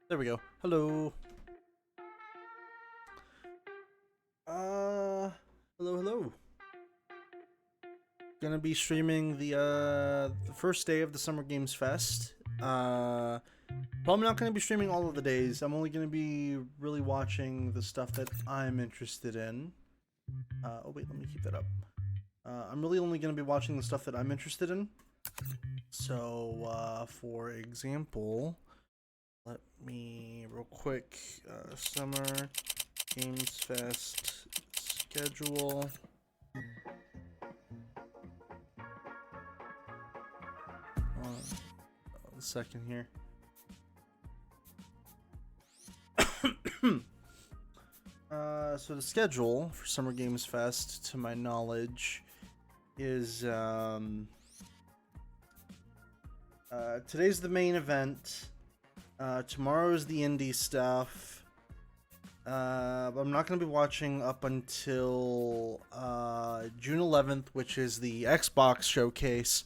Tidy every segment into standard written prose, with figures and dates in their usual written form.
There we go. Hello. Hello. Gonna be streaming the first day of the Summer Games Fest. Probably not gonna be streaming all of the days. I'm only gonna be really watching the stuff that I'm interested in. Oh wait, let me keep that up. I'm really only gonna be watching the stuff that I'm interested in. So, for example, let me real quick Summer Games Fest schedule. A second here. So the schedule for Summer Games Fest, to my knowledge, is today's the main event. Tomorrow is the indie stuff. I'm not going to be watching up until June 11th, which is the Xbox showcase,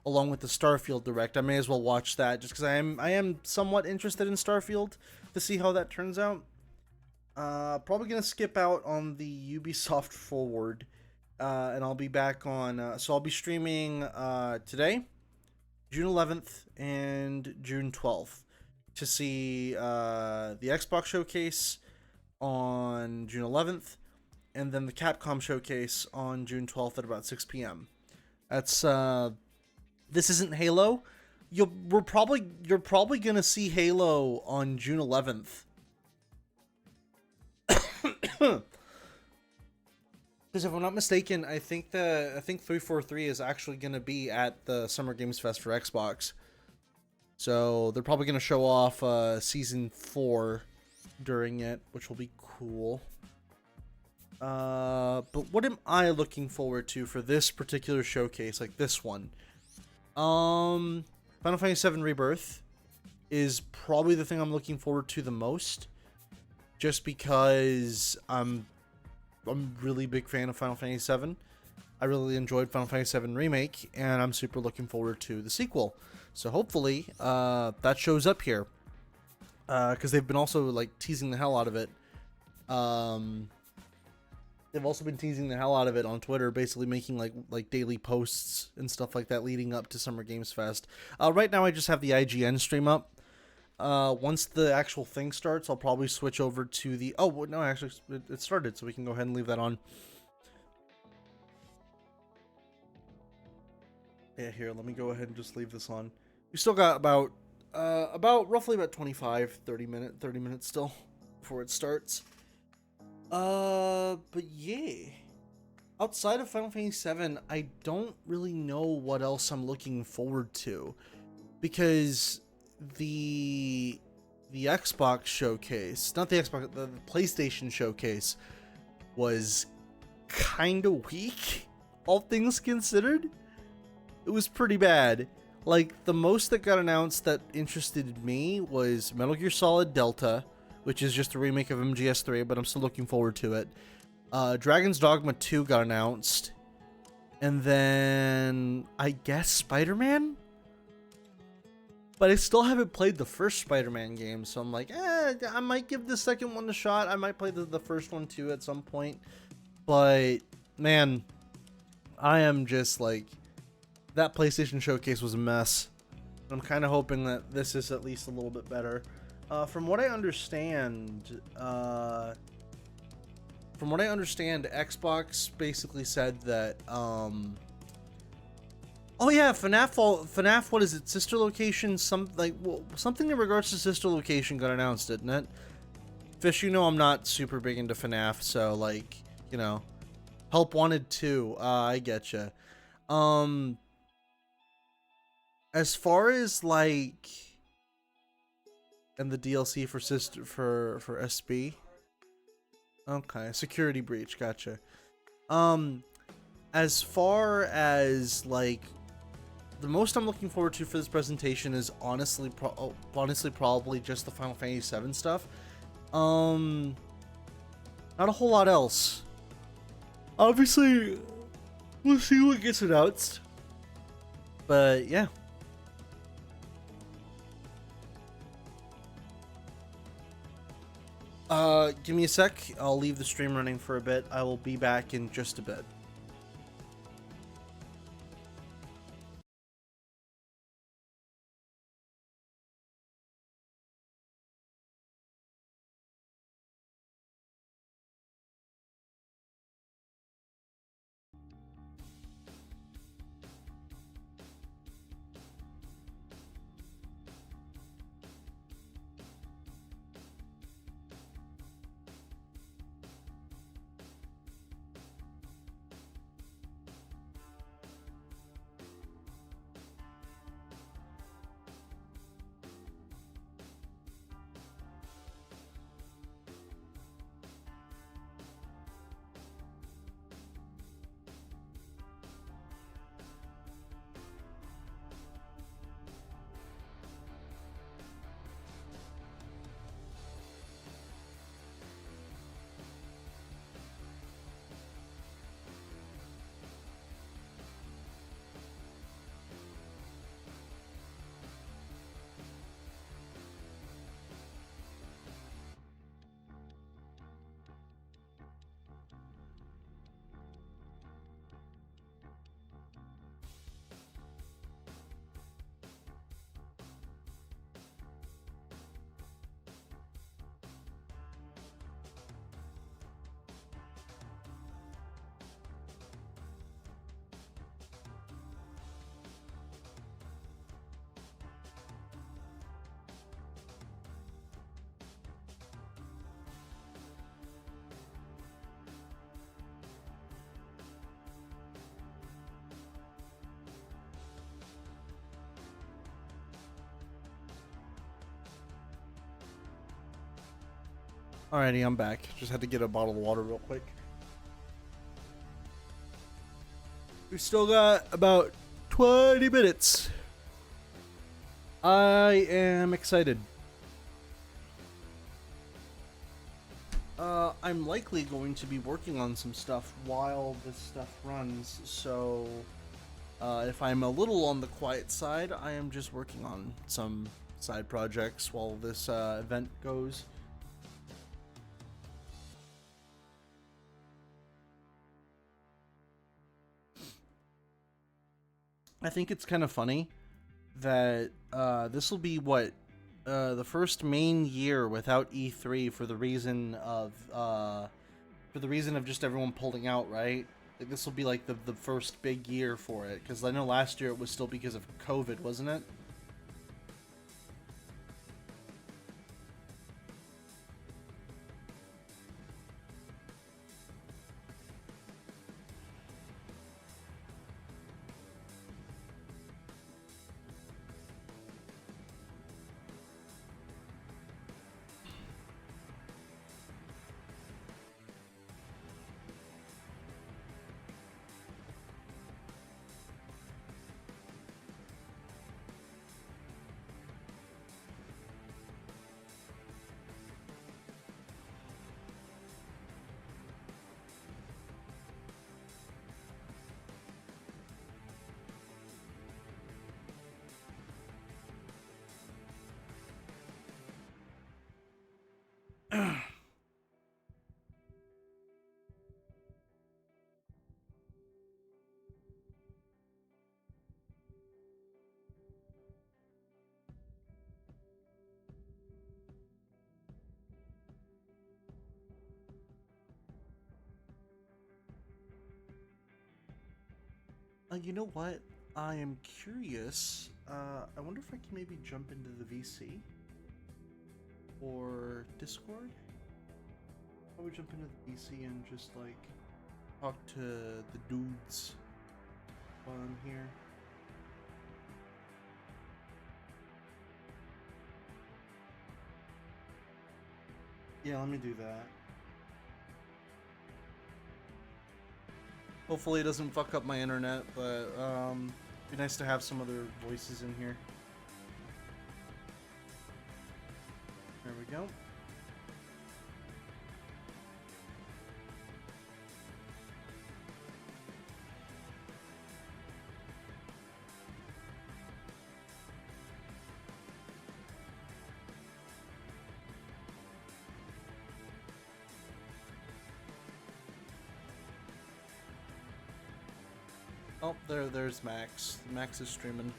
along with the Starfield Direct. I may as well watch that just because I am somewhat interested in Starfield to see how that turns out. Probably going to skip out on the Ubisoft Forward, and I'll be back on. So I'll be streaming today, June 11th, and June 12th to see the Xbox showcase on June 11th, and then the Capcom showcase on June 12th at about 6 p.m. That's this isn't Halo. You're probably gonna see Halo on June 11th. Because if I'm not mistaken, I think 343 is actually gonna be at the Summer Games Fest for Xbox. So they're probably gonna show off season 4 during it, which will be cool. But what am I looking forward to for this particular showcase, like this one? Final Fantasy VII Rebirth is probably the thing I'm looking forward to the most, just because I'm really big fan of Final Fantasy VII. I really enjoyed Final Fantasy VII Remake, and I'm super looking forward to the sequel. So hopefully that shows up here, because they've been also like teasing the hell out of it. They've also been teasing the hell out of it on Twitter, basically making like daily posts and stuff like that leading up to Summer Games Fest. Right now I just have the IGN stream up. Once the actual thing starts, I'll probably switch over to the... Oh, no, actually, it started, so we can go ahead and leave that on. Yeah, here, let me go ahead and just leave this on. We still got about roughly about 30 minutes still before it starts. But yeah. Outside of Final Fantasy VII, I don't really know what else I'm looking forward to, because the Xbox showcase, not the Xbox, the PlayStation showcase was kind of weak, all things considered. It was pretty bad. Like, the most that got announced that interested me was Metal Gear Solid Delta, which is just a remake of MGS3, but I'm still looking forward to it. Dragon's Dogma 2 got announced, and then I guess Spider-Man? But I still haven't played the first Spider-Man game, so I'm like, I might give the second one a shot. I might play the first one too at some point. But, man, I am just like, that PlayStation showcase was a mess. I'm kind of hoping that this is at least a little bit better. From what I understand, Xbox basically said that, oh yeah, FNAF, what is it? Sister Location, something in regards to Sister Location got announced, didn't it? Fish, you know I'm not super big into FNAF, so like, you know, Help Wanted 2, I getcha. As far as like, and the DLC for for SB, okay, Security Breach, gotcha. As far as like, the most I'm looking forward to for this presentation is honestly probably just the Final Fantasy VII stuff. Not a whole lot else. Obviously, we'll see what gets announced. But yeah. Give me a sec. I'll leave the stream running for a bit. I will be back in just a bit. Alrighty, I'm back. Just had to get a bottle of water real quick. We've still got about 20 minutes. I am excited. I'm likely going to be working on some stuff while this stuff runs, so if I'm a little on the quiet side, I am just working on some side projects while this event goes. I think it's kind of funny that this will be what the first main year without E3 for the reason of just everyone pulling out, right? Like, this will be like the first big year for it, because I know last year it was still because of COVID, wasn't it? You know what? I am curious. I wonder if I can maybe jump into the VC or Discord. I would jump into the VC and just like talk to the dudes while I'm here. Yeah, let me do that. Hopefully it doesn't fuck up my internet, but it'd be nice to have some other voices in here. There we go. Oh, there's Max. Max is streaming.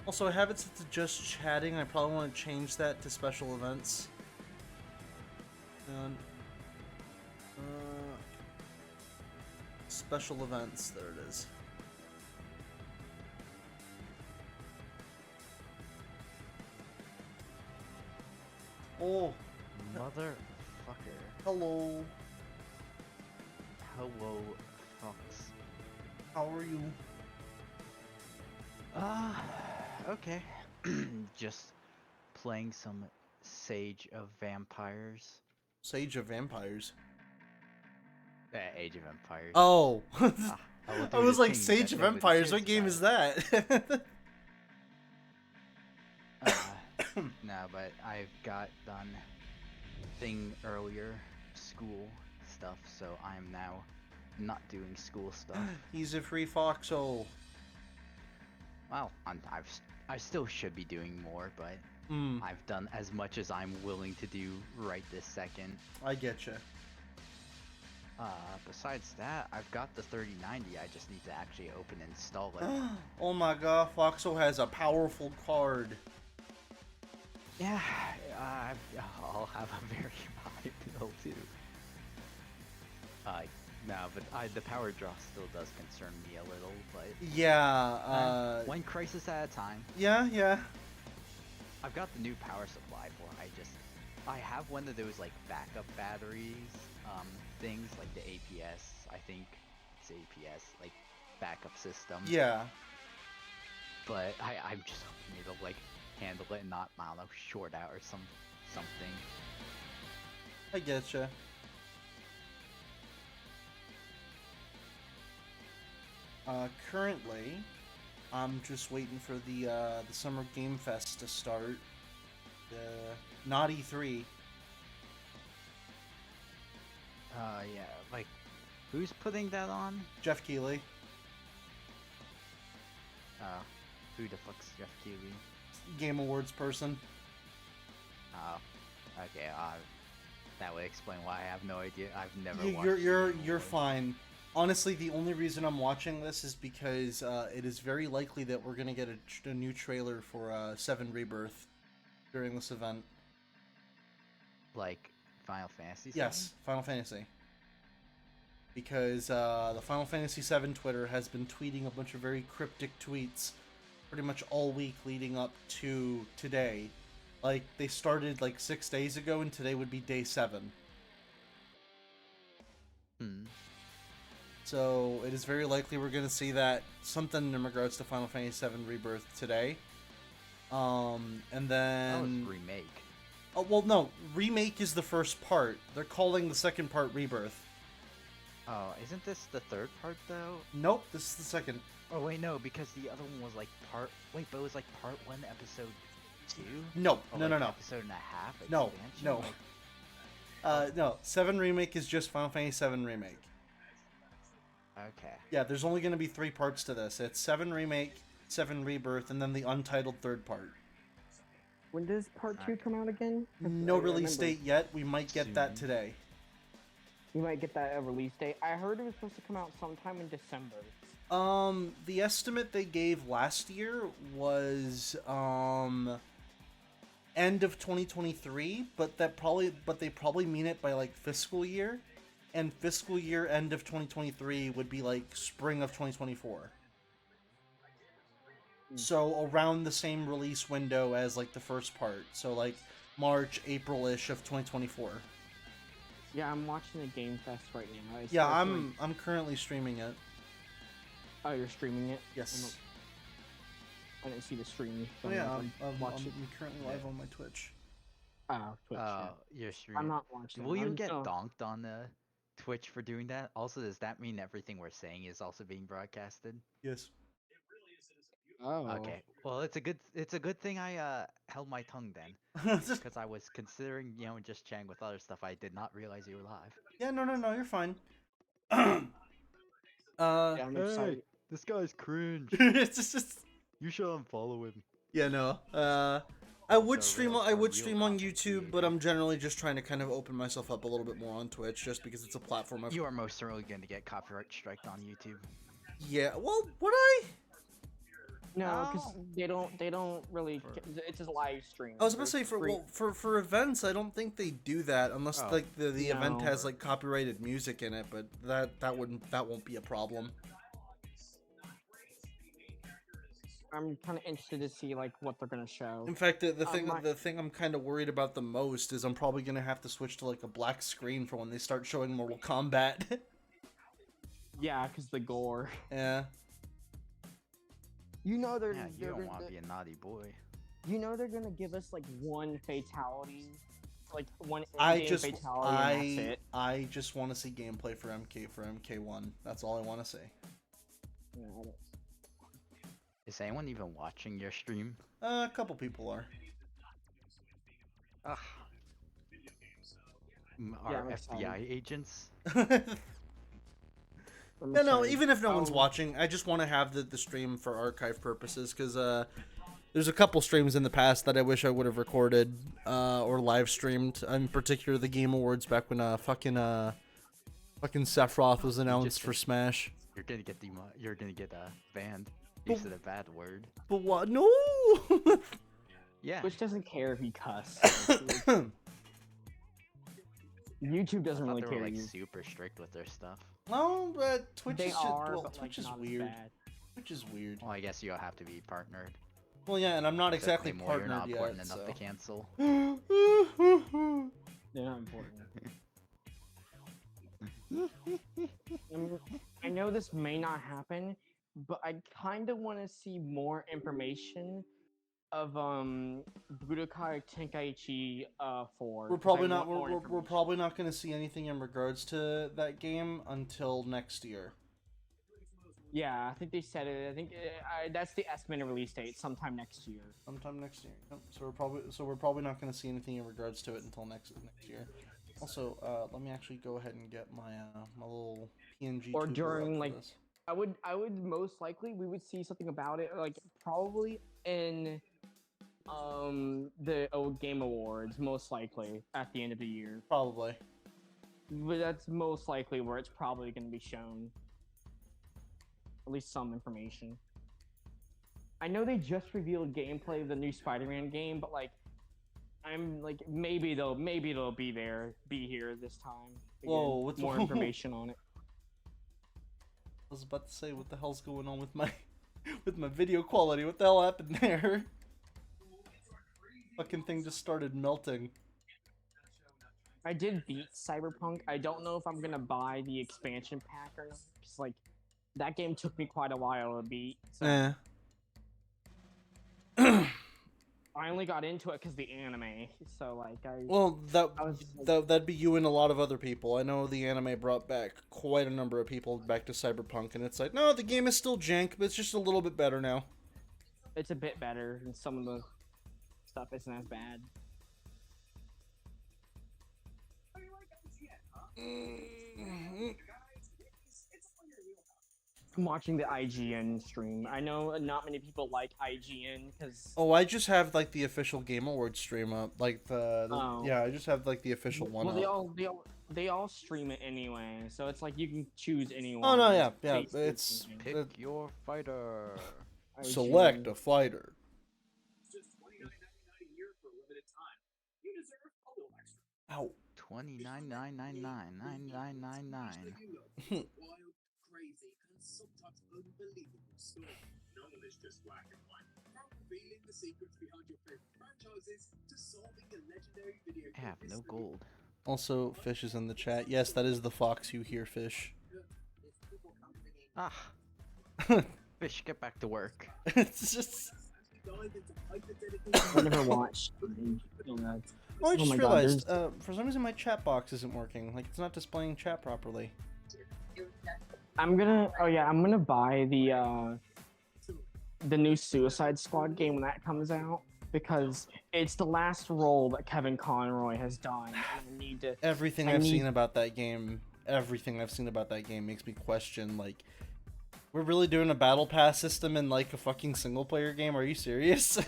Also, I have it set to just chatting. I probably want to change that to special events. And, special events. There it is. Oh, Motherfucker. hello. Hello, Fox. How are you? Okay. Just playing some Sage of Vampires. Sage of Vampires. Age of Empires. Oh, I will I do was the like thing Sage that of nobody Empires. cares What game about. is that? No, but I've got done thing earlier, school stuff, so I'm now not doing school stuff. He's a free foxhole. Well, I still should be doing more, but Hmm. I've done as much as I'm willing to do right this second. I getcha. Besides that, I've got the 3090. I just need to actually open and install it. Oh my god, Foxhole has a powerful card. Yeah, I'll have a very high bill too. No, but the power draw still does concern me a little, but Yeah, one crisis at a time. yeah. I've got the new power supply for it. I have one of those like backup batteries, things like the APS. I think it's APS, like backup system. Yeah. But I'm just hoping it'll like handle it and not, I don't know, short out or something. I getcha. Currently, I'm just waiting for the Summer Game Fest to start. Not E3. Yeah, like, who's putting that on? Jeff Keighley. Who the fuck's Jeff Keighley? Game Awards person. Oh, okay, that would explain why I have no idea. I've never You- watched You're Game you're Awards. fine. Honestly, the only reason I'm watching this is because it is very likely that we're gonna get a new trailer for 7 Rebirth during this event. Like, Final Fantasy Yes, Final Fantasy. Because the Final Fantasy VII Twitter has been tweeting a bunch of very cryptic tweets pretty much all week leading up to today. Like, they started like 6 days ago, and today would be day 7. So it is very likely we're going to see that something in regards to Final Fantasy VII Rebirth today. And then... That was remake. Oh, well, no. Remake is the first part. They're calling the second part Rebirth. Oh, isn't this the third part though? Nope, this is the second. Oh wait, no, because the other one was like part. Wait, but it was like part 1, episode 2. No, Or no, like no, no. Episode and a half. No, Expansion? no. No. 7 Remake is just Final Fantasy VII Remake. Okay. Yeah, there's only going to be 3 parts to this. It's 7 Remake, 7 Rebirth, and then the untitled third part. When does part 2 come out again? No I release remember. date yet. We might get that Soon. today. You might get that release date. I heard it was supposed to come out sometime in December. The estimate they gave last year was end of 2023, but they probably mean it by like fiscal year, and fiscal year end of 2023 would be like spring of 2024. So around the same release window as like the first part. So like March, April-ish of 2024. Yeah, I'm watching the Game Fest right now. It Yeah, starts, like- I'm currently streaming it. Oh, you're streaming it? Yes. I didn't see the stream. Oh so yeah, I'm watching. I'm currently live on my Twitch. Oh, Twitch. yeah. You're streaming. I'm not watching. Will you I'm get still- donked on Twitch for doing that? Also, does that mean everything we're saying is also being broadcasted? Yes. Oh. Okay. Well, it's a good thing I held my tongue then, because I was considering, just chatting with other stuff. I did not realize you were live. Yeah, no, you're fine. Yeah, I'm excited. This guy's cringe. it's just You should unfollow him. yeah, no. I would So stream. real- I a would real stream on content YouTube, but I'm generally just trying to kind of open myself up a little bit more on Twitch, just because it's a platform I've. You are most certainly going to get copyright striked on YouTube. Yeah. Well, would I? No, because Oh. they don't really. It's just live stream. I was about to say for events, I don't think they do that unless Oh. like the event No. has like copyrighted music in it, but that won't be a problem. I'm kind of interested to see like what they're gonna show. In fact, the my- thing I'm kind of worried about the most is I'm probably gonna have to switch to like a black screen for when they start showing Mortal Kombat. Yeah, because the gore. Yeah. You know they're Yeah, you they're don't gonna- want to be a naughty boy. You know they're gonna give us like one fatality, like one I in-game just fatality, and that's it. I just want to see gameplay for MK1. That's all I want to see. Yeah, I don't- Is anyone even watching your stream? A couple people are. Ugh. Yeah, Our I'm excited. FBI agents? I'm Yeah, no, excited. even if no one's Um, watching, I just want to have the stream for archive purposes, because there's a couple streams in the past that I wish I would have recorded or live streamed. In particular, the Game Awards back when fucking Sephiroth was announced for Smash. You're gonna get banned. You said a bad word. But what? No! Yeah. Twitch doesn't care if you cuss. YouTube doesn't I thought really they were care. like You- super strict with their stuff. No, but Twitch they is just, are, well, but Twitch like is not weird. as bad. Which is weird. Well, I guess you'll have to be partnered. Well, yeah, and I'm not Except exactly Claymore, you're not partnered important yet, enough so. to cancel. They're not important. I know this may not happen, but I kind of want to see more information of Budokai Tenkaichi 4. We're 'cause probably I not. want more We're information. probably not going to see anything in regards to that game until next year. Yeah, I think they said it. I think that's the estimated release date, sometime next year. Sometime next year. Yep. So we're probably not going to see anything in regards to it until next year. Also, let me actually go ahead and get my my little PNG. Or tuber during, up for like, this. I would most likely we would see something about it, like probably in the Game Awards, most likely at the end of the year. Probably. But that's most likely where it's probably going to be shown. At least some information. I know they just revealed gameplay of the new Spider-Man game, but like, I'm like maybe they'll be here this time. to Whoa, get what's more information on it? I was about to say, what the hell's going on with my with my video quality? What the hell happened there? Fucking thing just started melting. I did beat Cyberpunk. I don't know if I'm gonna buy the expansion pack or not. Cause like that game took me quite a while to beat. So Eh. I only got into it because the anime. So like Well, I was like- that'd be you and a lot of other people. I know the anime brought back quite a number of people back to Cyberpunk, and it's like, no, the game is still jank, but it's just a little bit better now. it's a bit better, and some of the stuff isn't as bad. I'm watching the IGN stream. I know not many people like IGN because Oh, I just have like the official Game Awards stream up, like Oh. yeah, I just have like the official one well, up. they all stream it anyway, so it's like you can choose anyone. Oh no, yeah, based on it's streaming. Pick your fighter. IGN. select a fighter. Ow. $29.99999999. I have no gold. Also, Fish is in the chat. Yes, that is the fox you hear, Fish. Ah. Fish, get back to work. It's just. I never watched. Oh, I just my God, realized, for some reason my chat box isn't working. Like, it's not displaying chat properly. I'm gonna buy the new Suicide Squad game when that comes out because it's the last role that Kevin Conroy has done. And I need to. Everything I I've need- seen about that game, makes me question, like, we're really doing a battle pass system in, like, a fucking single player game? Are you serious?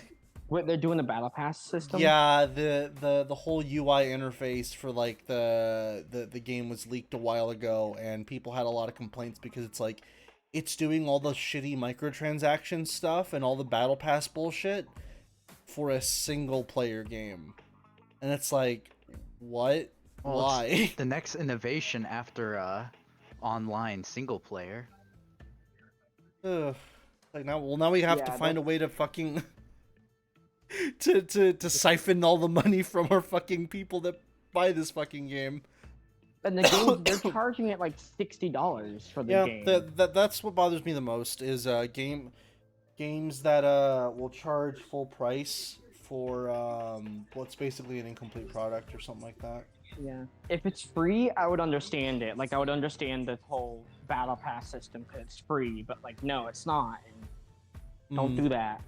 What, they're doing the battle pass system? Yeah, the whole UI interface for like the game was leaked a while ago, and people had a lot of complaints because it's like it's doing all the shitty microtransaction stuff and all the battle pass bullshit for a single player game. And it's like, what? Well, Why? it's the next innovation after online single player. Ugh. Like now, well, now we have to Yeah, find a way to fucking to siphon all the money from our fucking people that buy this fucking game. And the game, they're charging it like $60 for the game. That's what bothers me the most is games that will charge full price for what's basically an incomplete product or something like that. Yeah. If it's free, I would understand it. Like, I would understand the whole battle pass system because it's free. But like, no, it's not. And don't do that.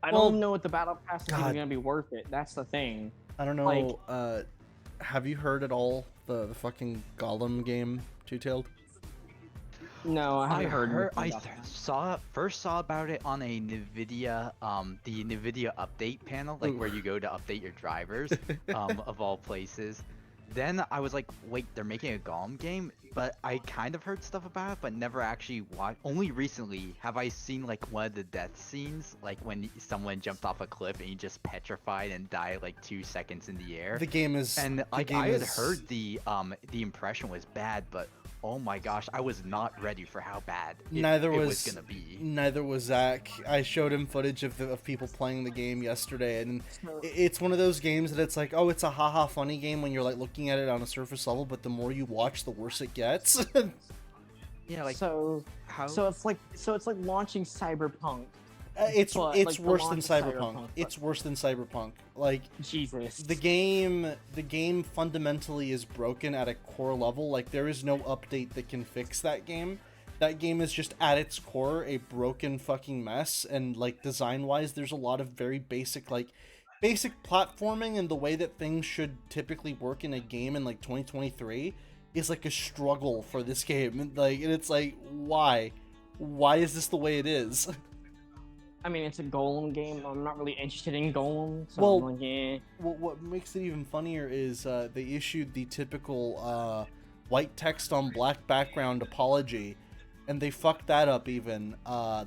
I don't know if the battle pass is even gonna be worth it. That's the thing. I don't know. Like, have you heard at all the fucking Gollum game, Two-Tailed? No, I haven't heard. I first saw about it on a Nvidia, the Nvidia update panel, like where you go to update your drivers, of all places. Then I was like, wait, they're making a Gollum game? But I kind of heard stuff about it, but never actually watched. Only recently have I seen like one of the death scenes, like when someone jumped off a cliff and he just petrified and died like 2 seconds in the air. The game is, and like I had heard the impression was bad, but oh my gosh, I was not ready for how bad it was gonna be. Neither was Zach. I showed him footage of people playing the game yesterday, and it's one of those games that it's like, oh, it's a haha funny game when you're like looking at it on a surface level, but the more you watch, the worse it gets. Yeah, like so it's like launching Cyberpunk. It's like, worse than Cyberpunk. It's worse than Cyberpunk. Like, Jesus. The game fundamentally is broken at a core level. Like, there is no update that can fix that game. That game is just at its core a broken fucking mess, and like design-wise there's a lot of very basic platforming, and the way that things should typically work in a game in like 2023 is like a struggle for this game. And it's like, why is this the way it is? I mean, it's a Golem game. I'm not really interested in Golem. So Well, I'm like, yeah. What makes it even funnier is they issued the typical white text on black background apology, and they fucked that up even.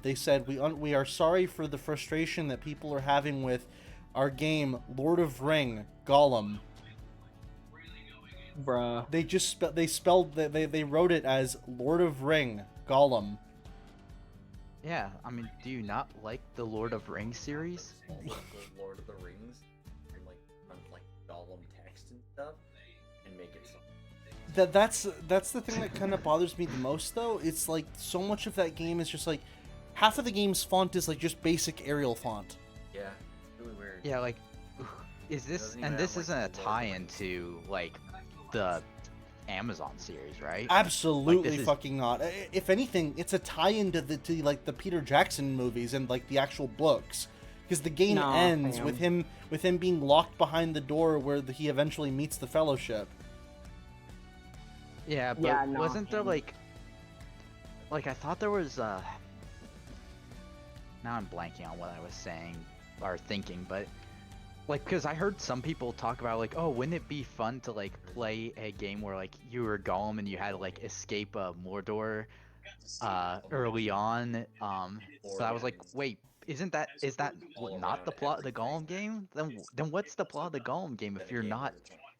They said, we are sorry for the frustration that people are having with our game Lord of Ring Gollum. Bruh. They wrote it as Lord of Ring Gollum. yeah, I mean, do you not like the Lord of Rings series? Lord of the Rings and like Gollum text and stuff and make it That's the thing that kind of bothers me the most, though. It's like so much of that game is just like half of the game's font is like just basic Arial font. Yeah, really weird. Yeah, like, is this, and this isn't a tie-in to like the Amazon series, right? Absolutely like, fucking not. If anything, it's a tie-in to the Peter Jackson movies and like the actual books, because the game ends with him being locked behind the door where he eventually meets the Fellowship. Yeah, but wasn't there like I thought there was now I'm blanking on what I was saying or thinking, but like, because I heard some people talk about like, oh, wouldn't it be fun to like play a game where like you were Gollum and you had to like escape Mordor early on, but I was like, wait, is that not the plot of the Gollum game? Then what's the plot of the Gollum game if you're not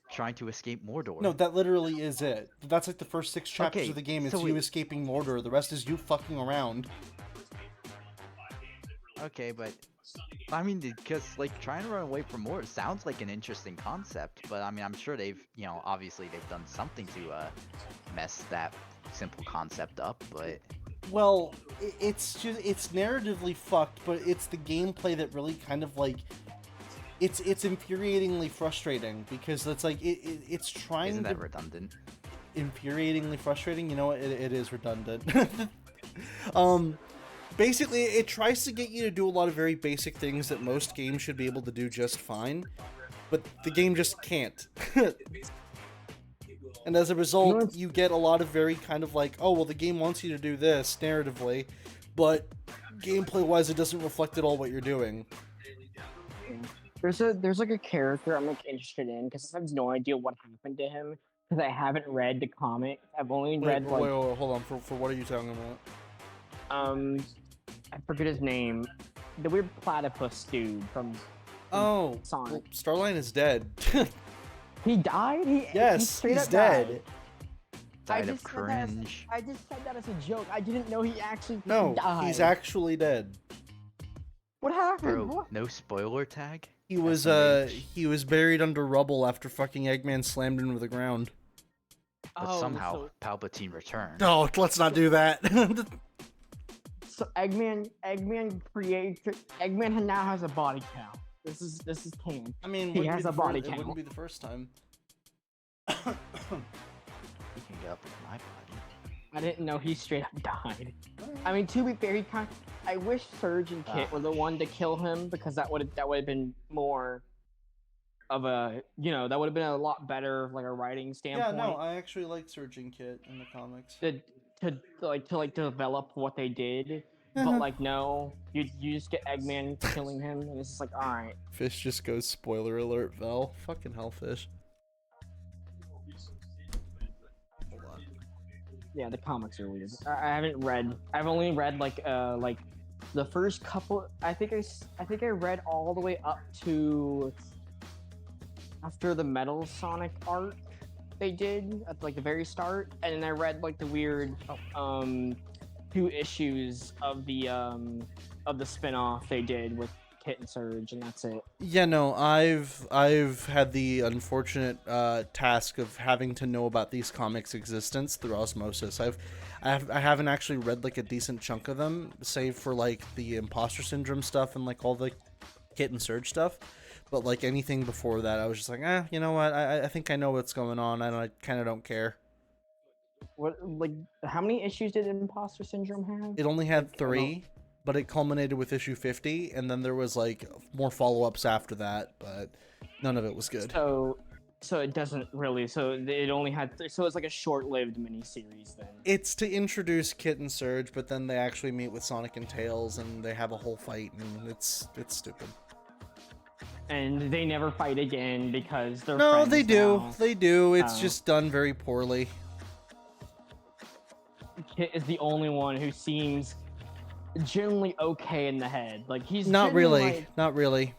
trying to escape Mordor? No, that literally is it. That's like the first 6 chapters of the game. It's you escaping Mordor. The rest is you fucking around. Okay, but I mean, because like trying to run away from Mordor sounds like an interesting concept, but I mean, I'm sure they've, obviously they've done something to mess that simple concept up, but well, it's narratively fucked, but it's the gameplay that really kind of like it's infuriatingly frustrating, because it's like it's trying. Isn't that redundant? Infuriatingly frustrating. You know what? It is redundant. Basically, it tries to get you to do a lot of very basic things that most games should be able to do just fine, but the game just can't. And as a result, you get a lot of very kind of like, oh, well, the game wants you to do this narratively, but gameplay-wise, it doesn't reflect at all what you're doing. There's like a character I'm like interested in because I have no idea what happened to him because I haven't read the comic. I've only read like wait, hold on. For what are you talking about? I forget his name, the weird platypus dude from Oh, Sonic. well, Starline is dead. He died. He Yes, straight he's up dead. Died of cringe. I just said that as a joke. I didn't know he actually No, died. he's actually dead. What happened? Bro, What? no spoiler tag? He was SMH. he was buried under rubble after fucking Eggman slammed into the ground. But somehow Palpatine returned. No, let's not do that. So Eggman now has a body count. This is canon. I mean, He has a body it count. wouldn't be the first time. He can get up with my body. I didn't know he straight up died. I mean, to be fair, I wish Surge and Kit were the one to kill him because that would have been more of a that would have been a lot better like a writing standpoint. Yeah, no, I actually like Surgeon Kit in the comics. To develop what they did, but like no, you just get Eggman killing him, and it's just like all right. Fish just goes spoiler alert, Vell. Fucking hell, Fish. Hold on. Yeah, the comics are weird. I haven't read. I've only read like the first couple. I think I read all the way up to after the Metal Sonic arc they did at like the very start, and then I read like the weird 2 issues of the spin-off they did with Kit and Surge, and that's it. Yeah, no, I've had the unfortunate task of having to know about these comics' existence through osmosis. I haven't actually read like a decent chunk of them, save for like the imposter syndrome stuff and like all the Kit and Surge stuff. But like anything before that, I was just like, you know what? I think I know what's going on. I kind of don't care. What how many issues did Imposter Syndrome have? It only had 3, but it culminated with issue 50, and then there was like more follow-ups after that, but none of it was good. So it doesn't really. So it only had. So it's like a short-lived miniseries then. It's to introduce Kit and Surge, but then they actually meet with Sonic and Tails, and they have a whole fight, and it's stupid. And they never fight again because they're No, friends they do. now. They do. It's just done very poorly. Kit is the only one who seems generally okay in the head. Like he's Not genuinely, really. like, Not really.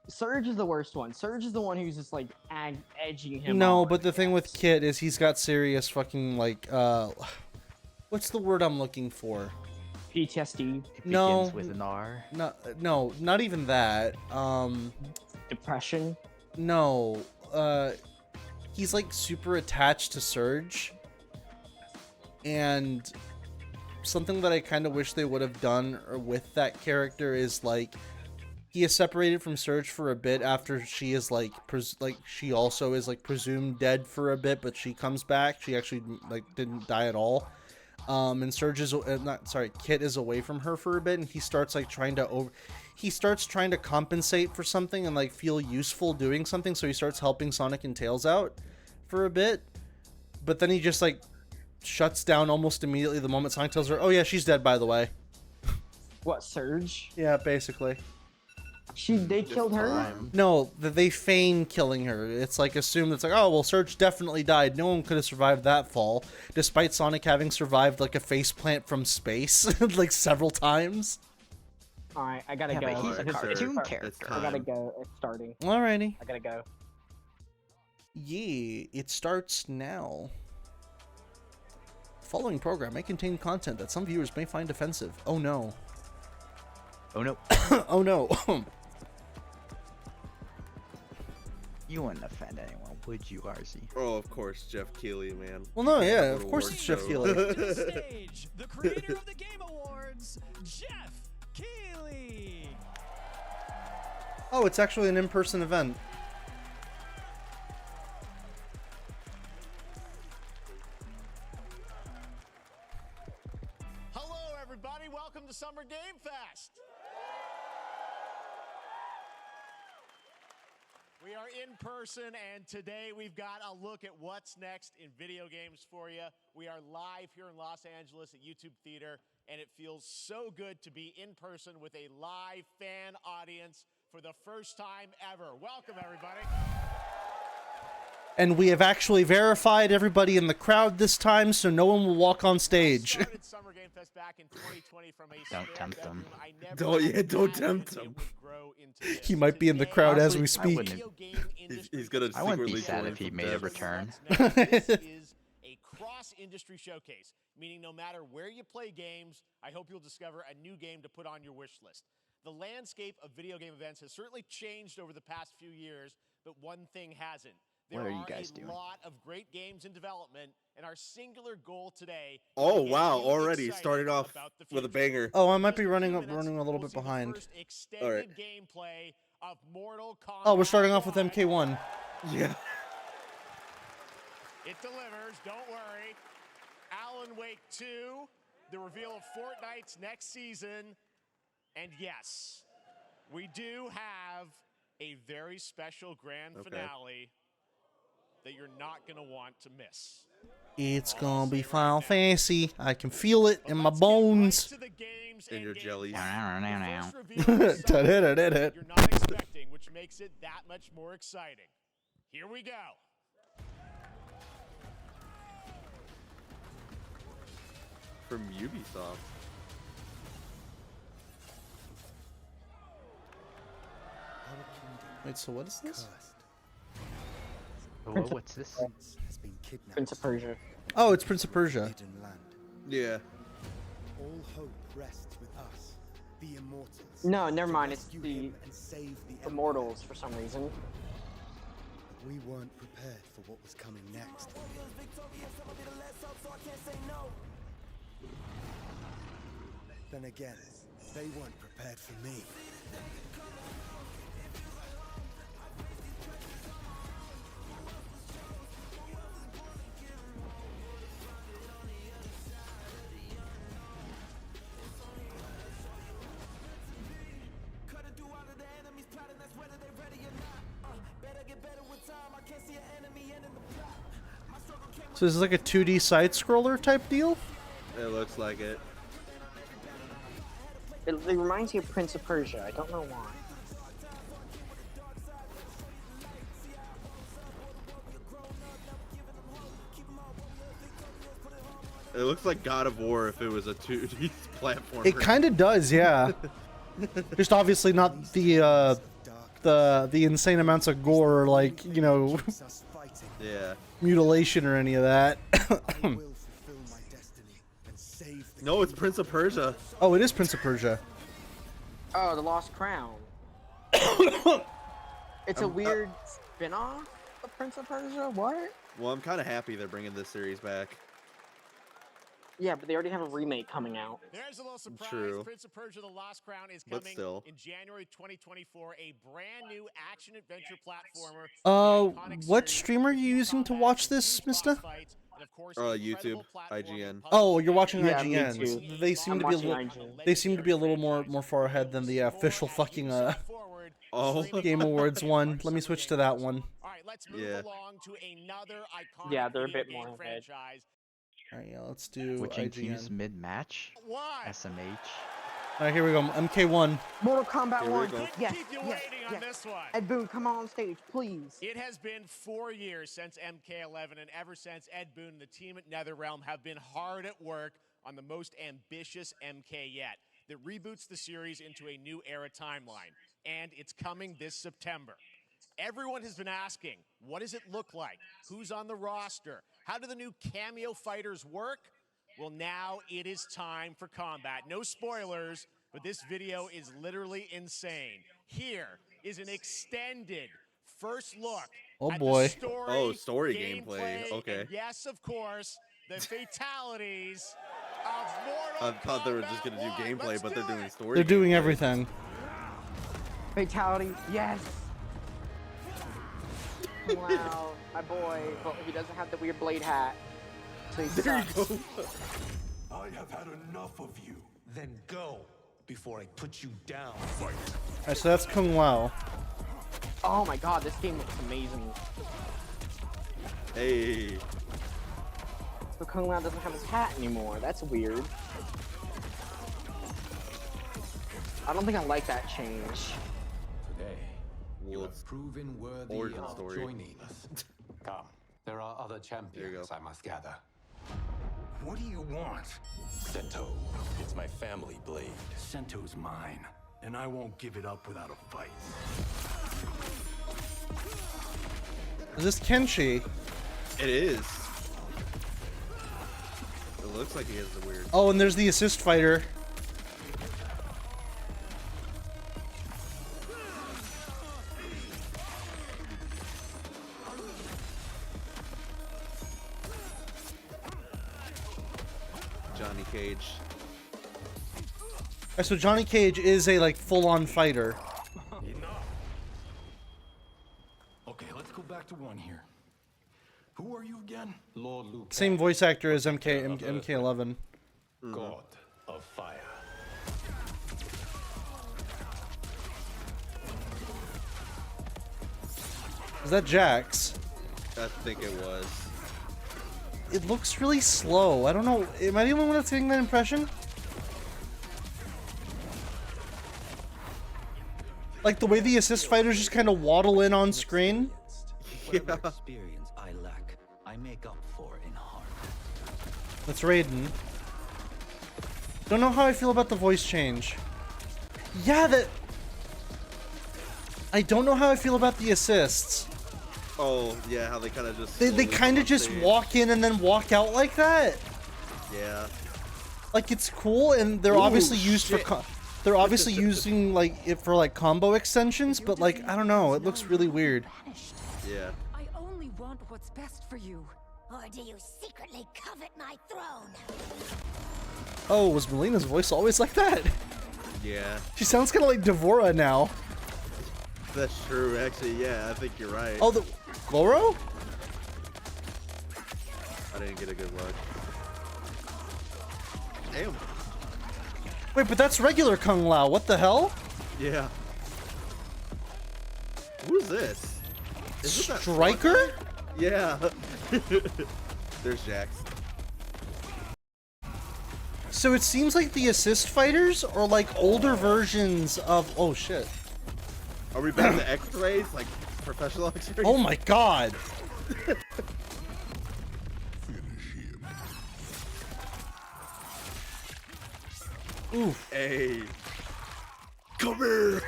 Surge is the worst one. Surge is the one who's just like edging him. No, on, but the I thing with guess. Kit is he's got serious fucking like what's the word I'm looking for? PTSD, It No. begins with an R. No, not even that. depression. No. He's like super attached to Surge. And something that I kind of wish they would have done with that character is like he is separated from Surge for a bit after she is like she also is like presumed dead for a bit, but she comes back. She actually like didn't die at all. And Surge is Kit is away from her for a bit, and he starts like trying to compensate for something and like feel useful doing something, so he starts helping Sonic and Tails out for a bit, but then he just like shuts down almost immediately the moment Sonic tells her, "Oh yeah, she's dead, by the way." What, Surge? Yeah, basically. They killed her? No, they feign killing her. It's like assumed it's like, oh well, Surge definitely died. No one could have survived that fall, despite Sonic having survived like a faceplant from space like several times. Alright, I gotta Yeah, go. but he's a It's- cartoon it's- character. I gotta go. It's starting. Alrighty. I gotta go. Yeah, it starts now. Following program may contain content that some viewers may find offensive. Oh no. Oh no. Oh no. You wouldn't offend anyone, would you, RZ? Oh, of course, Jeff Keighley, man. Well, no, yeah, What of a course award it's Jeff show. Keighley. To the stage, the creator of the Game Awards, Jeff Keighley. Oh, it's actually an in-person event. Hello, everybody. Welcome to Summer Game Fest. We are in person, and today we've got a look at what's next in video games for you. We are live here in Los Angeles at YouTube Theater, and it feels so good to be in person with a live fan audience. for the first time ever. Welcome, everybody. And we have actually verified everybody in the crowd this time, so no one will walk on stage. I started SummerGamesFest back in 2020 from a Don't spare tempt them. bedroom. I never Don't- yeah, imagined don't tempt it them. would grow into this. He might be in the Today, crowd as Honestly, we I speak. wouldn't- video game industry He's gonna I wouldn't be secretly sad join if he from made a devs. return. This is a cross-industry showcase, meaning no matter where you play games, I hope you'll discover a new game to put on your wish list. The landscape of video game events has certainly changed over the past few years, but one thing hasn't. There What are you guys a doing? lot of great games in development, and our singular goal today is Oh to get wow! you Already excited started off about the with a future. banger. Oh, I might be Just a running few a minutes, little we'll bit see the behind. first extended gameplay of Mortal Kombat. Oh, we're starting off with 1. MK1. Yeah. It delivers, don't worry. Alan Wake 2, the reveal of Fortnite's next season. And yes, we do have a very special grand finale that you're not going to want to miss. It's gonna be Final Fantasy. I can feel it But in my let's get right bones. to the games In and your gameplay. jellies. The first reveal is something Da-da-da-da-da. you're not expecting, which makes it that much more exciting. Here we go. From Ubisoft. Wait, so what is this? Oh, what's this? Has been kidnapped. Prince of Persia. Oh, it's Prince of Persia. Hidden land. Yeah. All hope rests with us, the immortals. No, never to mind. It's rescue the him and save the Empire. Immortals for some reason. But we weren't prepared for what was coming next. Then again, they weren't prepared for me. So this is like a 2D side scroller type deal? It looks like it. It reminds me of Prince of Persia. I don't know why. It looks like God of War if it was a 2D platform. It kind of does, yeah. Just obviously not the insane amounts of gore, like, you know, Keeps us fighting. Yeah. mutilation or any of that. I will fulfill my destiny and save the No, it's Prince of Persia. Oh, it is Prince of Persia. Oh, the Lost Crown. It's a weird spin-off of Prince of Persia. What? Well, I'm kind of happy they're bringing this series back. Yeah, but they already have a remake coming out. There's a little surprise. True. Prince of Persia: The Lost Crown is But coming still. in January 2024. A brand new action-adventure platformer. What stream are you using to watch this, mister? YouTube, IGN. Oh, you're watching Yeah, me IGN. too. They seem I'm to be a watching little. IGN. They seem to be a little more far ahead than the official fucking Oh. Game Awards one. Let me switch to that one. All right, let's move Yeah. along to another iconic Yeah, they're a video bit more game ahead. franchise. All right, yeah, let's do Switching cues IGN. mid-match. Why? SMH. All right, here we go. MK1. Mortal Kombat Here we 1. go. Yes, Keep you yes, waiting on yes. this one. Ed Boon, come on stage, please. It has been 4 years since MK11, and ever since, Ed Boon and the team at NetherRealm have been hard at work on the most ambitious MK yet that reboots the series into a new era timeline, and it's coming this September. Everyone has been asking, what does it look like? Who's on the roster? How do the new cameo fighters work? Well, now it is time for combat. No spoilers, but this video is literally insane. Here is an extended first look Oh, at boy. the story, Oh, story gameplay. Okay. and yes, of course, the fatalities of Mortal I thought they were Kombat just gonna do 1. gameplay, Let's but they're do doing it. story. They're doing gameplay. everything. Fatality, yes. Wow, my boy, but he doesn't have the weird blade hat. So he There you sucks. go. I have had enough of you. Then go before I put you down. Fight. All right, so that's Kung Lao. Oh my god, this game looks amazing. Hey. So Kung Lao doesn't have his hat anymore. That's weird. I don't think I like that change. Today, You Well, have proven worthy origin of story. joining us. Come, there are other champions, I must gather. What do you want? Sento, it's my family blade. Sento's mine, and I won't give it up without a fight. Is this Kenshi? It is. It looks like he has the weird. Oh, and there's the assist fighter. Johnny Cage. So Johnny Cage is a like full-on fighter. Enough. Okay, let's go back to one here. Who are you again? Lord Liu Kang, Same voice actor as MK11. God of Fire. Is that Jax? I think it was. It looks really slow. I don't know. Am I the only one that's getting that impression? Like the way the assist fighters just kind of waddle in on screen. Yeah. Experience I lack, I make up for in heart. That's Raiden. Don't know how I feel about the voice change. Yeah, that. I don't know how I feel about the assists. Oh, yeah, how they kind of just. They slowly kind come of on just stage. walk in and then walk out like that. Yeah. Like it's cool, and they're Ooh, obviously used shit. for. They're obviously using like it for like combo extensions, but like I don't know, it looks really weird. Yeah. I only want what's best for you. Or do you secretly covet my throne? Oh, was Melina's voice always like that? Yeah. She sounds kind of like Devora now. That's true, actually. Yeah, I think you're right. Oh, the Goro? I didn't get a good look. Damn. Wait, but that's regular Kung Lao. What the hell? Yeah. Who's this? Is this that Striker? Yeah. There's Jax. So it seems like the assist fighters are like older versions of. Oh shit. Are we back to X-rays? Like professional X-rays? Oh my god. Oof. Hey. Come here.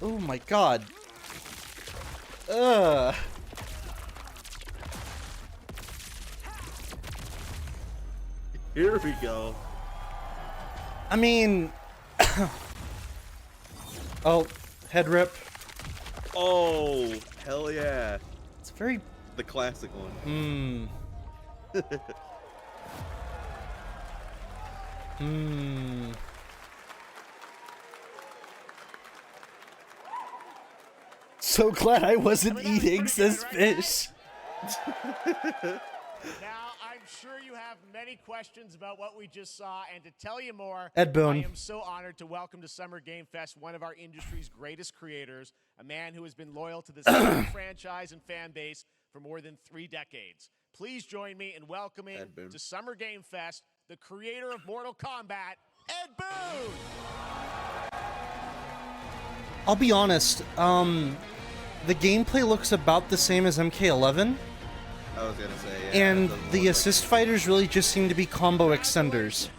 Oh my god. Ugh. Here we go. I mean. Oh, head rip. Oh, hell yeah. It's very. The classic one. So glad I wasn't eating, says Fish. Now, I'm sure you have many questions about what we just saw, and to tell you more, Ed Boon. I am so honored to welcome to Summer Game Fest one of our industry's greatest creators, a man who has been loyal to the same franchise and fan base for more than 3 decades. Please join me in welcoming Ed Boon. to Summer Game Fest the creator of Mortal Kombat, Ed Boon! I'll be honest, the gameplay looks about the same as MK11, I was gonna say, yeah. and it doesn't the look assist fighters really just seem to be combo extenders.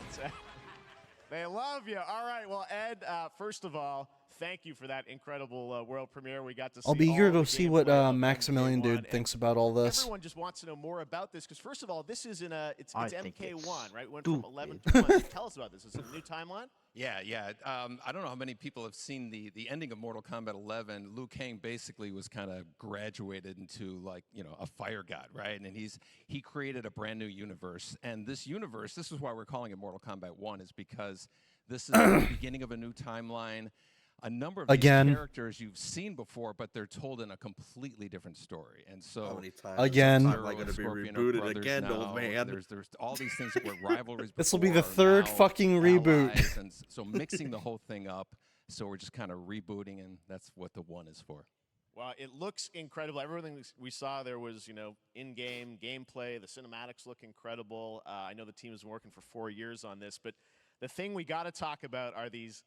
They love you. All right, well, Ed, first of all, thank you for that incredible world premiere. We got to see I'll be eager all to the see what gameplay of Maximilian MK1, Dude thinks about all this. Everyone just wants to know more about this because, first of all, this is it's I think MK1, it's right? Went from 11 to 1. Tell us about this. Is it a new timeline? Yeah. I don't know how many people have seen the ending of Mortal Kombat 11. Liu Kang basically was kind of graduated into a fire god, right? And he created a brand new universe. And this universe, this is why we're calling it Mortal Kombat 1, is because this is the beginning of a new timeline. A number of these characters you've seen before, but they're told in a completely different story. And so How many times Again. am Zero I and gonna be Scorpion are rebooted brothers again, now. old man? There's all these things that were rivalries. This will be the before are third now fucking reboot. allies, and so mixing the whole thing up. So we're just kind of rebooting, and that's what the 1 is for. Well, it looks incredible. Everything we saw there was, in-game gameplay. The cinematics look incredible. I know the team has been working for 4 years on this, but the thing we got to talk about are these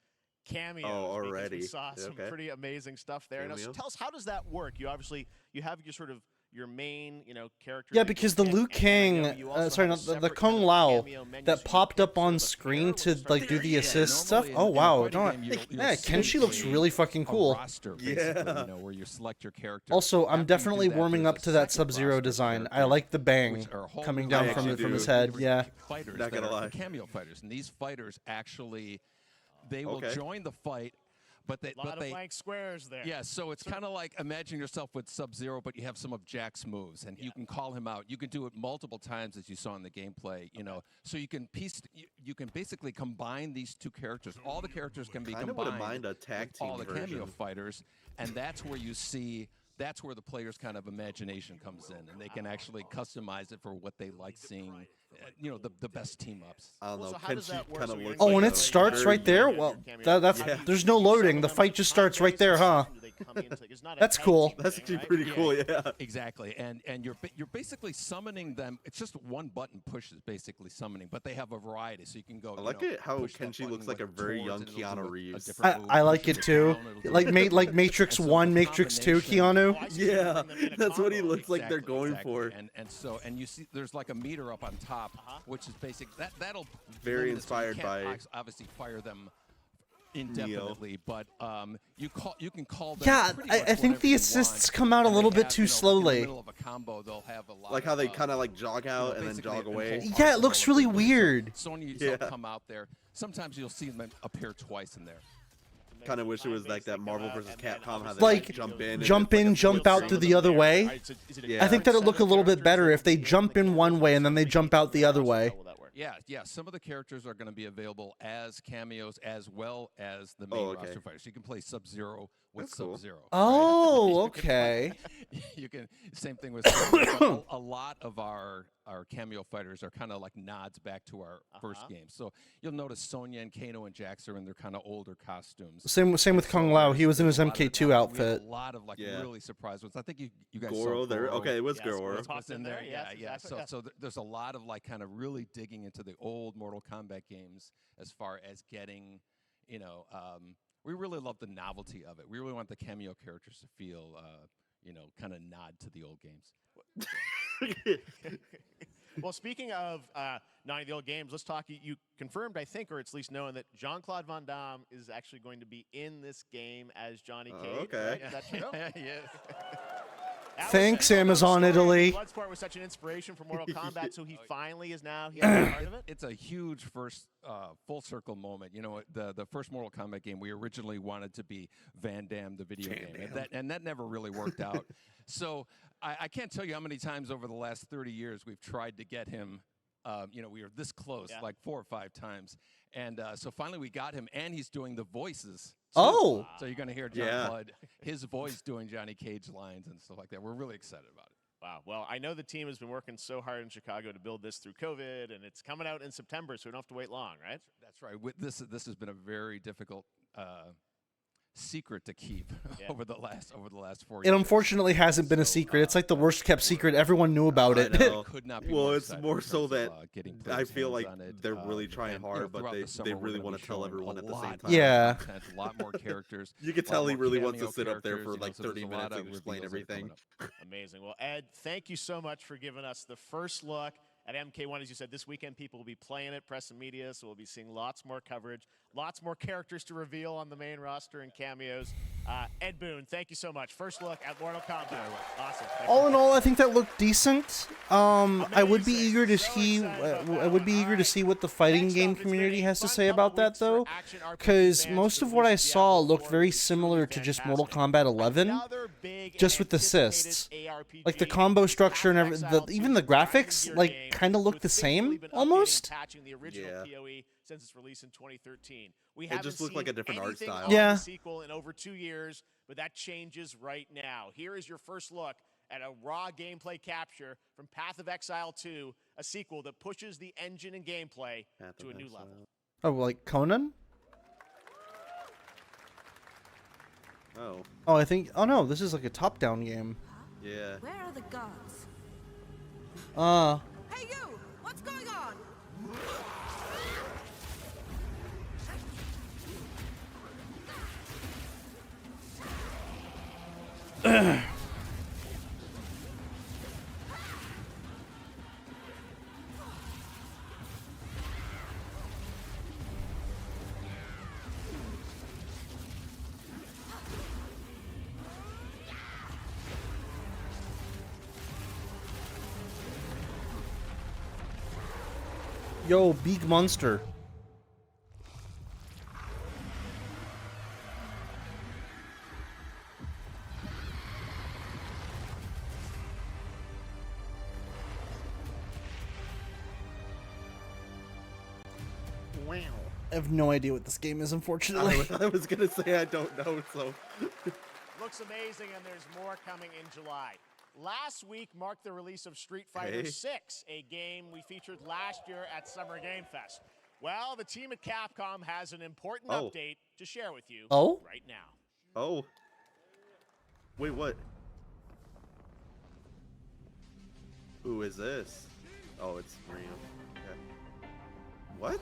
cameos. Oh, because already. we saw some Okay. pretty amazing stuff there. Now, so Cameo. tell us, how does that work? You have your sort of your main, character. Yeah, that you because the pick, Liu and then I know Kang, you also sorry, have a not the separate Kung kind of Lao cameo menu, so that you popped pick up on sort of a screen pair. to We'll start like do there. the Yeah, assist stuff. normally Oh in a wow, fighting don't game, yeah, see Kenshi looks a- really fucking a cool. roster, basically, Yeah. where you select your character. Also, I'm After you do definitely that, warming there's up a to that second Sub-Zero roster of design. I characters, like the bang which are a whole coming new down I from actually his do. head. different Yeah. fighters Not that gonna are lie. the cameo fighters, and these fighters actually they will Okay. join the fight, but A lot of blank squares there. yeah, so it's kind of like imagine yourself with Sub-Zero, but you have some of Jack's moves, and you can call him out. You can do it multiple times, as you saw in the gameplay. So you can you can basically combine these two characters. All the characters can be Kinda wouldn't combined mind a tag with all team the cameo version. fighters, and that's where you see. That's where the player's kind of imagination comes in, and they can actually customize it for what they like seeing. The best team ups. I don't Well, know. so how does Kenshi that work? kind So of you're looks Oh, like when a it starts very right there, young- well, How that's do you there's no keep some of loading. The them fight just starts right time-based there, huh? do they come into- it's not a That's tag cool. team That's thing, actually right? pretty cool. Yeah. Exactly, and you're basically summoning them. It's just one button push is basically summoning, but they have a variety, so you can go. I like it how push that Kenshi button looks like a with very towards young and it'll do Keanu a Reeves. different move. I like Push it too. down, it'll do Like a like Matrix And so 1, the Matrix 2 combination- Keanu. Oh, I see Yeah, them in a that's what he combo. looks like they're going Exactly. for. And you see there's like a meter up on top, which is basic. That'll Very limit it, so you inspired can't by obviously fire them indefinitely, but you can call them. Yeah, pretty I much think whatever the you assists want, come out a and little they bit have, too In the slowly. middle of a combo, they'll have a lot. Like how they of, kind of like jog out and then basically jog an away. whole Yeah, it looks arsenal of really things. So weird. Sonya Yeah. will come out there. Sometimes you'll see them appear twice in there. Kind of wish it was like that Marvel vs. Capcom, how they Like, jump in, and jump it's like in, a jump full out screen. through the other way. Yeah. I think that'll look a little bit better if they jump in one way and then they jump out the other way. Yeah. Some of the characters are going to be available as cameos as well as the Oh, main okay. roster fighters. You can play Sub-Zero with That's cool. Sub-Zero. Oh, okay. You can same thing with Sub-Zero. A lot of our cameo fighters are kind of like nods back to our first game. So you'll notice Sonya and Kano and Jax are in their kind of older costumes. Same with Kung Lao. He was in his There's a lot of MK2 that. outfit. We have a lot of like Yeah. really surprise ones. I think you guys Goro saw there. Goro. Okay, it was Yes, Goro. Goro. Was in there, Yes, yeah. exactly, yeah. So there's a lot of like kind of really digging into the old Mortal Kombat games as far as getting, we really love the novelty of it. We really want the cameo characters to feel, kind of nod to the old games. Well, speaking of not the old games, let's talk. You confirmed, I think, or it's at least known that Jean-Claude Van Damme is actually going to be in this game as Johnny Cage. okay. Right? Is that true? Yes. That Thanks, was- Amazon the story Italy. of Bloodsport was such an inspiration for Mortal Kombat, so he finally is now he has a part of it. It's a huge first full circle moment. The first Mortal Kombat game we originally wanted to be Van Damme, the video game, and that never really worked out. So I can't tell you how many times over the last 30 years we've tried to get him. We were this close, like 4 or 5 times, and so finally we got him, and he's doing the voices. too. Oh. So you're going to hear Yeah. John Blood, his voice doing Johnny Cage lines and stuff like that. We're really excited about it. Wow. Well, I know the team has been working so hard in Chicago to build this through COVID, and it's coming out in September, so we don't have to wait long, right? That's right. This has been a very difficult secret to keep over the last 4 It years. unfortunately hasn't been a secret. It's like the worst kept secret. Everyone knew about I it. know. Could not be Well, more it's excited more in so terms that of, getting I players' feel hands like on it, they're really trying and, hard, but throughout they the summer, they we're really gonna want be to tell showing everyone a at the same lot time. Yeah. more content, a lot more characters. You can lot tell he more really wants to cameo sit up there for characters, like so there's 30 a lot minutes of and explain reveals that are coming everything. up. Amazing. Well, Ed, thank you so much for giving us the first look at MK1. As you said, this weekend people will be playing it, press and media, so we'll be seeing lots more coverage, lots more characters to reveal on the main roster and cameos. Ed Boon, thank you so much. First look at Mortal Kombat. Awesome. Thank All you. in all, I think that looked decent. I would be Amazing. eager to So see. excited about that I would be one. eager to Alright. see what the fighting Next game up, it's been community a has to fun say couple about that, weeks for though, action RPG because fans most with of the what I release of saw Diablo looked 4, very which is similar truly to just Mortal fantastic. Kombat 11, Another big just with the anticipated assists. ARPG Like the combo structure and Path of Exile even the 2 graphics, Gear like game, kind of look with the faithfully same been updating and almost. patching the original Yeah. PoE since its release in 2013. We It haven't just looked like seen a different art anything style. of Yeah. the sequel in over 2 years, but that changes right now. Here is your first look at a raw gameplay capture from Path of Exile 2, a sequel that pushes the engine and gameplay Path to a of new Exile. level. Oh, like Conan? Oh, Oh, I think. Oh no, this is like a top-down game. yeah. Where are the gods? Hey you! What's going on? Yo, big monster. Wow. I have no idea what this game is, unfortunately. I was gonna say I don't know, so. Looks amazing, and there's more coming in July. Last week marked the release of Street Fighter VI, a game we featured last year at Summer Game Fest. Well, the team at Capcom has an important update to share with you right now. Oh. Wait, what? Who is this? Oh, it's Ryu. Okay. What?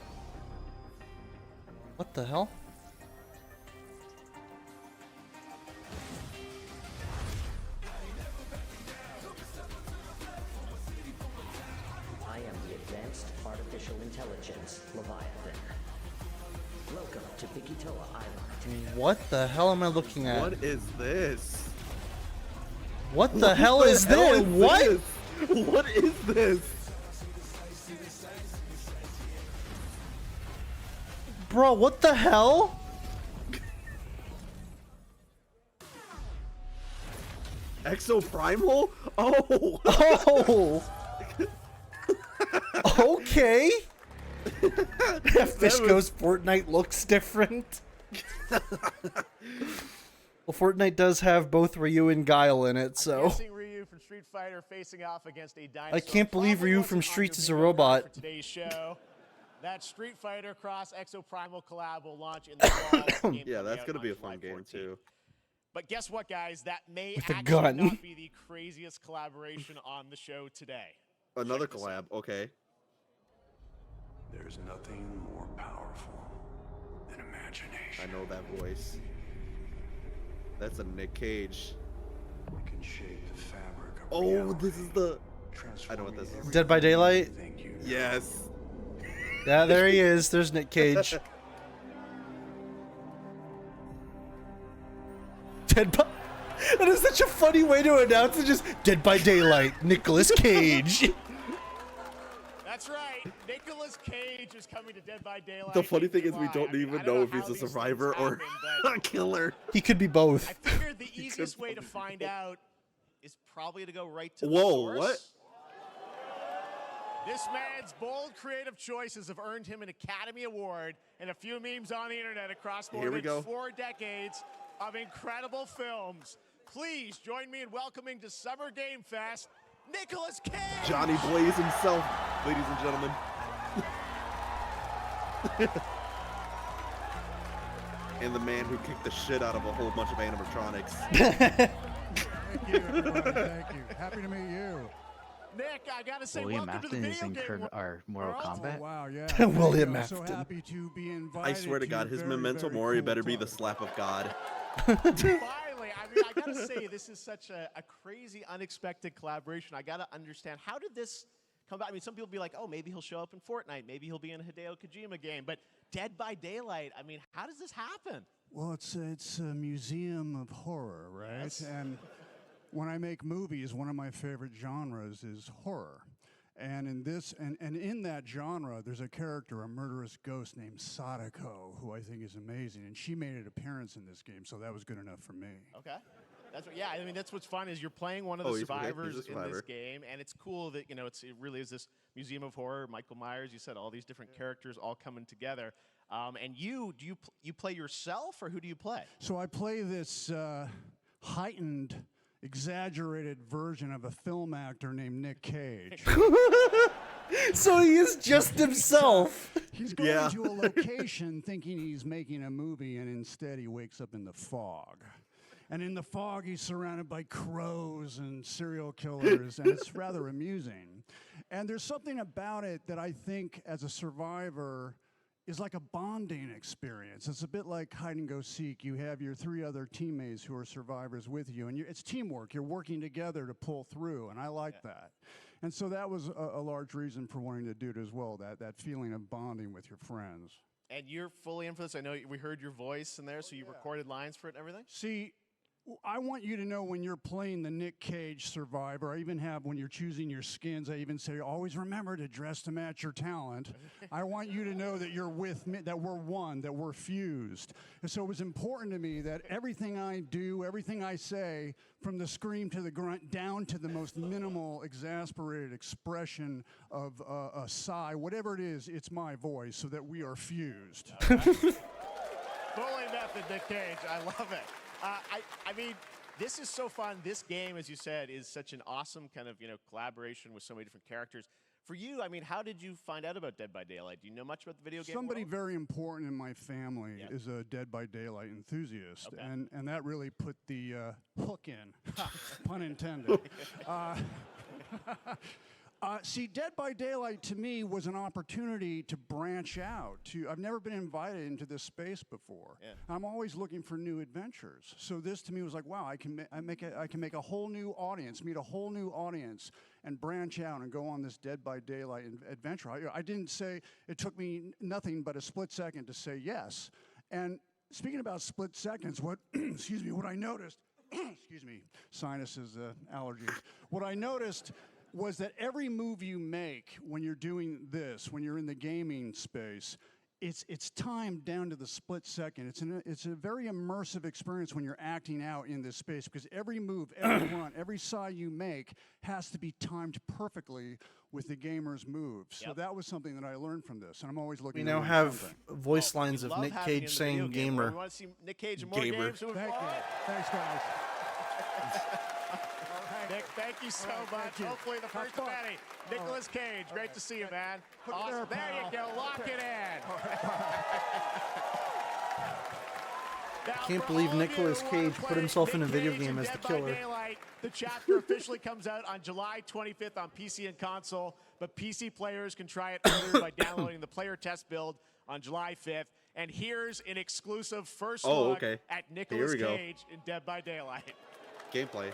What the hell? I am the Advanced Artificial Intelligence Leviathan. Welcome to Bikitoa Island. What the hell am I looking at? What is this? What the hell is this? What? What is this? Bro, what the hell? Exoprimal? Oh! Oh! Okay. Fishko's Fortnite looks different. Well, Fortnite does have both Ryu and Guile in it, so. I'm guessing Ryu from Street Fighter facing off against a dinosaur. I can't believe Ryu from Streets is a robot. For today's show. That Street Fighter cross Exoprimal collab will launch in the fall. Yeah, that's gonna be a fun game too. But guess what, guys? That may With a actually gun. not be the craziest collaboration on the show today. Another collab, okay. There's nothing more powerful than imagination. I know that voice. That's a Nick Cage. It can shape the fabric of Oh, reality, this is the. I know what this is. Dead by Daylight? Yes. Yeah, there he is. There's Nick Cage. Dead by... That is such a funny way to announce it. Just Dead by Daylight, Nicolas Cage. That's right. Nicolas Cage is coming to Dead by Daylight. The funny thing is, in we July. don't even I know if how he's a these things survivor or happen, a killer. He could be both. I figured the easiest way to find out is probably to go right to the Whoa, source. what? This man's bold creative choices have earned him an Academy Award and a few memes on the internet across more Here we go. than 4 decades of incredible films. Please join me in welcoming to Summer Game Fest, Nicolas Cage! Johnny Blaze himself, ladies and gentlemen. And the man who kicked the shit out of a whole bunch of animatronics. Thank you, everybody. Thank you. Happy to meet you. Nick, I gotta say, William welcome to the Afton is video in game our Mortal Kombat. Oh, wow, yeah. William Thank you. I'm Afton. so happy to be invited I swear to God, his very, memento very mori cool better be the talk. slap of God. Finally, I mean, I gotta say, this is such a crazy, unexpected collaboration. I gotta understand, how did this come about? I mean, some people be like, oh, maybe he'll show up in Fortnite, maybe he'll be in a Hideo Kojima game, but Dead by Daylight, I mean, how does this happen? Well, it's a museum of horror, right? Yes. And when I make movies, one of my favorite genres is horror. And in this, and in that genre, there's a character, a murderous ghost named Sadako, who I think is amazing. And she made an appearance in this game, so that was good enough for me. Okay. That's what, yeah, I mean, that's what's fun is you're playing one of Oh, the he's a survivors in survivor. this game, and it's cool that, you know, it really is this museum of horror. Michael Myers, you said all these different characters all coming together. And you play yourself, or who do you play? So I play this heightened, exaggerated version of a film actor named Nick Cage. So he is just himself. He's going to a location thinking he's making a movie, and instead he wakes up in the fog. And in the fog, he's surrounded by crows and serial killers, and it's rather amusing. And there's something about it that I think, as a survivor, is like a bonding experience. It's a bit like hide and go seek. You have your 3 other teammates who are survivors with you, and it's teamwork. You're working together to pull through, and I like that. And so that was a large reason for wanting to do it as well, that feeling of bonding with your friends. And you're fully in for this. I know we heard your voice in there, so you recorded lines for it and everything? See, I want you to know when you're playing the Nick Cage Survivor, I even have when you're choosing your skins, I even say, always remember to dress to match your talent. I want you to know that you're with me, that we're one, that we're fused. And so it was important to me that everything I do, everything I say, from the scream to the grunt, down to the most minimal, exasperated expression of a sigh, whatever it is, it's my voice, so that we are fused. Fully method, Nick Cage. I love it. I mean, this is so fun. This game, as you said, is such an awesome kind of, collaboration with so many different characters. For you, I mean, how did you find out about Dead by Daylight? Do you know much about the video game Somebody world? very important in my family is a Dead by Daylight enthusiast, and that really put the hook in, pun intended. See, Dead by Daylight to me was an opportunity to branch out. I've never been invited into this space before. Yeah. I'm always looking for new adventures. So this to me was like, wow, I can make a whole new audience, meet a whole new audience, and branch out and go on this Dead by Daylight adventure. I didn't say, it took me nothing but a split second to say yes. And speaking about split seconds, what excuse me, what I noticed, excuse me, sinuses, allergies. What I noticed was that every move you make when you're doing this, when you're in the gaming space, it's timed down to the split second. It's a very immersive experience when you're acting out in this space, because every move, every run, every sigh you make has to be timed perfectly with the gamer's moves. So that was something that I learned from this, and I'm always looking. We now have voice lines of Nick Cage saying "gamer." We want to see Nick Cage in more games. Thank you. Thanks, guys. Nick, thank you so much. Hopefully the first of many. Nicolas Cage, great to see you, man. Awesome. There you go. Lock it in. I can't believe Nicolas Cage put himself in a video game as the killer. Daylight, the chapter officially comes out on July 25th on PC and console, but PC players can try it earlier by downloading the player test build on July 5th. And here's an exclusive first look at Nicolas Cage in Dead by Daylight. Gameplay.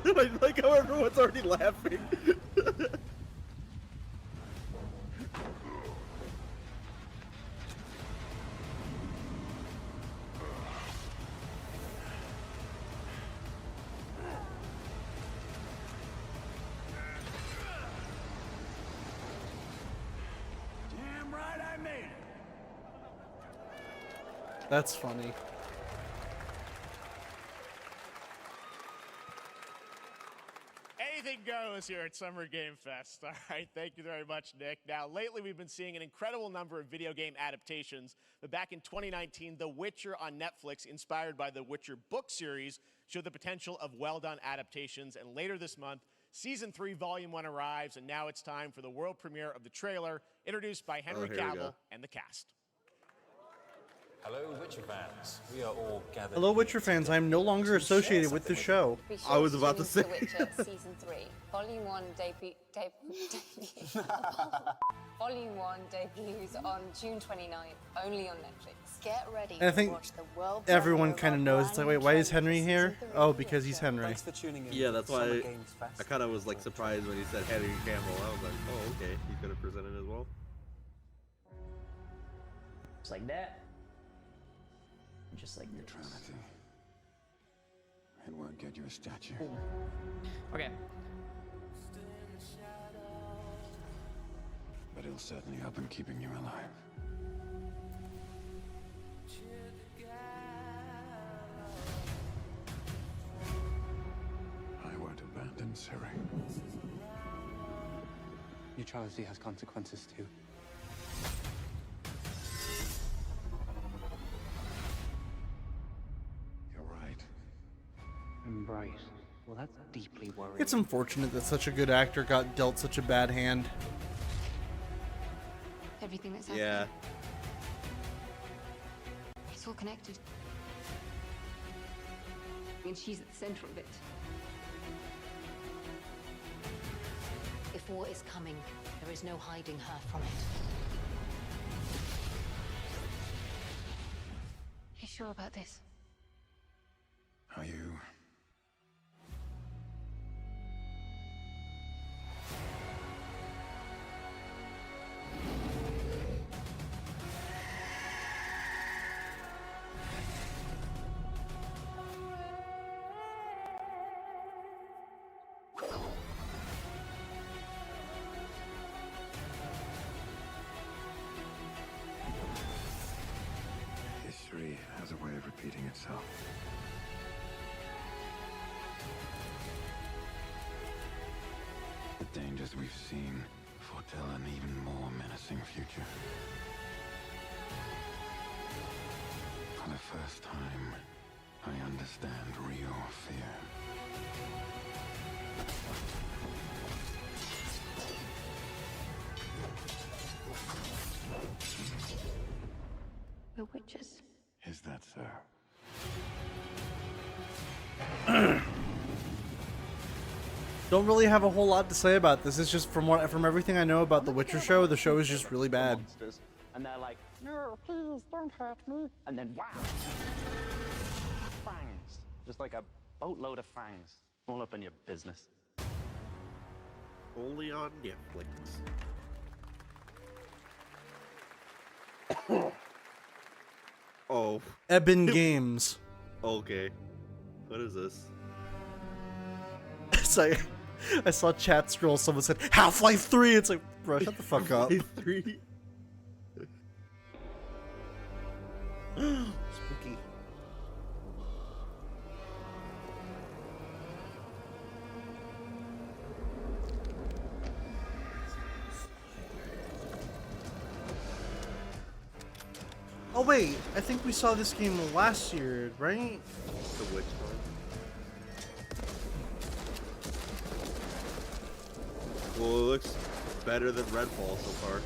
I like how everyone's already laughing. Damn right I made it. That's funny. Anything goes here at Summer Game Fest. All right, thank you very much, Nick. Now, lately we've been seeing an incredible number of video game adaptations, but back in 2019, The Witcher on Netflix, inspired by the Witcher book series, showed the potential of well-done adaptations, and later this month, Season 3, Volume 1 arrives, and now it's time for the world premiere of the trailer, introduced by Henry Cavill and the cast. Hello, Witcher fans. We are all gathered. Hello, Witcher fans. I'm no longer associated with the show. I was about to say. The Witcher Season 3, Volume 1 Volume 1 debuts on June 29th, only on Netflix. Get ready And I think to watch the world everyone kind of knows. It's like, wait, why is Henry here? Oh, because he's Henry. Thanks for tuning in. Yeah, that's to why SummerGamesFest. I kind of was like surprised when he said Henry Cavill. I was like, oh, okay, he's gonna present it as well. Just like that. Just like this. Neutrality. It won't get you a statue. Okay. But it'll certainly help in keeping you alive. I won't abandon Ciri. Neutrality has consequences too. You're right. Embrace. Well, that's deeply worrying. It's unfortunate that such a good actor got dealt such a bad hand. Everything that's happening. Yeah. It's all connected. And she's at the center of it. If before is coming. There is no hiding her from it. You sure about this? Are you? History has a way of repeating itself. The dangers we've seen foretell an even more menacing future. For the first time, I understand real fear. We're witches. Is that so? Don't really have a whole lot to say about this. It's just from everything I know about the Witcher show, the show is just really bad. And they're like, no, please don't hurt me. And then wow, fangs, just like a boatload of fangs, all up in your business. Only on Netflix. Oh. Eben Games. Okay. What is this? It's like, I saw chat scroll, someone said, Half-Life 3! It's like, bro, shut the fuck up. Half-Life 3? Spooky. Oh wait, I think we saw this game last year, right? The which one? Well, it looks better than Redfall so far.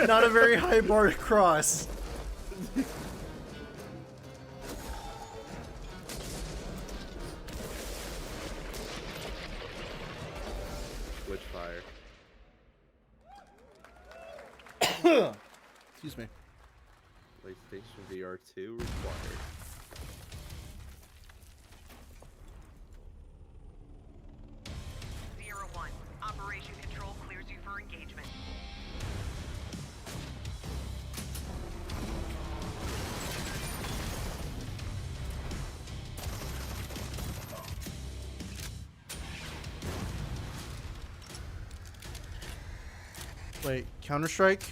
Not a very high bar to cross. Witchfire. Excuse me. PlayStation VR 2 required. Sierra 1, Operation Control clears you for engagement. Wait, Counter-Strike?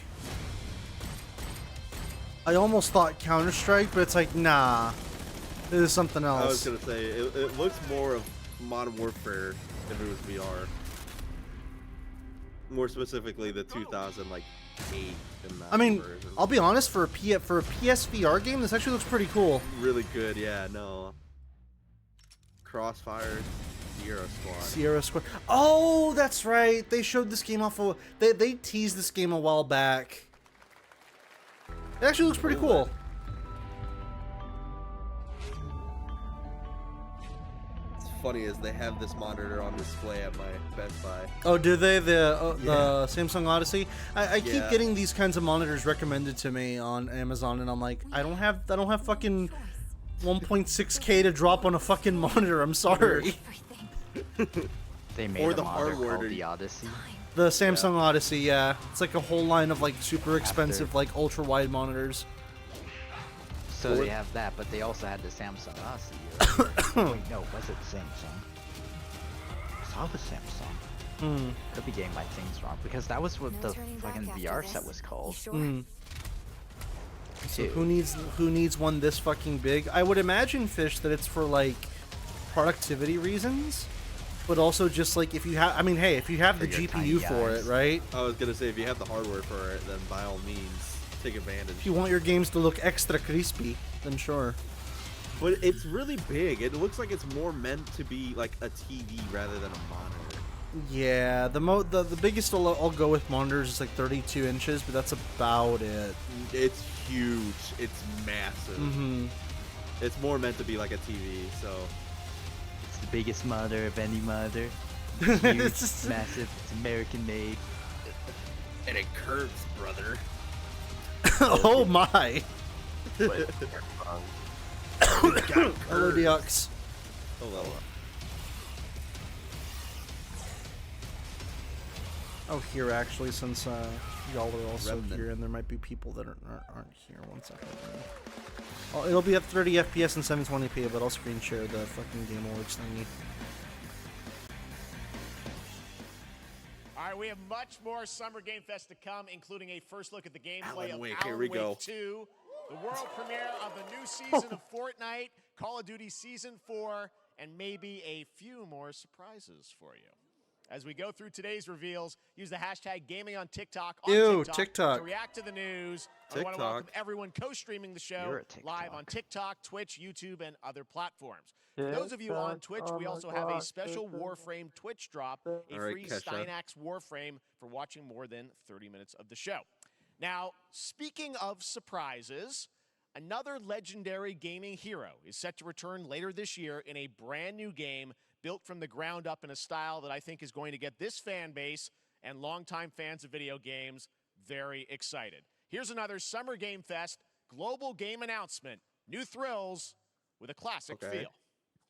I almost thought Counter-Strike, but it's like, nah. This is something else. I was gonna say, it looks more of Modern Warfare if it was VR. More specifically, the 2008 in that I mean, version. I'll be honest, for a PSVR game, this actually looks pretty cool. Really good, yeah, no. Crossfire, Sierra Squad. Oh, that's right. They showed this game off of... They teased this game a while back. It actually looks pretty cool. What's funny is they have this monitor on display at my Best Buy. Oh, do they? The Yeah. Samsung Odyssey? I keep Yeah. getting these kinds of monitors recommended to me on Amazon, and I'm like, I don't have fucking 1.6K to drop on a fucking monitor. I'm sorry. They made Or a the monitor hardware called to- the Odyssey. The Samsung Odyssey, yeah. It's like a whole line of like super expensive, like ultra wide monitors. So they have that, but they also had the Samsung Odyssey. Wait, no, was it Samsung? I saw the Samsung. Could be getting my things wrong because that was what the fucking VR set was called. So who needs one this fucking big? I would imagine, Fish, that it's for like productivity reasons, but also just like if you have, I mean, hey, if you have the GPU for it, right? I was gonna say, if you have the hardware for it, then by all means, take advantage. If you want your games to look extra crispy, then sure. But it's really big. It looks like it's more meant to be like a TV rather than a monitor. Yeah, the biggest I'll go with monitors is like 32 inches, but that's about it. It's huge. It's massive. It's more meant to be like a TV, so. It's the biggest monitor of any monitor. Huge, It's just- massive. It's American made. And it curves, brother. Oh my. Wait, Hello, Deox. Hello. Oh, here actually, since y'all are also Remnant. here, and there might be people that aren't here. 1 second. Oh, it'll be at 30 FPS and 720p, but I'll screen share the fucking Game Awards thingy. All right, we have much more Summer Game Fest to come, including a first look at the gameplay Alan of Wake, Alan here we Wake go. 2, the world premiere of the new season of Fortnite, Call of Duty Season 4, and maybe a few more surprises for you. As we go through today's reveals, use the hashtag gaming on TikTok Ew, TikTok TikTok. to react to the news. I want to TikTok. welcome everyone co-streaming the show You're a TikTok. live on TikTok, Twitch, YouTube, and other platforms. For those of you on Twitch, we also have a special Warframe Twitch drop, a All right, free Kesha. Steinax Warframe for watching more than 30 minutes of the show. Now, speaking of surprises, another legendary gaming hero is set to return later this year in a brand new game built from the ground up in a style that I think is going to get this fan base and longtime fans of video games very excited. Here's another Summer Game Fest global game announcement. New thrills with a classic feel.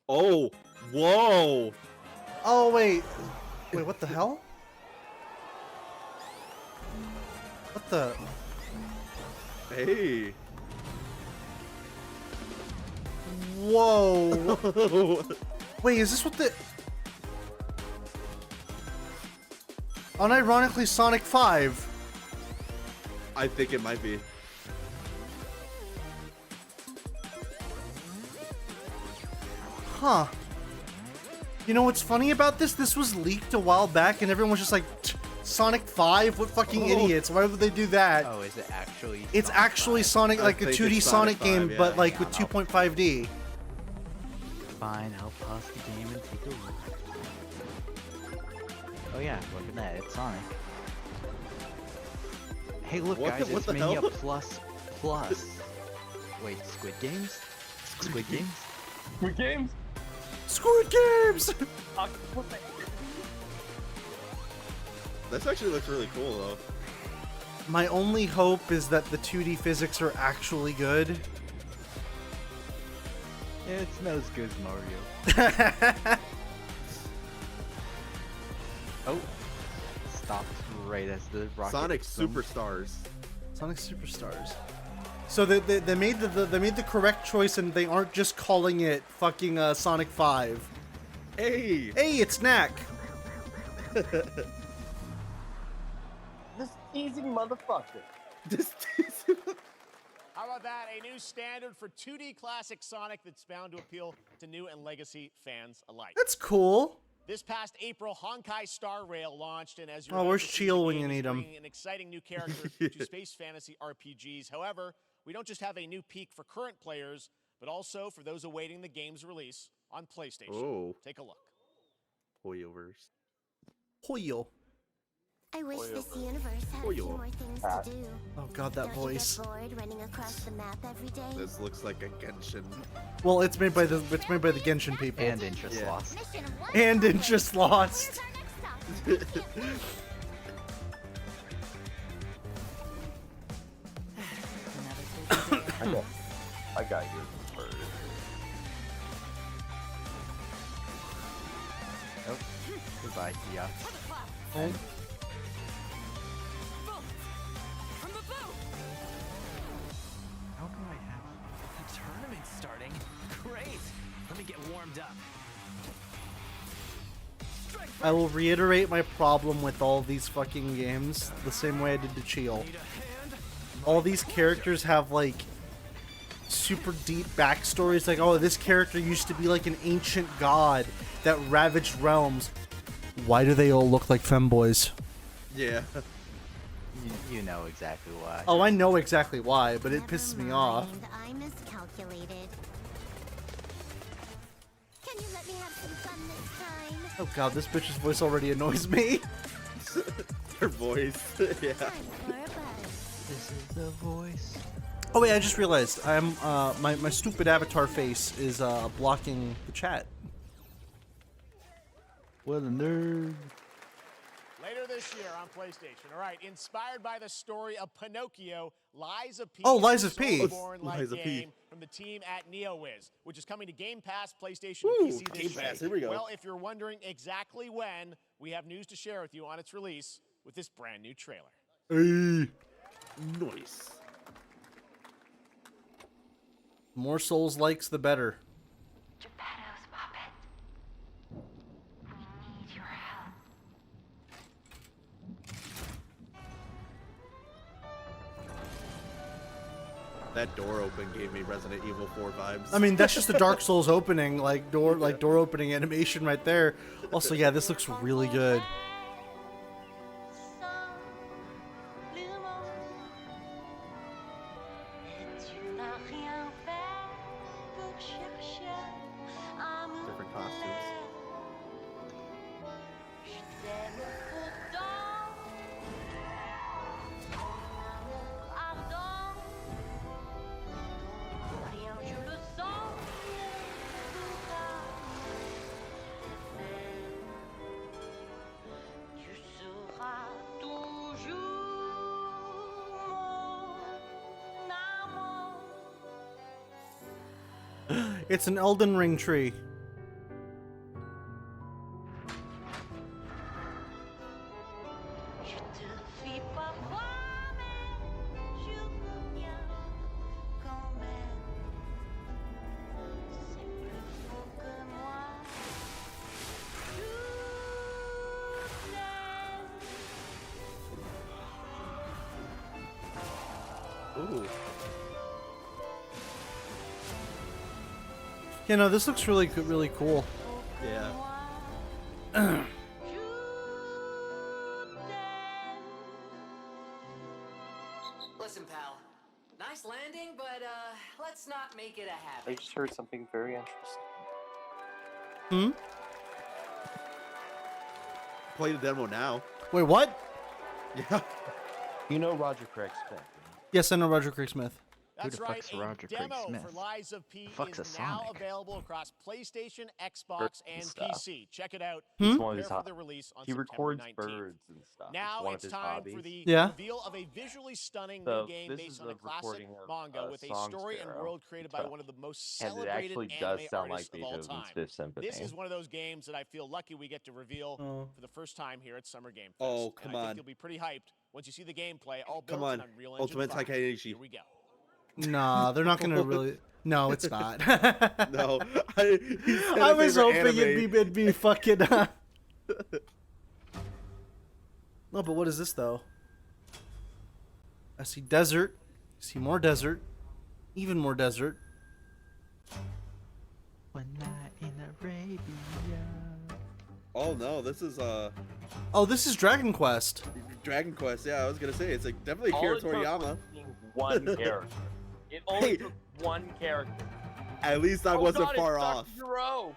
Oh, whoa. Oh, wait. Wait, what the hell? What the? Hey. Whoa. Wait, is this what the... Unironically, Sonic 5. I think it might be. Huh. You know what's funny about this? This was leaked a while back and everyone was just like, Sonic 5? What fucking idiots? Why would they do that? Oh, is it actually? It's Sonic actually 5? Sonic, like a think 2D it's Sonic Sonic 5, game, yeah. but like Yeah, with 2.5D. Fine, I'll pause the game and take a look. Oh yeah, look at that, it's Sonic. Hey look What guys, the- what it's the Mania hell? Plus Plus. Wait, Squid Games? Squid Games? Squid Games? Squid Games! This actually looks really cool, though. My only hope is that the 2D physics are actually good. It's not as good as Mario. Oh, stopped right as the rocket. Sonic zoomed. Superstars. Sonic Superstars. So they made the correct choice and they aren't just calling it fucking Sonic 5. Hey! Hey, it's Knack! This teasing motherfucker. How about that? A new standard for 2D classic Sonic that's bound to appeal to new and legacy fans alike. That's cool. This past April, Honkai Star Rail launched, and as you're Oh, about where's to see, Cheel the when game you is need him? bringing an exciting new character to space fantasy RPGs. However, we don't just have a new peak for current players, but also for those awaiting the game's release on PlayStation. Oh. Take a look. Hoyoverse. Hoyo. I wish this universe had a few more things to do. Oh god, that Don't you get voice. bored running across the map every day? This looks like a Genshin. Well, it's made by the Genshin people. And interest Yeah. lost. And interest lost. I got you first. Oh, goodbye, Kia. Oh. How do I have the tournament's starting? Great! Let me get warmed up. I will reiterate my problem with all these fucking games the same way I did to Cheel. All these characters have like super deep backstories, like, oh, this character used to be like an ancient god that ravaged realms. Why do they all look like femboys? Yeah. You know exactly why. Oh, I know exactly why, but it pisses me off. I miscalculated. Can you let me have some fun this time? Oh god, this bitch's voice already annoys me. Her voice. Yeah. This is the voice. Oh wait, I just realized I'm my stupid avatar face is blocking the chat. What a nerd. Later this year on PlayStation. All right, inspired by the story of Pinocchio, Lies of P. Oh, is Lies a of P. Soulsborne-like Lies of P. game from the team at NeoWiz, which is coming to Game Pass, PlayStation, Ooh, and PC this Game year. Pass, here we go. Well, if you're wondering exactly when, we have news to share with you on its release with this brand new trailer. Hey. Nice. More Souls likes, the better. Geppetto's puppet. We need your help. That door open gave me Resident Evil 4 vibes. I mean, that's just the Dark Souls opening, like door opening animation right there. Also, yeah, this looks really good. Different costumes. It's an Elden Ring tree. Ooh. You know, this looks really good, really cool. Yeah. Listen, pal. Nice landing, but let's not make it a habit. I just heard something very interesting. Hmm? Play the demo now. Wait, what? Yeah. You know Roger Craig Smith. Yes, I know Roger Craig Smith. That's the right, fuck's a Roger Craig demo Smith? for Lies of P Fuck's is a now Sonic? available across PlayStation, Xbox, and Stuff. PC. Check it out. Hmm? It's one of his Prepare for ho- the release on he September records 19th. birds and stuff. Now one it's of his time hobbies. for the Yeah. reveal of a visually stunning So new game this based is on a a classic recording of, manga with a Song story and Sparrow. world created by one of the most And it celebrated actually anime does sound like artists of all Beethoven's time. Fifth Symphony. This is one of those games that I feel lucky we get to reveal for the first time here at Summer Game Fest. Oh, And come I think on. you'll be pretty hyped once you see the gameplay, all built Come on. in Unreal Engine Ultimate 5. Taikaichi. Here we go. Nah, they're not gonna really. No, it's not. No. I was hoping it'd be fucking. No, but what is this though? I see desert. I see more desert. Even more desert. One night in Arabia. Oh no, this is Oh, this is Dragon Quest. Dragon Quest. Yeah, I was gonna say it's like definitely All Akira it took Toriyama. was being one character. It only took one character. At least I Oh wasn't God, far it's Dr. off. Gero.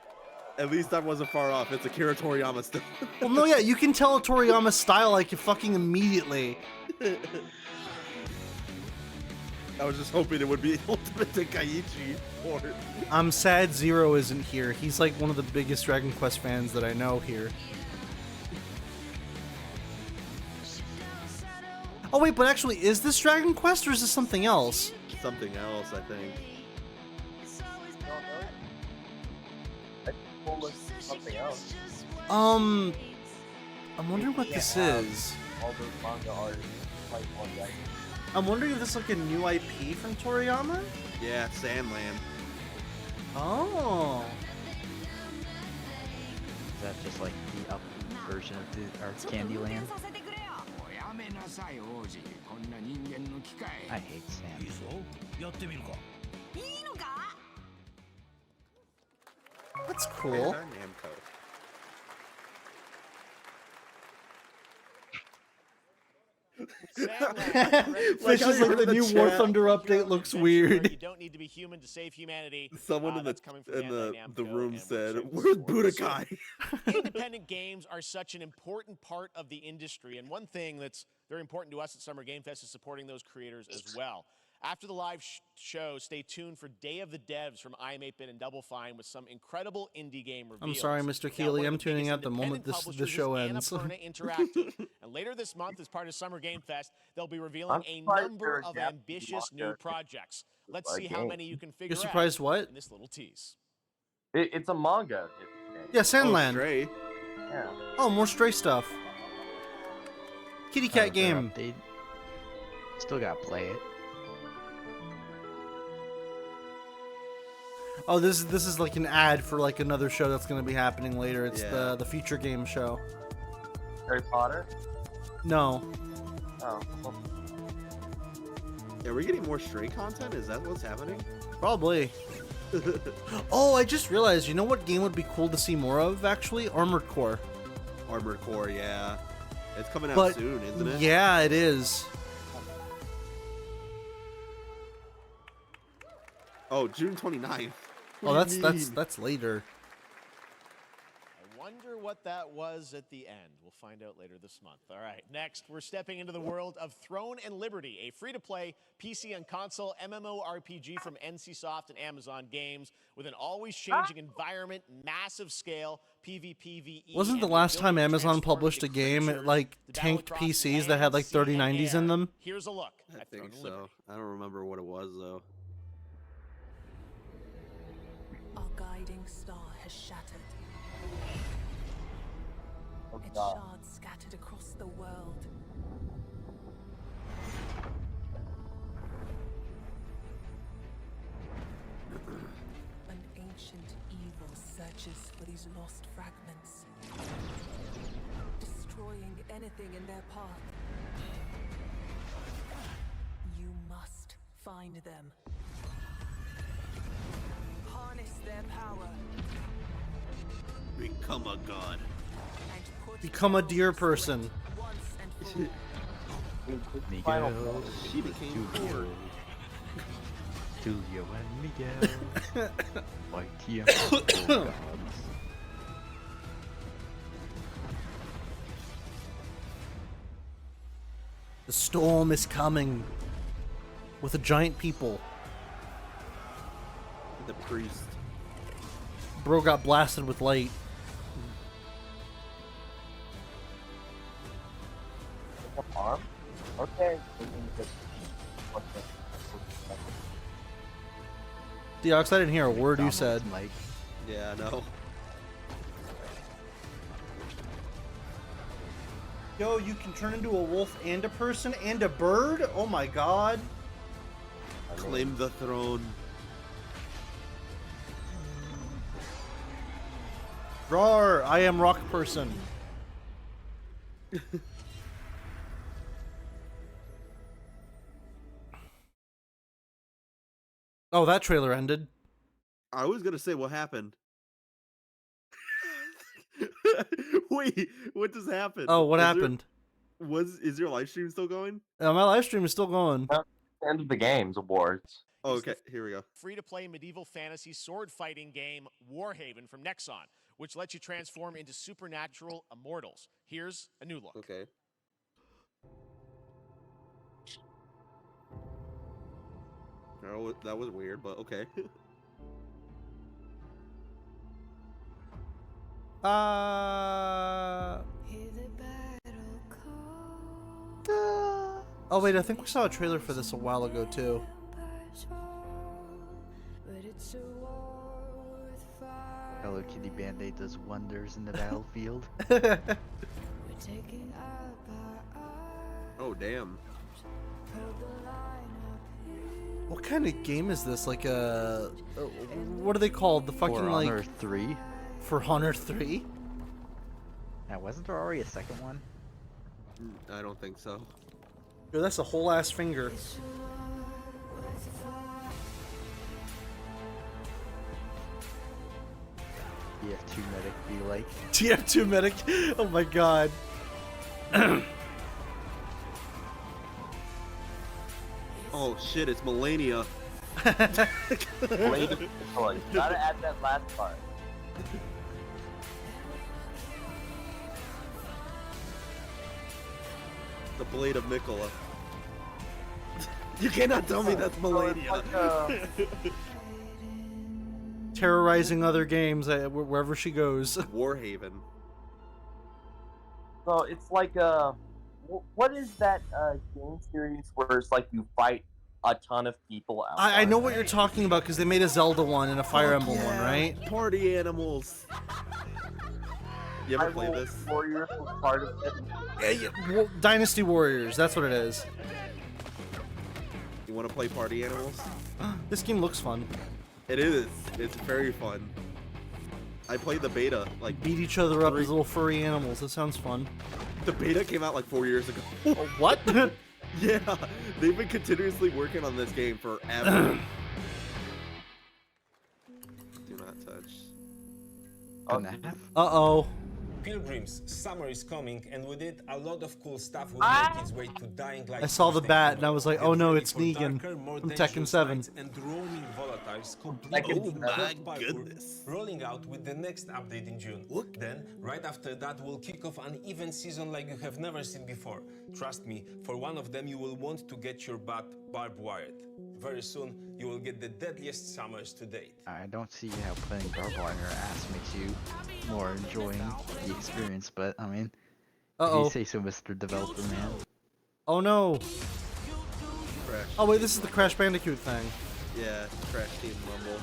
At least I wasn't far off. It's Akira Toriyama still. Well, no, yeah, you can tell Toriyama's style like fucking immediately. I was just hoping it would be Ultimate Tenkaichi or I'm sad Zero isn't here. He's like one of the biggest Dragon Quest fans that I know here. Oh wait, but actually, is this Dragon Quest or is this something else? something else, I think. Something else. I'm wondering what this have is. All those manga artists fight one guy. I'm wondering if this is like a new IP from Toriyama? Yeah, Sandland. Oh. Is that just like the up version of the Candyland? I hate sand. That's cool. Where's our Namco? Fish is like the new War Thunder update looks weird. You don't need to be human to save humanity. Someone in That's coming from the Bandai Namco room and said, World Trade "Where's Support. So, Budokai?" independent games are such an important part of the industry, and one thing that's very important to us at Summer Game Fest is supporting those creators as well. After the live show, stay tuned for Day of the Devs from IM8bit and Double Fine with some incredible indie game reveals. I'm sorry, Mr. Keeley. I'm tuning out the moment the show ends. Interactive. And later this month, as part of Summer Game Fest, they'll be revealing a number of ambitious new projects. Let's see how many you can figure You're surprised out what? in this little tease. It's a manga. Yeah, Sandland. Stray. Yeah. Oh, more Stray stuff. Kitty Cat game. Update. Still gotta play it. Oh, this is like an ad for like another show that's going to be happening later. It's Yeah. the future game show. Harry Potter? No. Oh. Are we getting more Stray content? Is that what's happening? Probably. Oh, I just realized, you know what game would be cool to see more of, actually? Armored Core. Armored Core, yeah. It's coming out But, soon, isn't it? Yeah, it is. Oh, June 29th. Oh, that's later. I wonder what that was at the end. We'll find out later this month. All right, next, we're stepping into the world of Throne and Liberty, a free-to-play PC and console MMORPG from NCSoft and Amazon Games with an always-changing environment, massive scale, PvPvE. Wasn't the last time Amazon published a game it like tanked PCs that had like 3090s in them? Here's a look I at think Throne and so. Liberty. I don't remember what it was, though. Our guiding star has shattered. Its God. shards scattered across the world. An ancient evil searches for these lost fragments, destroying anything in their path. You must find them. Harness their power. Become a god. Become a deer person. Miguel, She became poor. Julio and Miguel, mighty and powerful gods. The storm is coming with a giant people. The priest. Bro got blasted with light. Arm? Okay. Deox, I didn't hear a word you said. Mike. Yeah, I know. Yo, you can turn into a wolf and a person and a bird? Oh my god. Claim the throne. Roar, I am rock person. Oh, that trailer ended. I was gonna say what happened. Wait, what just happened? Oh, what happened? Is your live stream still going? My live stream is still going. End of the games awards. Oh, okay, here we go. Free-to-play medieval fantasy sword fighting game Warhaven from Nexon, which lets you transform into supernatural immortals. Here's a new look. Okay. Oh, that was weird, but okay. Oh wait, I think we saw a trailer for this a while ago too. Hello Kitty Band-Aid does wonders in the battlefield. Oh, damn. What kind of game is this? Like a... what are they called? The fucking For like... Honor 3? For Honor 3? Now, wasn't there already a second one? I don't think so. Yo, that's a whole ass finger. TF2 medic be like. TF2 medic? Oh my god. Oh shit, it's Melania. Blade of Nicola. You gotta add that last part. The Blade of Nicola. You cannot tell me that's Melania. Terrorizing other games wherever she goes. Warhaven. So it's like what is that game series where it's like you fight a ton of people out? I know what you're talking about because they made a Zelda one and a Fire Emblem one, right? Party animals. You ever play this? Warriors was part of it. Yeah, Dynasty Warriors, that's what it is. You want to play Party Animals? This game looks fun. It is. It's very fun. I played the beta. Like, beat each other up as little furry animals. That sounds fun. The beta came out like 4 years ago. What? Yeah, they've been continuously working on this game forever. Do not touch. Uh-oh. Pilgrims, summer is coming, and with it, a lot of cool stuff will make its way to Dying Light. I saw the bat and I was like, oh no, it's Ready for Negan darker, more from dangerous Tekken 7. nights and roaming volatiles completely Oh my goodness. rolling out with the next update in June. Then, right after that, we'll kick off an event season like you have never seen before. Trust me, for one of them, you will want to get your butt barbed wired. Very soon, you will get the deadliest summers to date. I don't see how playing barbed wire ass makes you more enjoying the experience, but I mean, if you say so, Mr. Developer Man. Oh no. Crash. Oh wait, this is the Crash Bandicoot thing. Yeah, Crash Team Rumble.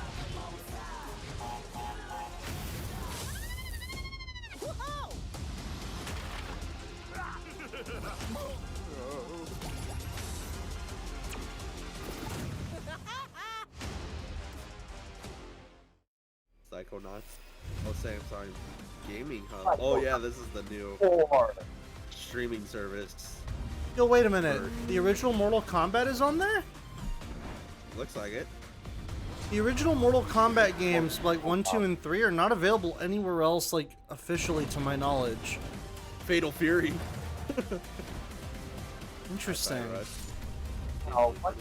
Psychonauts. Oh, Samsung Gaming Hub. Oh yeah, this is the new streaming service. Yo, wait a minute. The original Mortal Kombat is on there? Looks like it. The original Mortal Kombat games, like 1, 2, and 3, are not available anywhere else, like, officially, to my knowledge. Fatal Fury. Interesting. Oh, what?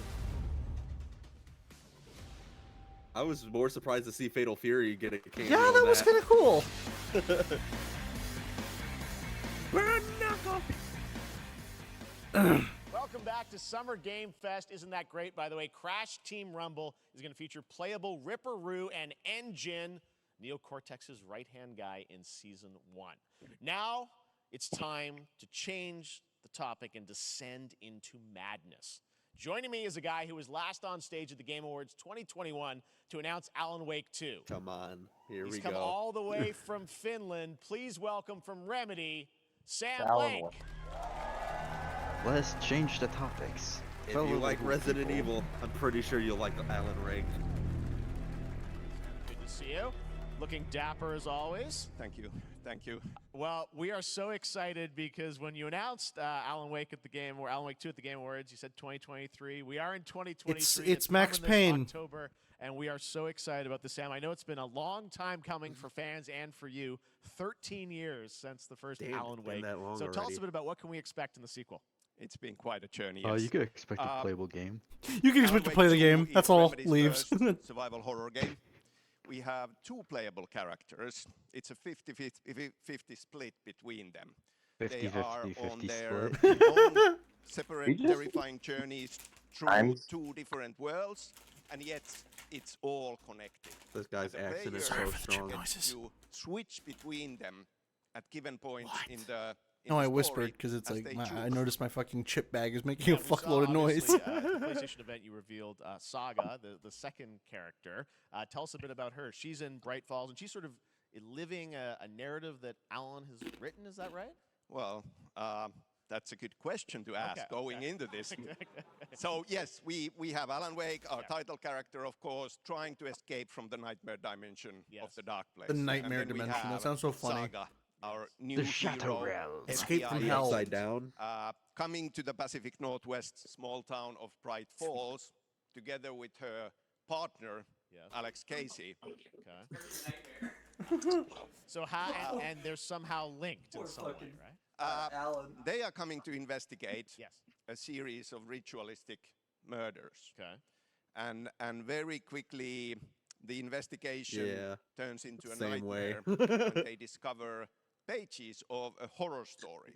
I was more surprised to see Fatal Fury get a cameo. Yeah, that was kind of cool. Burn knuckle. Welcome back to Summer Game Fest. Isn't that great, by the way? Crash Team Rumble is going to feature playable Ripperoo and Engine, Neo Cortex's right-hand guy in Season 1. Now, it's time to change the topic and descend into madness. Joining me is a guy who was last on stage at the Game Awards 2021 to announce Alan Wake 2. Come on, here He's we come go. all the way from Finland. Please welcome from Remedy, Sam Alan Lake. Wake. Let's change the topics. If you like Resident Evil, I'm pretty sure you'll like Alan Wake. Good to see you. Looking dapper as always. Thank you. Thank you. Well, we are so excited because when you announced Alan Wake at the game, or Alan Wake 2 at the Game Awards, you said 2023. We are in 2023. It's Max coming this Payne. October, and we are so excited about this, Sam. I know it's been a long time coming for fans and for you. 13 years since the first Alan Wake. that long So tell us already. a bit about what can we expect in the sequel. It's been quite a journey. Oh, yes. you could expect a playable game. You can expect to play the game. That's all. Leaves. Survival horror game. We have 2 playable characters. It's a 50-50 split between them. 50-50, They are 50 on their split. own separate, just- terrifying journeys through Times. 2 different worlds, and yet it's all connected. This guy's And the accent is player so strong. gets to switch between them at given points in the. No, I whispered because it's as like they I choose. noticed my fucking chip bag is making Yeah, a we saw, fuckload of noise. obviously, at the PlayStation event, you revealed Saga, the second character. Tell us a bit about her. She's in Bright Falls, and she's sort of living a narrative that Alan has written. Is that right? Well, that's a good question to ask going into this. So yes, we have Alan Wake, our title character, of course, trying to escape from the nightmare dimension of the dark place. The And nightmare then we dimension. That have sounds so funny. Saga, our new The Shadow hero, Realm. Escape from FBI hell. Upside down. coming to the Pacific Northwest small town of Bright Falls, together with her partner, Alex Casey. So how and they're somehow linked in some way, right? They are coming to investigate Yes. a series of ritualistic murders. Okay. And very quickly, the investigation Yeah, turns into a same way. nightmare when they discover pages of a horror story.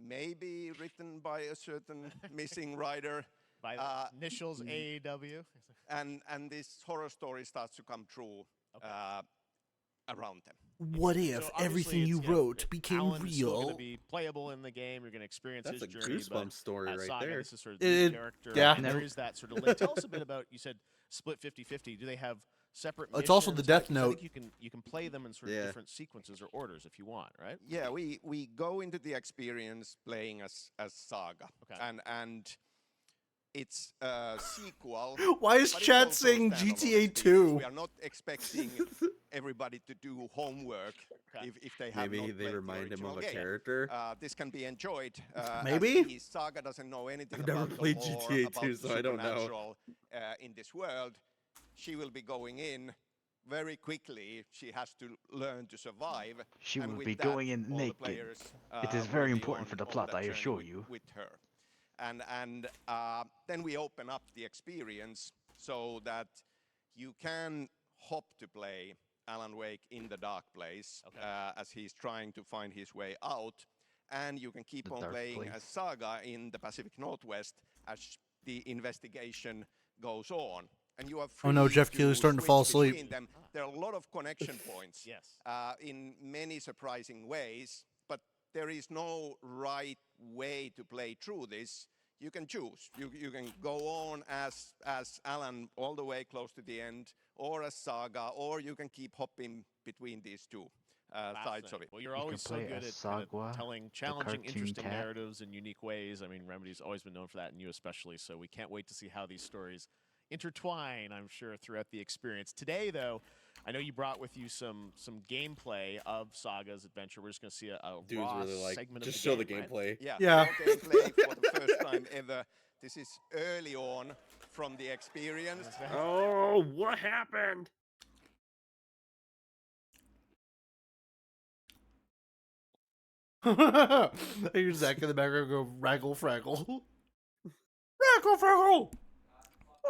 Maybe written by a certain missing writer, By initials AEW. And this horror story starts to come true around them. What if So everything obviously you it's, wrote became Alan's still going real? to be playable in the game. You're going to experience That's his a journey. Goosebumps but, story right Saga, there. This is sort of the character. yeah. And there is that sort of link. Tell us a bit about. You said split 50-50. Do they have separate? It's also the missions? Death 'Cause I Note. think you can play them in sort of different sequences or orders if you want, right? Yeah, we go into the experience playing as Saga, and it's a sequel. Why is but it's chat also saying standalone GTA experience. 2? We are not expecting everybody to do homework if they have Maybe not they played remind the him of original a game. character. This can be enjoyed. Maybe? As the Saga doesn't know anything I've never about played the lore, GTA about 2, the so I don't know. supernatural, in this world. She will be going in very quickly. She has to learn to survive. She and will with be that, going in all the naked. players, It is will very be important for the on plot, that I journey assure you. with her. And then we open up the experience so that you can hop to play Alan Wake in the dark place as he's trying to find his way out, and you can keep on playing as Saga in the Pacific Northwest as the investigation goes on. And you are free Oh no, Jeff to Keighley's starting to fall switch asleep. between them. There are a lot of connection points Yes. in many surprising ways, but there is no right way to play through this. You can choose. You can go on as Alan all the way close to the end, or as Saga, or you can keep hopping between these two sides of it. Well, you're always so good at kind of telling challenging, interesting cat. narratives in unique ways. I mean, Remedy's always been known for that, and you especially. So we can't wait to see how these stories intertwine, I'm sure, throughout the experience. Today, though, I know you brought with you some gameplay of Saga's adventure. We're just going to see a Dudes raw really like segment just of show the the game, gameplay. right? Yeah, Yeah. raw gameplay for the first time ever. This is early on from the experience. Oh, what happened? I hear Zach in the background go raggle fraggle. Raggle fraggle!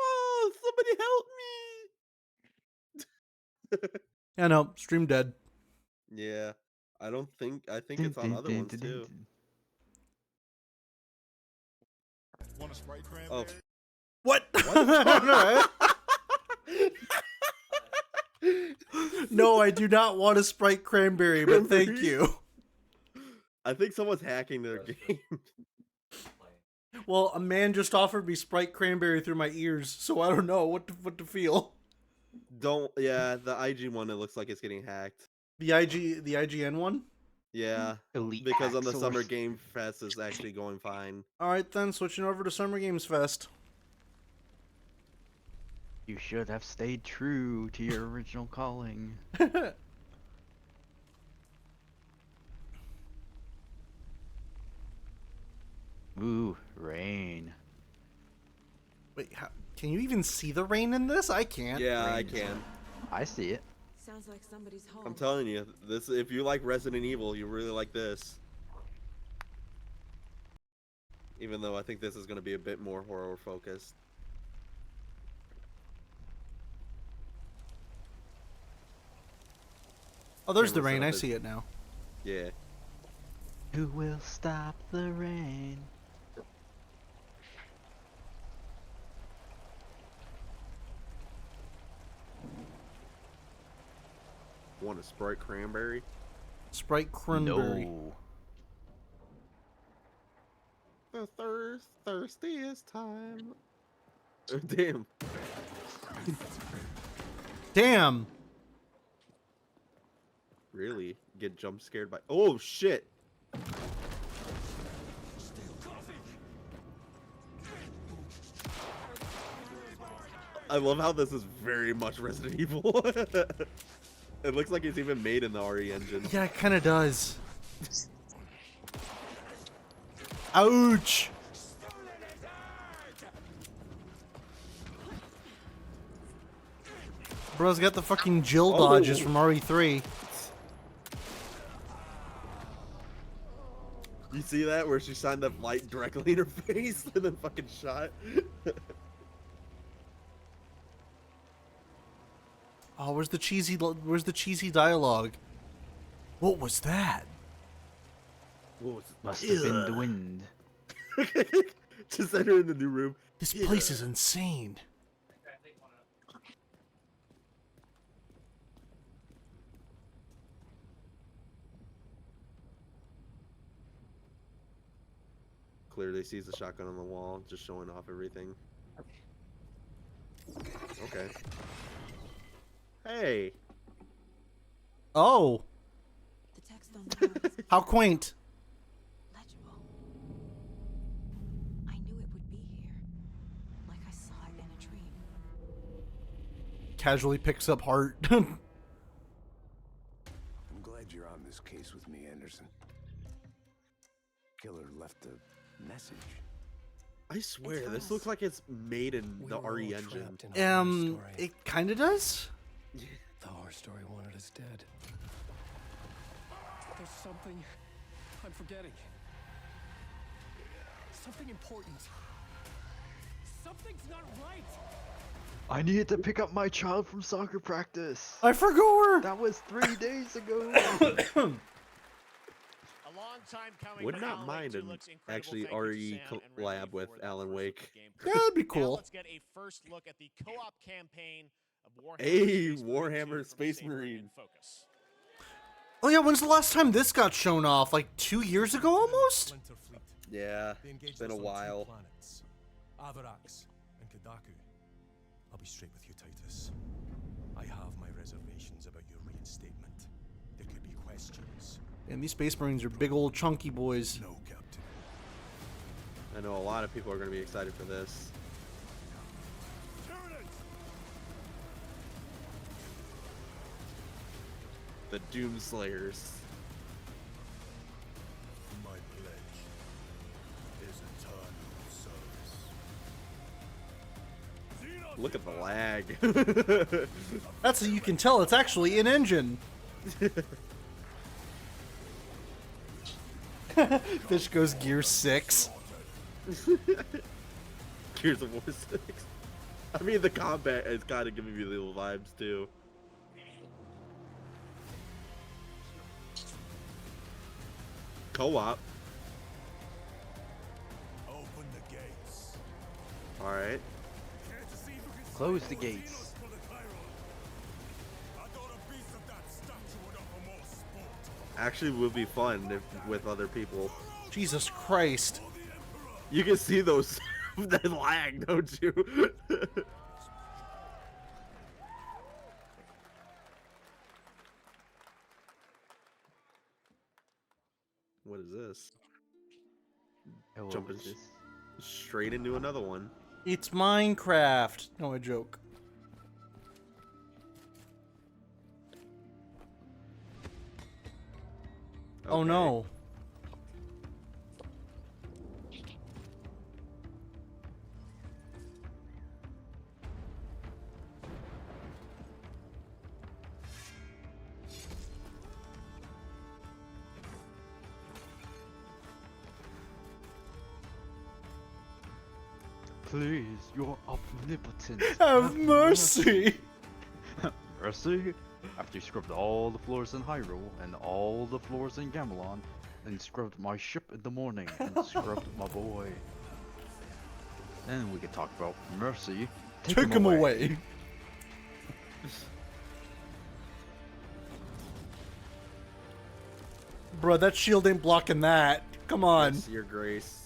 Oh, somebody help me! Yeah, no, stream dead. Yeah, I think it's on other ones too. Want a Sprite cranberry? Oh, what? Alright. No, I do not want a Sprite cranberry, but thank you. I think someone's hacking their game. Well, a man just offered me Sprite cranberry through my ears, so I don't know what to feel. Yeah, the IG one, it looks like it's getting hacked. The IGN one? Yeah, Elite because on hack the source. Summer Game Fest is actually going fine. Alright then, switching over to SummerGamesFest. You should have stayed true to your original calling. Ooh, rain. Wait, can you even see the rain in this? I can't. Yeah, I Rain. can. I see it. Sounds like somebody's home. I'm telling you, this if you like Resident Evil, you really like this. Even though I think this is going to be a bit more horror focused. Oh, there's the Camera rain. I setup see it now. Yeah. Who will stop the rain? Want a Sprite cranberry? Sprite cranberry. No. The thirstiest time. Oh, damn. Damn. Really? Get jump scared by... Oh, shit! I love how this is very much Resident Evil. It looks like it's even made in the RE engine. Yeah, it kind of does. Ouch! Bro's got the fucking Jill dodges from RE3. You see that? Where she shined that light directly in her face and then fucking shot? Oh, where's the cheesy dialogue? What was that? What was Must have been the wind. Just enter in the new room. This place is insane. Clearly sees the shotgun on the wall, just showing off everything. Okay. Hey. Oh. The text on the wall is How quaint. legible. I knew it would be here, like I saw it in a dream. Casually picks up heart. I'm glad you're on this case with me, Anderson. Killer left a message. I swear, this looks like it's made in the RE engine. It kind of does. The horror story wanted us dead. There's something I'm forgetting. Something important. Something's not right. I needed to pick up my child from soccer practice. I forgot. That was 3 days ago. Would not mind an actually RE collab with Alan Wake. Yeah, that'd be Now cool. let's get a first look at the co-op campaign of Warhammer. Hey, Space Marine 2 Warhammer from Space Saber Marine. in Focus. Oh yeah, when's the last time this got shown off? Like 2 years ago almost? Yeah, it's been a while. Planets, Avarax and Kadaku. I'll be straight with you, Titus. I have my reservations about your reinstatement. There could be questions. And these Space Marines are big old chunky boys. No, Captain. I know a lot of people are going to be excited for this. The Doomslayers. My pledge is eternal service. Look at the lag. That's how you can tell it's actually in engine. Fish goes Gear 6. Gears of War 6. I mean, the combat is kind of giving me little vibes too. Co-op. Open the gates. All right. Close the gates. Actually, would be fun if with other people. Jesus Christ. You can see those that lag, don't you? What is this? Hello, Jumping what's this? straight into another one. It's Minecraft. No, a joke. Oh Okay. no. Please, you're omnipotent. Have mercy. Mercy? After you scrubbed all the floors in Hyrule and all the floors in Gamelon, then scrubbed my ship in the morning and scrubbed my boy. Then we could talk about mercy. Take him away. Bro, that shield ain't blocking that. Come on. Yes, your grace.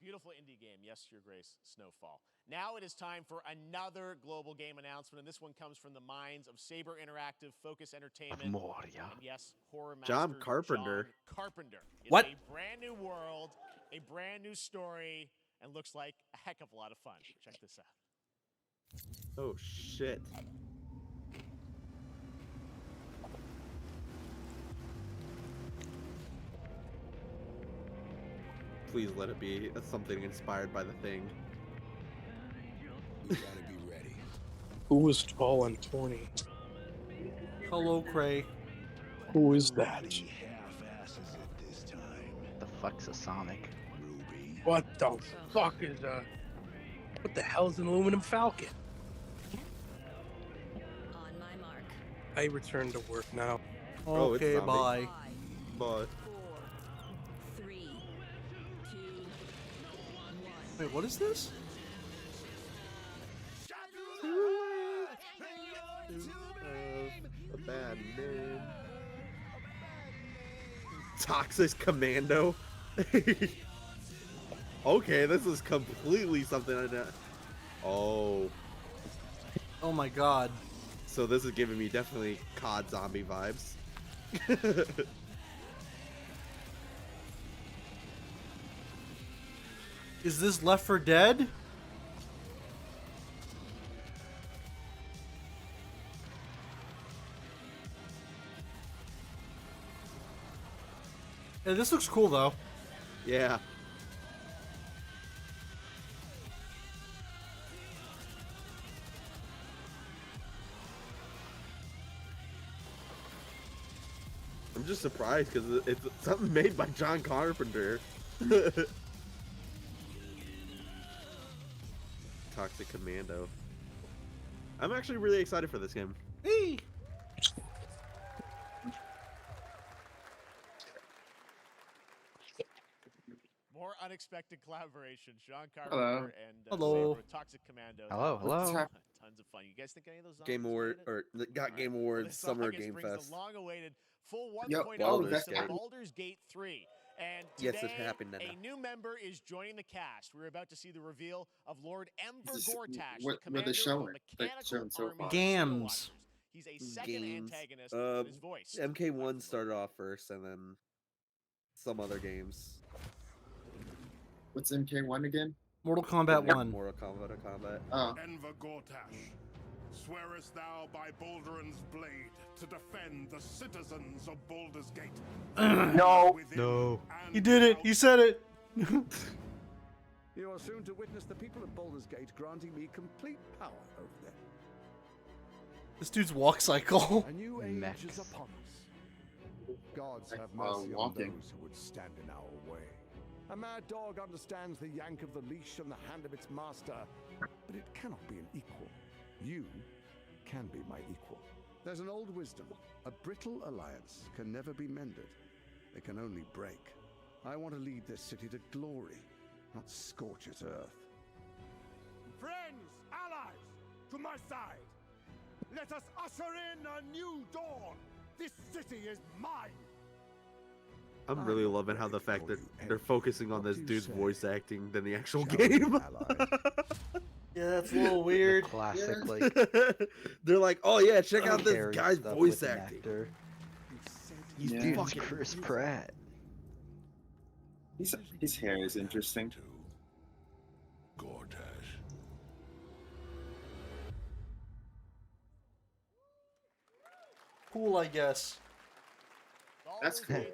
Beautiful indie game, yes, Your Grace, Snowfall. Now it is time for another global game announcement, and this one comes from the minds of Saber Interactive, Focus Entertainment, Moria. and yes, horror master John Carpenter. John Carpenter. It's What? a brand new world, a brand new story, and looks like a heck of a lot of fun. Check this out. Oh shit. Please let it be something inspired by the thing. We gotta be ready. Who was tall and 20? Hello, Cray. Who is that? Half-asses it this time. The fuck's a Sonic? Ruby. What the fuck is what the hell is an aluminum falcon? On my mark. I return to work now. Oh, it's Okay, zombie. bye. Bye. Wait, what is this? A bad name. Toxic Commando. Okay, this is completely something I didn't. Oh. Oh my god. So this is giving me definitely COD zombie vibes. Is this Left 4 Dead? Yeah, this looks cool though. Yeah. I'm just surprised because it's something made by John Carpenter. Toxic Commando. I'm actually really excited for this game. Hey. More unexpected collaboration. Sean Hello. Carpenter and Hello. Saber, Toxic Commando. Hello, hello. Tons of fun. You guys think any of those zombies Game Award made it? or got Game Well, Awards this Summer August Game brings Fest. the long-awaited full 1.0 Yep. Baldur's release of Gate. Baldur's Gate 3. And Yes, it today, happened, Nana. a new member is joining the cast. We're about to see the reveal of Lord Ember This- Gortash, what- the what commander they of showing? the They're mechanical showing so army far. of Gams. Silverwatchers. He's a second Games. antagonist and his voice. MK1 started off first, and then some other games. What's MK1 again? Mortal Kombat 1. Mortal Kombat Combat. Oh. Enver Gortash, swearest thou by Balduran's blade to defend the citizens of Baldur's Gate? No. No. He did it. He said it. You are soon to witness the people of Baldur's Gate granting me complete power over them. This dude's walk cycle. A new age Max. is upon us. Gods have mercy on walking. those who would stand in our way. A mad dog understands the yank of the leash and the hand of its master, but it cannot be an equal. You can be my equal. There's an old wisdom. A brittle alliance can never be mended. It can only break. I want to lead this city to glory, not scorch its earth. Friends, allies, to my side. Let us usher in a new dawn. This city is mine. I'm really loving how the fact that they're focusing on this dude's voice acting than the actual game. Yeah, that's a little weird. Classic, like They're like, oh yeah, check out this carry guy's stuff voice with an acting. actor. He's Yeah. fucking Chris Pratt. His hair is interesting. Gortash. Cool, I guess. That's cool.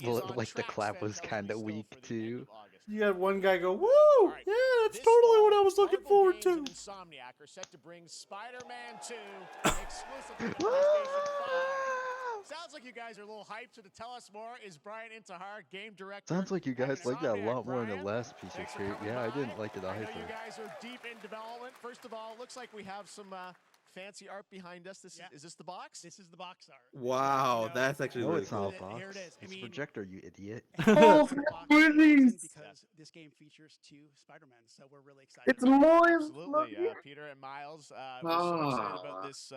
Well, like the clap was kind of weak too. You had one guy go, woo! Yeah, that's totally what I was looking forward to. Insomniac are set to bring Spider-Man 2 exclusively to PlayStation 5. Sounds like you guys are a little hyped, so to tell us more is Brian Intihar, game director. Sounds like you guys like that a lot more than the Brian, last piece of thanks for shit. coming Yeah, I by. didn't like it I know either. you guys are deep in development. First of all, looks like we have some fancy art behind us. Is this the box? This is the box art. Wow, that's actually No, really it's cool. not a box. Here it is. I It's a mean- projector, you idiot. Because this game features 2 Spider-Men, so we're really excited. It's Miles. Absolutely, Peter and Miles. We're so excited about this,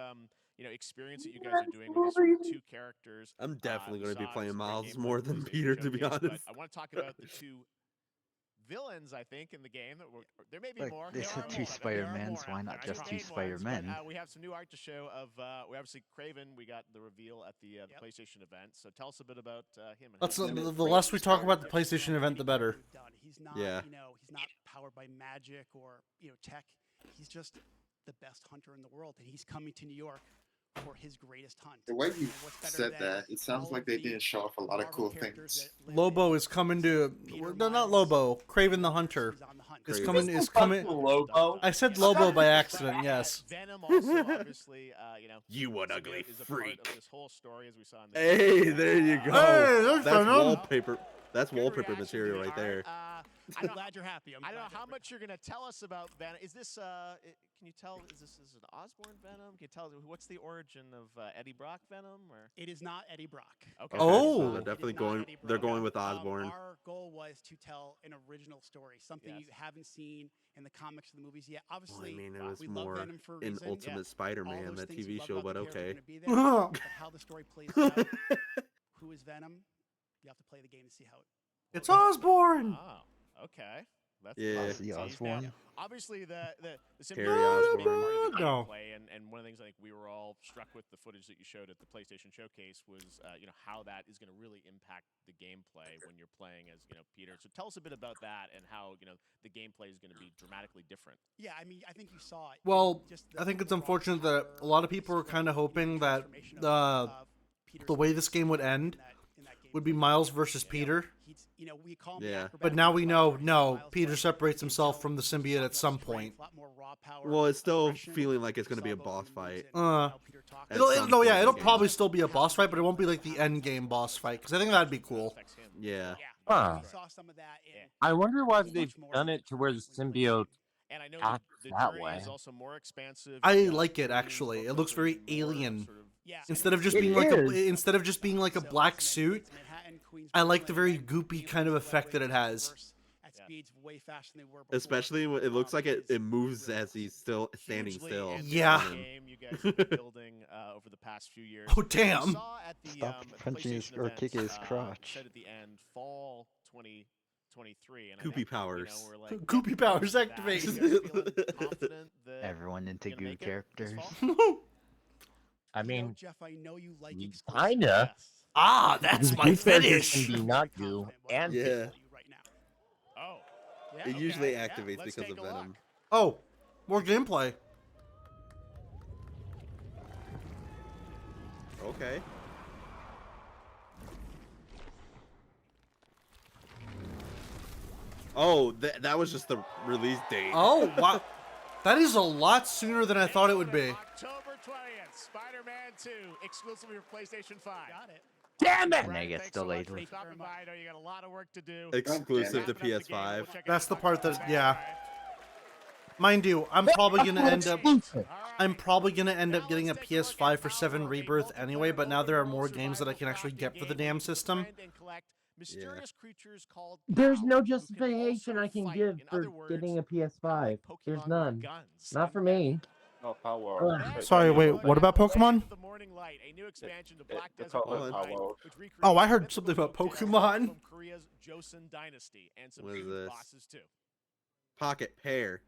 experience that you guys are doing with these sort of 2 characters. I'm definitely going to be saw playing some great Miles gameplay more at the than PlayStation Peter, to be Showcase, but honest. I want to talk about the 2 villains, I think, in the game. There may be Like, more. there's There the are 2 more. Spider-Mans, why not just 2 Spider-Men? We have some new art to show of, we obviously, Kraven, we got the reveal at the PlayStation event. So tell us a bit about him. And That's his the less we talk about the PlayStation event, the better. He's not, Yeah. he's not powered by magic or, tech. He's just the best hunter in the world, and he's coming to New York for his greatest hunt. The way you And what's better said than that, it sounds all like of they the didn't show off a lot of Marvel cool characters things. that live Lobo is coming to. No, not Lobo. Craven the Hunter is coming. Is coming. Lobo. I said Lobo by accident. Yes. Venom also, obviously, You an ugly is a part freak. of this whole story, as we saw in the Hey, there you go. Hey, there's that's Venom. wallpaper. That's wallpaper material right there. I'm glad you're happy. I don't know how much you're gonna tell us about Venom. Is this? Can you tell? Is this an Osborn Venom? Can you tell what's the origin of Eddie Brock Venom? Or It is not Eddie Brock. Okay. Oh. they're It definitely is not going. Eddie Brock. They're going with Osborn. Our goal was to tell an original story, something you haven't seen in the comics or the movies yet. Obviously, I mean, it was we more love Venom for a in reason. Ultimate Spider-Man, All those that things TV we love show, about but the character are okay. gonna be there, but how the story plays out, who is Venom? You have to play the game to see how it. It's Osborn. Oh, okay. That's Yeah. that's The tease. Osborn. Now, obviously, the Harry symbiote is a big Osborn. part of the No. gameplay, and one of the things I think we were all struck with the footage that you showed at the PlayStation Showcase was, how that is going to really impact the gameplay when you're playing as, Peter. So tell us a bit about that and how, the gameplay is going to be dramatically different. Yeah, I mean, I think you saw it. Well, I think it's unfortunate that a lot of people were kind of hoping that the way this game would end would be Miles versus Peter. We call him Yeah. But now we know, no, Peter separates himself from the symbiote at some point. Well, it's still feeling like it's going to be a boss fight. It'll probably still be a boss fight, but it won't be like the end game boss fight, because I think that'd be cool. Yeah. Huh. I wonder why they've done it to where the symbiote And I know acts the that journey way. is also more expansive. I You've got like it green actually. It logos looks that very are more alien. sort of- Instead of just It being like is. instead of just being like a black suit, I like the very goopy kind of effect that it has. At speeds way faster than they were before. Especially when it looks like it moves as he's still standing hugely still. in this Yeah. game you guys have been building over the past few years. Oh, damn. We saw at the Stop punching his PlayStation or event, kicking his crotch. said at the end, fall 2023. And I Goopy think, powers. we're like, Goopy powers that. activate. You guys feeling confident that Everyone into you're gonna goo make it characters. this fall? I mean, Jeff, I know you like exclusive. kinda. Ah, that's my Goo characters finish. can be not goo and Yeah. Oh. It usually activates let's because take of a look. Venom. Oh, more gameplay. Okay. Oh, that was just the release date. Oh, wow. That is a lot sooner than I thought it would be. October 20th, Spider-Man 2, exclusively for PlayStation 5. Got it. Damn it! And I get Thanks so much delayed. for stopping by. I know you got a lot of work to do. Exclusive to Wrapping up the game, PS5. we'll check That's out the part that, Spider-Man. yeah. Mind you, I'm probably gonna end up getting a PS5 for 7 Rebirth anyway, but now there are more games that I can actually get for the damn system. Mysterious creatures called There's no cows who can justification also I can fight. give In for other words, getting a PS5. There's Pokemon none. guns. Not for me. Oh, Power World. Ugh. Sorry, wait, what about Pokemon? The Morning Light, a new expansion to Black It's Desert called Online, Power World. which recreates Oh, I heard mythical something about folk tales Pokemon. from Korea's Joseon Dynasty and some What is huge this? bosses too. Pocket Pear.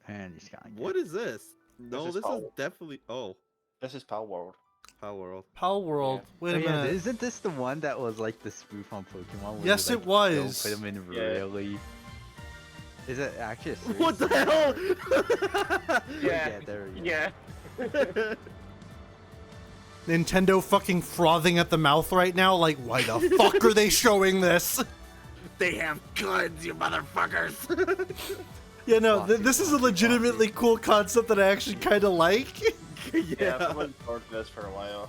And he's got What is this? No, is this is Power- definitely. Oh, This is Power World. Power World. Pal World. Wait a minute. Isn't this the one that was like the spoof on Pokemon? Where Yes, you, it like, was. Don't put them in Yeah. really. Is it actually a series? What the hell? Yeah, there we go. Yeah. Nintendo fucking frothing at the mouth right now, like, why the fuck are they showing this? They have guns, you motherfuckers. Yeah, no, this is a legitimately cool concept that I actually kind of like. Yeah, I've been forward to this for a while.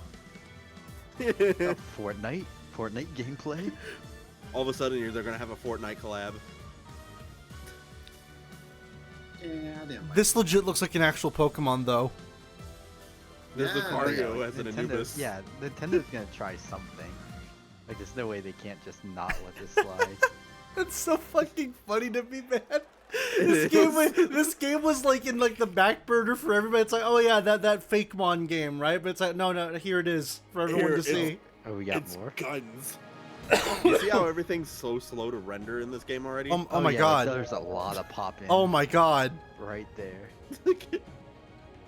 Fortnite gameplay. All of a sudden, they're gonna have a Fortnite collab. Yeah, I didn't like This legit looks like an actual Pokemon, though. There's the Yeah, Mario as an Nintendo, Anubis. yeah, Nintendo's gonna try something. Like, there's no way they can't just not let this slide. That's so fucking funny to me, man. It This game was like in like the back burner for everybody. It's like, oh yeah, that fake Mon game, right? But it's like, no, here it is for everyone Here to it see. is. Oh, we got It's more. guns. You see how everything's so slow to render in this game already? Oh my yeah, god. Like, there's a lot of pop-in. Oh my god. Right there.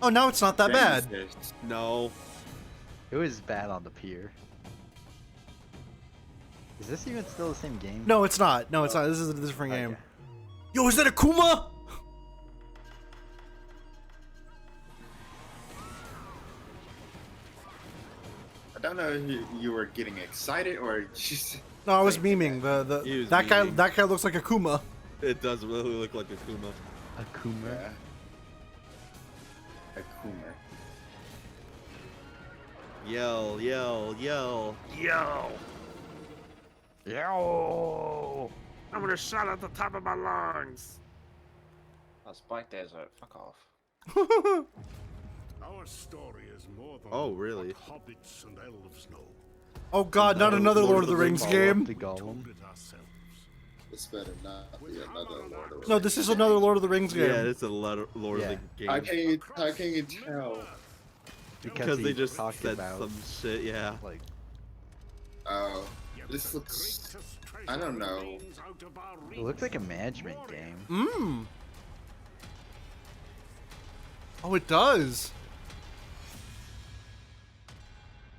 Oh, now it's not that bad. No. It was bad on the pier. Is this even still the same game? No, it's not. No, it's not. This is a different game. Yo, is that a Kuma? I don't know if you were getting excited or just. No, I was memeing. He was That memeing. guy looks like a Kuma. It does really look like a Kuma. Akuma. Yeah. A Coomer. Yell, yell, yell. Yo! Yo! I'm gonna shout at the top of my lungs. That's Black Desert. Fuck off. Our story is more than Oh, really? what hobbits and elves know. Oh god, not another Lord of the Rings game. This better not be another Lord of the Rings. No, this is another Lord of the Rings game. Yeah, it's a Lord of the game. How can you tell? Because they just talked said about, some shit, yeah. Like, Oh, this looks. I don't know. it looks like a management game. Mmm. Oh, it does.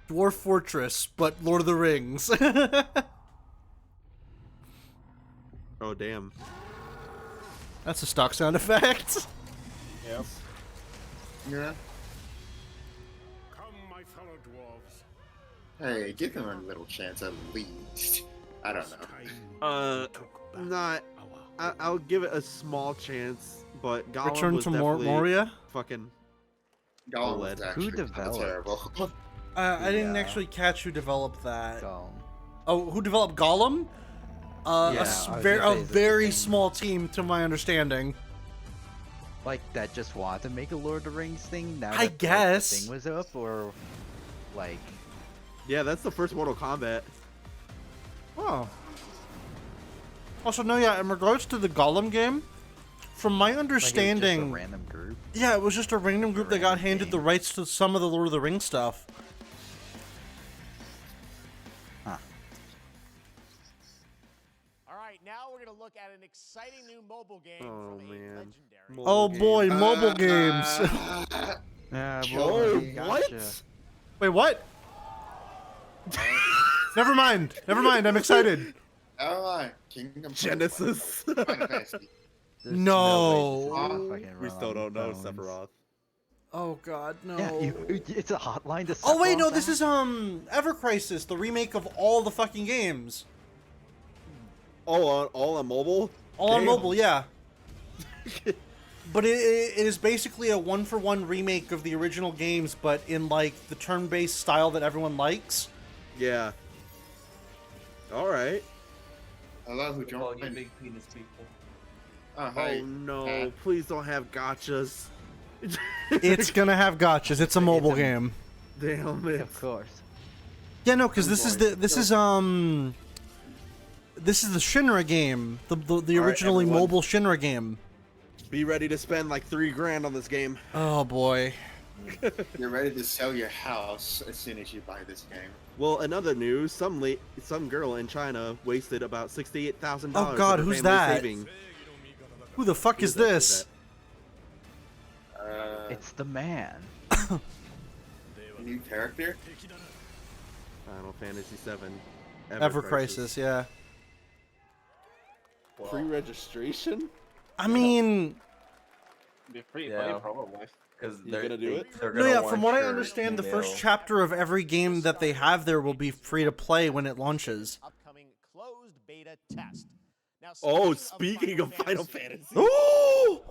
Dwarf Fortress, but Lord of the Rings. Oh, damn. That's a stock sound effect. Yep. Yeah. Come, my fellow dwarves. Hey, give them a little chance at least. I don't know. Not. I'll give it a small chance, but Gollum Return was to definitely Moria? Fucking. Gollum was OLED. actually Who developed? terrible. I didn't Yeah. actually catch who developed that. Gollum. Oh, who developed Gollum? Yeah, I was gonna say, a is it the very same- small team, to my understanding. Like that just wanted to make a Lord of the Rings thing. Now I that, guess. the thing was up, or like. Yeah, that's the first Mortal Kombat. Oh. Also, no, yeah, in regards to the Gollum game, from my Like understanding... it was just a random group. Yeah, it was just a random group that got handed the rights to some of the Lord of the Rings stuff. Huh. All right, now we're going to look at an exciting new mobile game Oh, from a man. legendary. Oh boy, mobile games. Yeah, Oh, gotcha. what? Wait, what? Never mind, I'm excited. Alright, Kingdom Genesis. Final Fantasy. There's No. way this is gonna fucking We run still on don't know phones. Sephiroth. Oh god, no. Yeah, it's a hotline to. Oh wait, no, Sephiroth this is Ever Crisis, the remake of all the fucking games. Oh, all on mobile? All on Damn. mobile, yeah. But it is basically a one-for-one remake of the original games, but in like the turn-based style that everyone likes. Yeah. All right. Hello, who All you joined? big penis people. Oh, Oh hey. no! Please don't have gotchas. It's gonna have gotchas. It's a mobile game. Damn it! Of course. Yeah, no, because this is the Shinra game, the originally everyone. mobile Shinra game. Be ready to spend like $3,000 on this game. Oh boy. You're ready to sell your house as soon as you buy this game. Well, in other news, some girl in China wasted about $68,000. Oh god, of her who's family that? saving. Who the fuck is this? It's the man. New character? Final Fantasy VII. Ever Crisis, yeah. Pre-registration? I mean, Be pretty Yeah. funny, probably. Because You gonna do it? They're no, gonna yeah. want From what I your understand, the first email. chapter of every game that they have there will be free to play when it launches. Upcoming closed beta test. Now, Oh, speaking speaking of Final Fantasy. Ooh!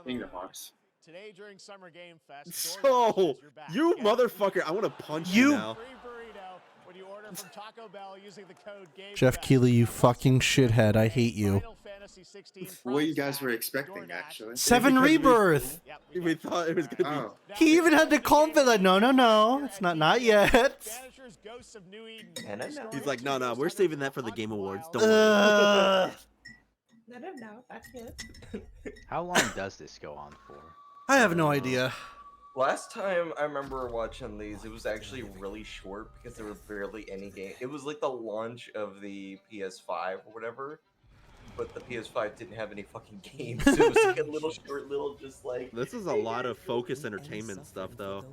Kingdom Hearts. Today during Summer Game Fest, So, you motherfucker, I want to punch you now. free burrito when you order from Taco Bell using the code GAMEFEST. Jeff Keighley, you fucking shithead. I hate you. Final Fantasy 16 What you guys were expecting, actually. Seven Because Rebirth. We thought it was gonna Oh. He even had to call him like, no, it's not yet. Vanishers, Ghosts of New Eden. And I know. be. He's like, no, we're saving that for the Game Awards. Don't worry. Let him know. That's good. How long does this go on for? I have no idea. Last time I remember watching these, it was actually really short because there were barely any game. It was like the launch of the PS5 or whatever, but the PS5 didn't have any fucking games. So it was like a little short, just like. This is a lot of Focus Entertainment stuff, though.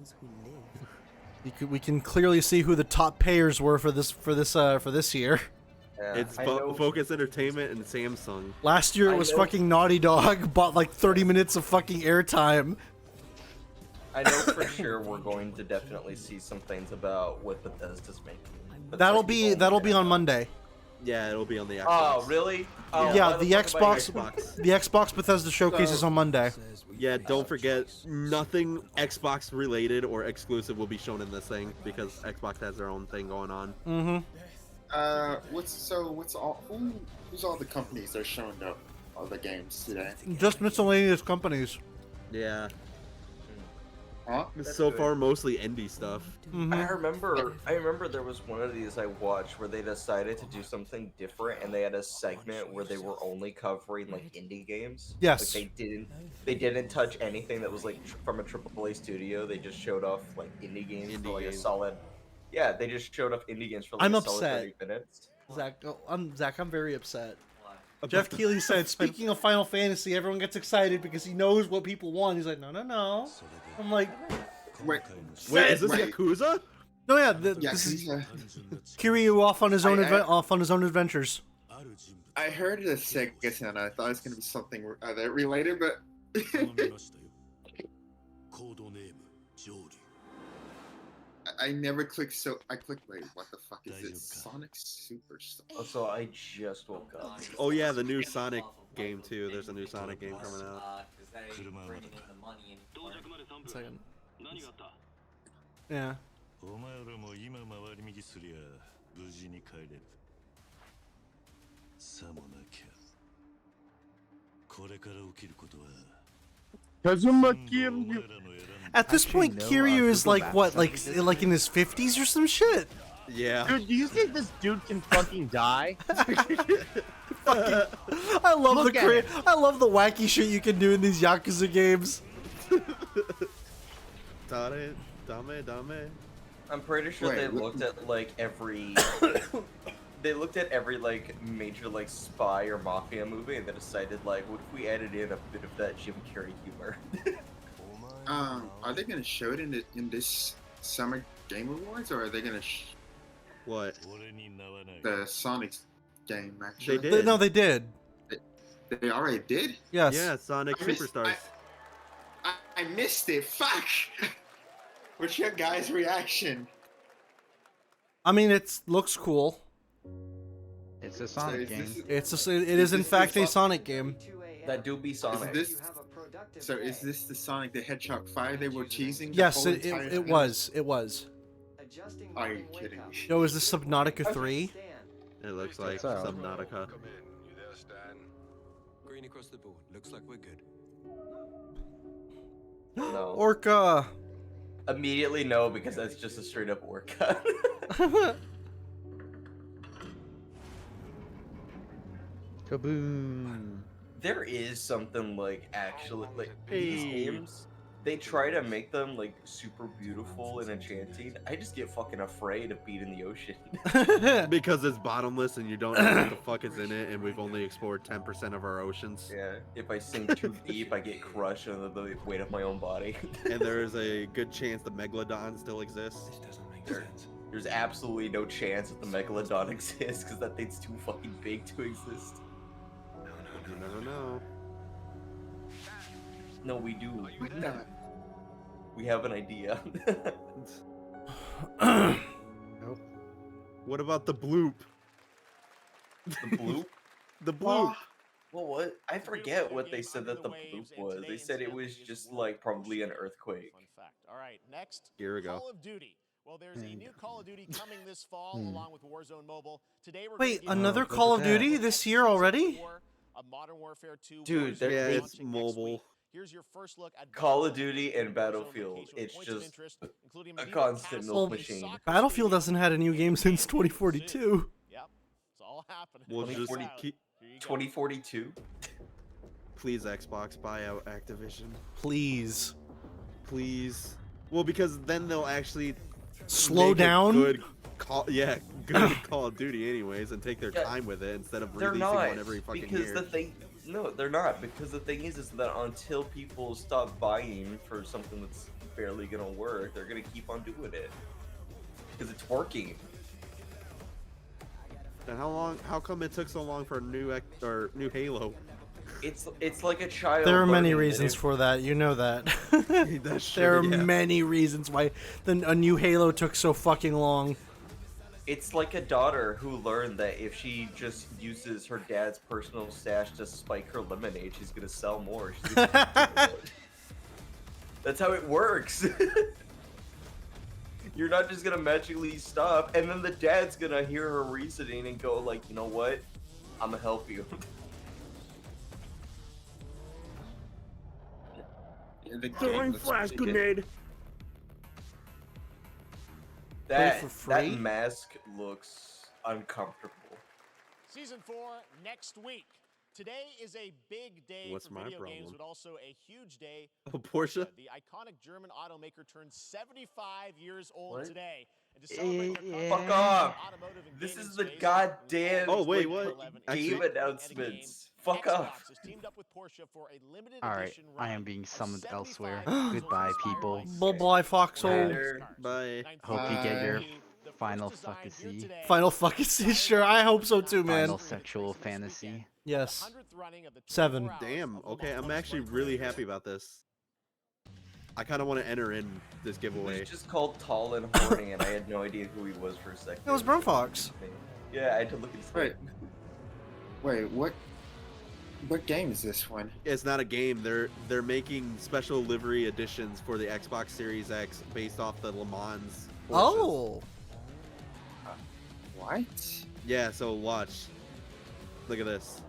We can clearly see who the top payers were for this year. Yeah, It's I know- Focus Entertainment and Samsung. Last year it was fucking Naughty Dog bought like 30 minutes of fucking airtime. I know for sure we're going to definitely see some things about what Bethesda's making. But That'll like, be on Monday. Yeah, it'll be on the Xbox. Oh, really? Oh, Yeah, why the fuck am I Xbox, the Xbox Bethesda showcase is on Monday. Yeah, don't forget, nothing Xbox related or exclusive will be shown in this thing because Xbox has their own thing going on. Mm-hmm. Who's all the companies that are showing up on the games today? Just miscellaneous companies. Yeah. Huh? So far, mostly indie stuff. I remember there was one of these I watched where they decided to do something different, and they had a segment where they were only covering like indie games. Yes. Like they didn't touch anything that was like from a AAA studio. They just showed off like indie games for like a solid. Yeah, they just showed off indie games for like I'm a solid upset. 30 minutes. Zach, I'm very upset. Jeff Keighley said, speaking of Final Fantasy, everyone gets excited because he knows what people want. He's like, no. I'm like, wait, is this Yakuza? No, yeah, this is Kiryu off on his own adventures. I heard the Sega sound. I thought it was gonna be something that related, but I never clicked. So I clicked. Wait, what the fuck is this? Sonic Superstar. Also, I just woke up. Oh yeah, the new Sonic game too. There's a new Sonic game coming out. One second. Yeah. At this point, Kiryu is like what, like in his 50s or some shit. Yeah. Dude, do you think this dude can fucking die? I love I love the wacky shit you can do in these Yakuza games. Dame. I'm pretty sure they looked at like every they looked at every like major like spy or mafia movie and they decided like, what if we added in a bit of that Jim Carrey humor? Are they gonna show it in this Summer Game Awards, or are they gonna what? The Sonic game? Actually, They did. No, they did. They already did. Yes. Yeah, Sonic Superstars. I missed it. Fuck. What's your guys' reaction? I mean, it looks cool. It's a Sonic game. It is in fact a Sonic game. That do be Sonic. Is this the Sonic the Hedgehog 5 they were teasing? Yes, it was. It was. Are you kidding me? Yo, is this Subnautica 3? It looks like Subnautica. Green across the board. Looks like we're good. No. Orca. Immediately no, because that's just a straight up orca. Kaboom. There is something like actually like these games. They try to make them like super beautiful and enchanting. I just get fucking afraid of being in the ocean. Because it's bottomless and you don't know what the fuck is in it, and we've only explored 10% of our oceans. Yeah, if I sink too deep, I get crushed under the weight of my own body. And there is a good chance the Megalodon still exists. There's absolutely no chance that the Megalodon exists because that thing's too fucking big to exist. You never know. No, we do. We have an idea. Nope. What about the bloop? The bloop? The bloop. Well, what? I forget what they said that the bloop was. They said it was just like probably an earthquake. Fun fact. All right, next. Here we go. Call of Duty. Well, there's a new Call of Duty coming this fall, along with Warzone Mobile. Today we're Wait, another Call of Duty this year already? A Modern Warfare 2. Dude, yeah, it's mobile. Here's your first look at Call of Duty and Battlefield. It's just a constant milk machine. Battlefield hasn't had a new game since 2042. Yep, it's all happening. We'll just keep 2042. Please, Xbox, buy out Activision. Please. Well, because then they'll actually slow make a down. Good Call of Duty, anyways, and take their time with it instead of releasing one every fucking year. No, they're not, because the thing is that until people stop buying for something that's barely gonna work, they're gonna keep on doing it because it's working. And how come it took so long for a new Halo? It's like a child. There are many reasons for that. You know that. There are many reasons why a new Halo took so fucking long. It's like a daughter who learned that if she just uses her dad's personal stash to spike her lemonade, she's gonna sell more. That's how it works. You're not just gonna magically stop, and then the dad's gonna hear her reasoning and go like, you know what? I'm gonna help you. Throwing flash grenade. That for free? that mask looks uncomfortable. Season 4 next week. Today is a big day What's for my video problem? games, but also a huge day. Oh, Porsche? The iconic German automaker turns 75 years old What? today. And to celebrate their Fuck contributions off! to automotive and This gaming is the space, goddamn Oh, wait, like, what? game Actually- announcements. Fuck off. Xbox has teamed up with Porsche for a limited All right, edition I run am being of summoned 75 elsewhere. vehicles Goodbye, inspired people. by Bye-bye, foxhole. Later. Bye. Hope you get your The first final design here fantasy. today, Final fucking sure. I hope so too, man. Final sexual fantasy. Yes. 100th running of the 7. 24 hours Damn. of Le Okay, I'm Mans actually Grand really Prix. happy about this. I kind of want to enter in this He giveaway. was just called tall and horny, and I had no idea who he was for a second. It was Brown Fox. Yeah, I had to look at his Wait. Wait, what game is this one? It's not a game. They're making special livery editions for the Xbox Series X based off the Le Mans. Porsches. Oh. What? Yeah. So watch. Look at this.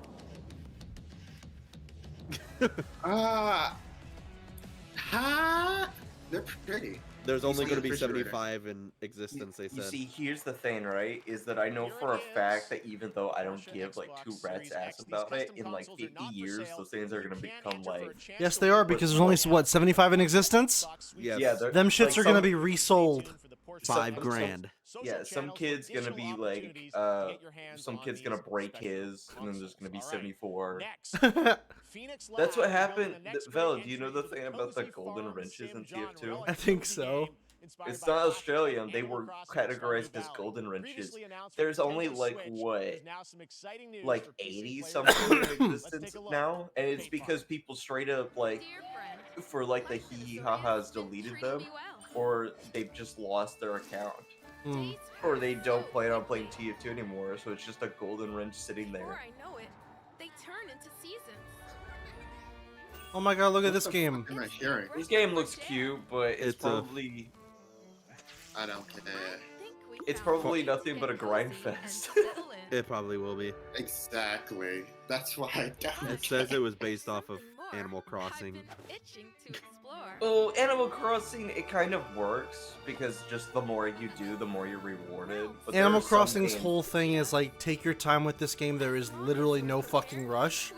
They're pretty. There's only going to be Refrigerator. 75 in existence. They You said. see, here's the thing, right? Is that I know for a fact that even though I don't give like two rats ass about it, in like 50 years, those things are gonna become like. Yes, they are, because there's only, what, 75 in existence? Yes. Yeah, Them shits are gonna be resold. $5 grand. Yeah, some kid's gonna be like, some kid's gonna break his, and then there's gonna be 74. That's what happened. Vell, do you know the thing about the golden wrenches in TF2? I think so. It's not Australian. They were categorized as golden wrenches. There's only like what, like 80 something in existence now, and it's because people straight up like, for like the hee ha has deleted them, or they've just lost their account, or they don't plan on playing TF2 anymore. So it's just a golden wrench sitting there. Before I know it, they turn into seasons. Oh my god, look at this game. Am I hearing? This game looks cute, but it's probably. I don't care. It's probably nothing but a grind fest. It probably will be. Exactly. That's why I don't. It says it was based off of Animal Crossing. Itching to explore. Oh, Animal Crossing, it kind of works because just the more you do, the more you're rewarded. But there Animal are some Crossing's games- whole thing is like, take your time with this game. There is literally no fucking rush.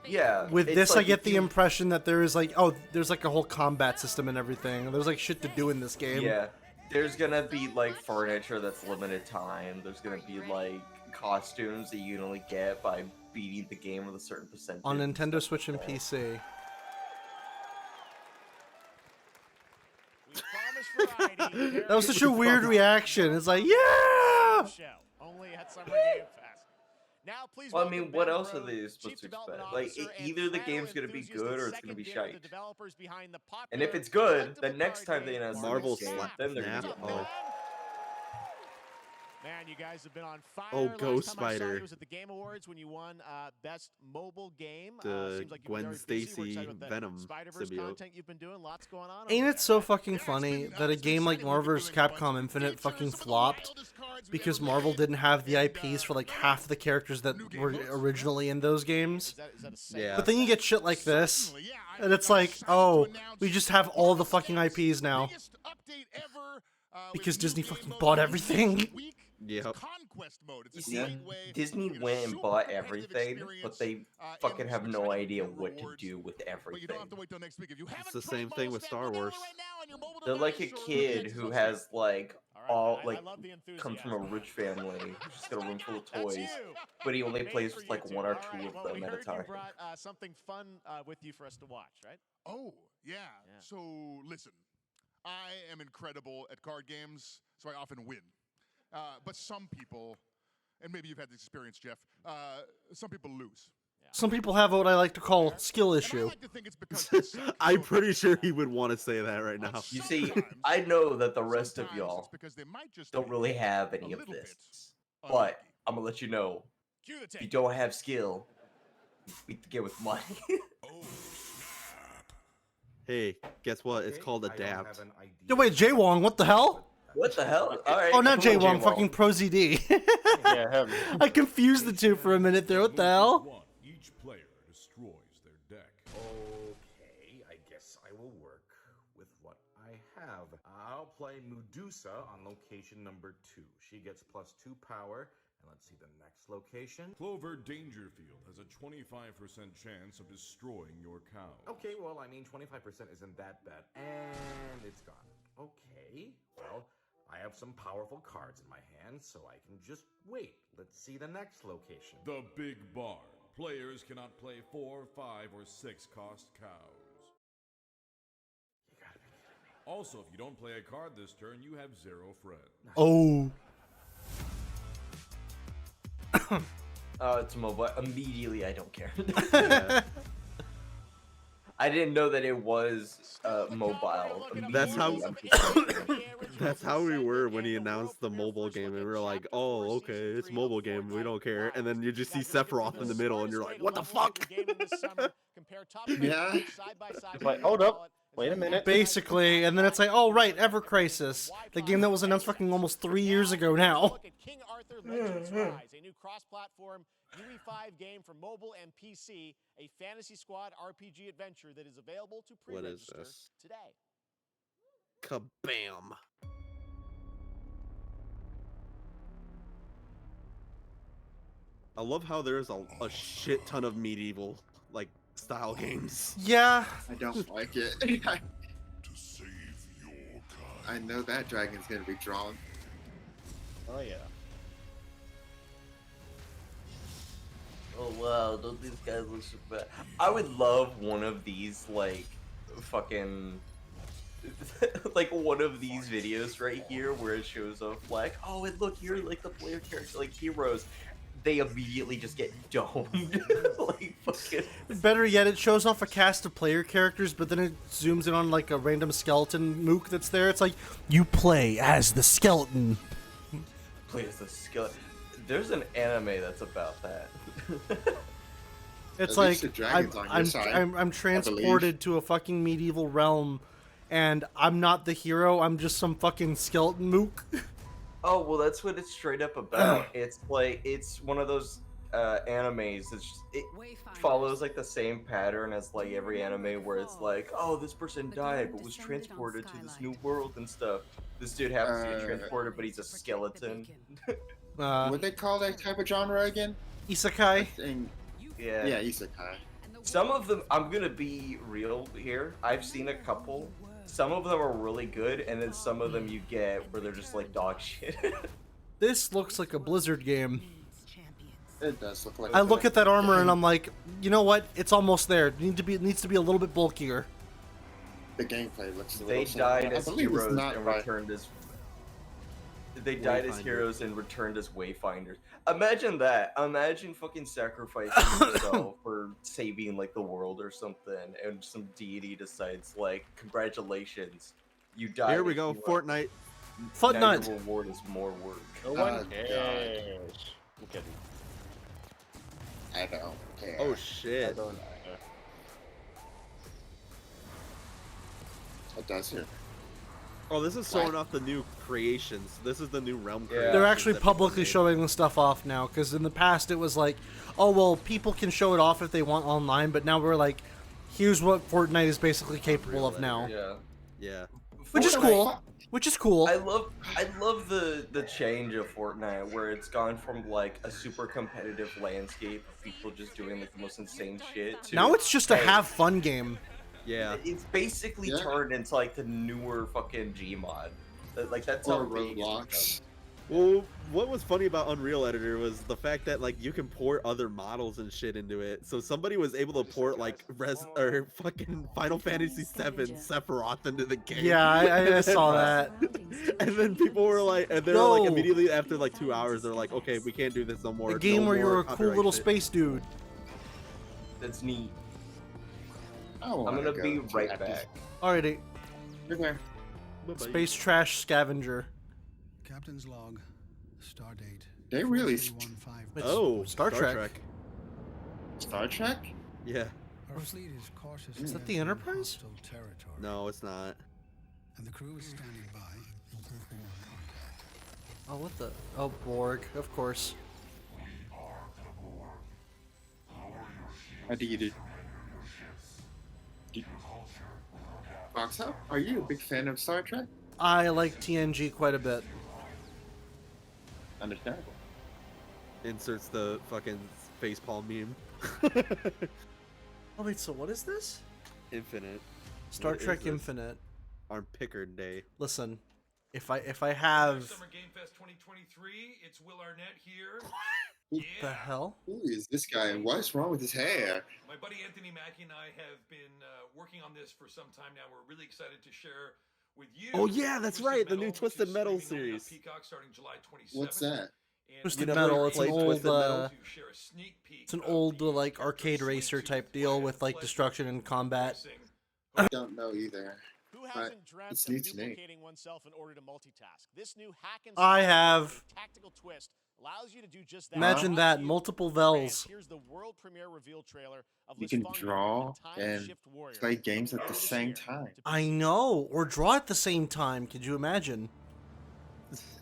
Yeah. With it's this, like I get if the you- impression that there is like, oh, there's like a whole combat system and everything. There's like shit to do in this game. Yeah. There's gonna be like furniture that's limited time. There's gonna be like costumes that you can only get by beating the game with a certain percentage. On Nintendo Switch and PC. That was such a weird reaction. It's like, yeah! Only at Summer Game Fest. Now, please Well, I mean, welcome what Ben else are Rhodes, they supposed Chief to Development expect? Like, Officer and either the Final game's gonna be Enthusiast good and or it's gonna be second year of shite. the developers behind the And if popular it's good, collectible the next card time they game announce Marvel the game, Snap. then they're gonna Snap. get more. Man, you guys have been on fire. Oh, Last Ghost time I saw Spider. you was at the Game Awards when you won Best Mobile Game. The Seems like you've been Gwen very busy. We're Stacy excited about the Venom Spider-Verse symbiote. content you've been doing. Lots going on. Ain't it so fucking funny that a game like Marvel vs. Capcom Infinite fucking flopped because Marvel didn't have the IPs for like half the characters that were originally in those games? Yeah. But then you get shit like this, and it's like, oh, we just have all the fucking IPs now. Because Disney fucking bought everything. Yep. You see, Disney went and bought everything, but they fucking have no idea what to do with everything. It's the same thing with Star Wars. They're like a kid who has like all like comes from a rich family, who's just got a room full of toys, but he only plays with like one or two of them at a time. You brought something fun with you for us to watch, right? Oh, yeah. So, listen, I am incredible at card games, so I often win. But some people, and maybe you've had this experience, Jeff, some people lose. Some people have what I like to call skill issue. I'm pretty sure he would want to say that right now. You see, I know that the rest of y'all don't really have any of this, but I'm gonna let you know, if you don't have skill, beat the game with money. Hey, guess what? It's called Adapt. Yo, wait, Jay Wong, what the hell? What the hell? All right. Oh, not come on, J-Wong, fucking Pro ZD. Yeah, him. I confused the two for a minute there. What the hell? Each player destroys their deck. Okay, I guess I will work with what I have. I'll play Medusa on location number 2. She gets +2 power. And let's see the next location. Clover Dangerfield has a 25% chance of destroying your cow. Okay, well, I mean, 25% isn't that bad. And it's gone. Okay, well, I have some powerful cards in my hand, so I can just wait. Let's see the next location. The Big Barn. Players cannot play 4, 5, or 6 cost cows. You gotta be kidding me. Also, if you don't play a card this turn, you have 0 friends. Oh. It's mobile. Immediately, I don't care. I didn't know that it was mobile. That's how. Immediately, That's how we were when he announced the mobile game, and we were like, "Oh, okay, it's mobile game. We don't care." And then you just see Sephiroth in the middle, and you're like, "What the fuck?" Yeah. It's like, hold up. Wait a minute. Basically, and then it's like, oh right, Ever Crisis, the game that was announced fucking almost 3 years ago now. King Arthur Legends Rise, a new cross-platform UE5 game for mobile and PC, a Fantasy Squad RPG adventure that is available to What is pre-register this? today. Kabam! I love how there's a shit ton of medieval like style games. Yeah. I don't like it. I know that dragon's gonna be drawn. Oh yeah. Oh wow, don't these guys look so bad? I would love one of these, like, fucking, like one of these videos right here where it shows off, like, oh, and look, you're like the player character, like heroes. They immediately just get domed. Like, fucking. Better yet, it shows off a cast of player characters, but then it zooms in on like a random skeleton mook that's there. It's like, you play as the skeleton. Play as the skeleton. There's an anime that's about that. It's At like least the dragon's on your side, I'm transported to a fucking medieval realm, and I'm not the hero. I'm just some fucking skeleton mook. Oh, well, that's what it's straight up about. It's like, it's one of those animes. It follows like the same pattern as like every anime where it's like, oh, this person died but was transported to this new world and stuff. This dude happens to get transported, but he's a skeleton. What they call that type of genre again? Isekai. Yeah. Yeah, isekai. Some of them, I'm gonna be real here. I've seen a couple. Some of them are really good, and then some of them you get where they're just like dog shit. This looks like a Blizzard game. It does look like. I look at that armor and I'm like, you know what? It's almost there. It needs to be a little bit bulkier. The gameplay looks. They died as heroes and returned as. They died as heroes and returned as wayfinders. Imagine that. Imagine fucking sacrificing yourself for saving like the world or something, and some deity decides like, congratulations, you died. Here we as go, hero. Fortnite. Now your reward is more work. No one cares. I'm kidding. I don't care. Oh shit. I don't care. It does here. Oh, this is showing off the new creations. This is the new realm creations. They're actually that people publicly made. showing the stuff off now, because in the past it was like, oh, well, people can show it off if they want online, but now we're like, here's what Fortnite is basically capable of now. Yeah. Yeah. Which is cool. Which is cool. I love the change of Fortnite where it's gone from like a super competitive landscape of people just doing like the most insane shit to Now it's just a hey, have fun game. Yeah. It's basically turned into like the newer fucking Gmod. Like that's how big Roblox. Well, what was funny about Unreal Editor was the fact that like you can port other models and shit into it. So somebody was able to port like fucking Final Fantasy VII Sephiroth into the game. Yeah, I saw that. And then people were like, and they're like immediately after like 2 hours, they're like, okay, we can't do this no more. A game no where you're more a cool copyright little shit. space dude. That's neat. I'm gonna be right back. Alrighty. Okay. Space trash scavenger. Captain's log. Stardate. They really. It's Star Trek. Star Trek? Yeah. Our fleet is cautious. Is that the Enterprise? Territory. No, it's not. And the crew is standing by. Oh, what the? Oh, Borg, of course. How do you do? Foxhop, are you a big fan of Star Trek? I like TNG quite a bit. Understandable. Inserts the fucking facepalm meme. Oh wait, so what is this? Infinite. Star What Trek is this? Infinite. On Pickard Day. Listen, if I have SummerGamesFest 2023. It's Will Arnett here. what the hell? Who is this guy and what is wrong with his hair? My buddy Anthony Mackie and I have been working on this for some time now. We're really excited to share with you. Oh yeah, that's right. The new Twisted Metal series. Peacock starting July 27th. What's that? Twisted never Metal. It's an played old, Twisted Metal? it's an old like arcade racer type deal with like destruction and combat. I don't know either. Who hasn't dreamt it's of new to me. duplicating oneself in order to multitask? This new hack and I slash have. tactical twist allows you to do just that. Imagine that, multiple Vells. Here's the world premiere reveal trailer of You can Lisfunga, draw the time and shift warrior. play games at the This same year. time. I know, or draw at the same time. Could you imagine?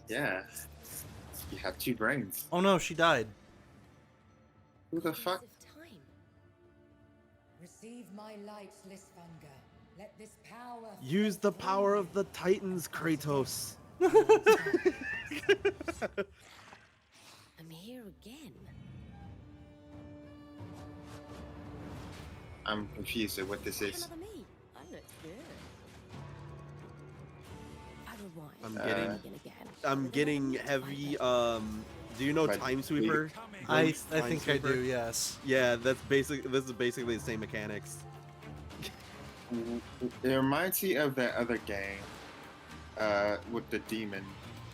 Yeah. You have two brains. Oh no, she died. Who the fuck? Receive my light, Lisfunga. Let this power. Use the power of the Titans, Kratos. I'm here again. I'm confused at what this is. Another me. I look good. I rewind. I'm Uh, getting again. I'm getting heavy do you know But Time Sweeper? I Ghost Time think I Sweeper? do. Yes. Yeah, this is basically the same mechanics. It reminds me of that other game with the demon.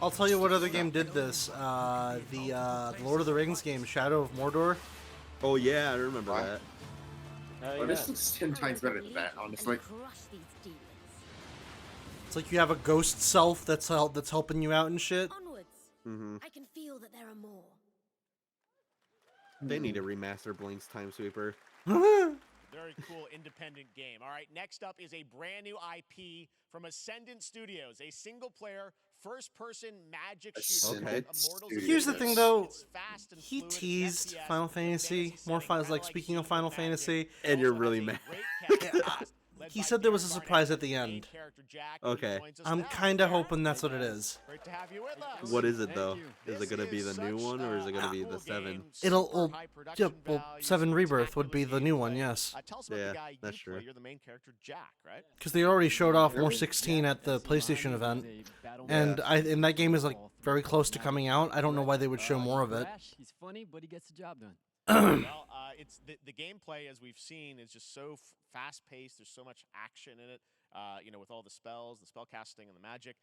I'll tell you what other game did this. The Lord of the Rings game, Shadow of Mordor. Oh yeah, I remember What? that. Oh, this looks 10 times better than that, honestly. Crush these demons. It's like you have a ghost self that's helping you out and shit. Onwards. Mm-hmm. I can feel that there are more. They need to remaster Blink's Time Sweeper. Very cool independent game. All right, next up is a brand new IP from Ascendant Studios, a single-player, first-person magic shooter. Okay. called Immortals of Here's the Ages. thing, though. It's fast and He fluid, it's teased FPS, Final Fantasy. fantasy More setting, finals, kinda like speaking of Healing Final Magic. Fantasy. And you're Also really has a mad. great cast, led He by said there was a Garrett surprise Barnett, at the main end. character Jack, who Okay. joins us I'm now. kind of hoping that's what it is. Great to have you with us. What is it Thank though? you. Is This it gonna be is the new such one or is it gonna a be cool the 7? game, It'll, super high production well, value, 7 some Rebirth would be the new one, gameplay. yes. Tell us about Yeah, the guy that's you play. true. You're the main character, Jack, right? Because they already showed off more Really? 16 at the PlayStation event, and Yeah. and that game is like very close to coming out. I don't know why they would show more of it. He's funny, but he gets the job done. Well, it's the gameplay, as we've seen, is just so fast-paced. There's so much action in it. With all the spells, the spell casting, and the magic.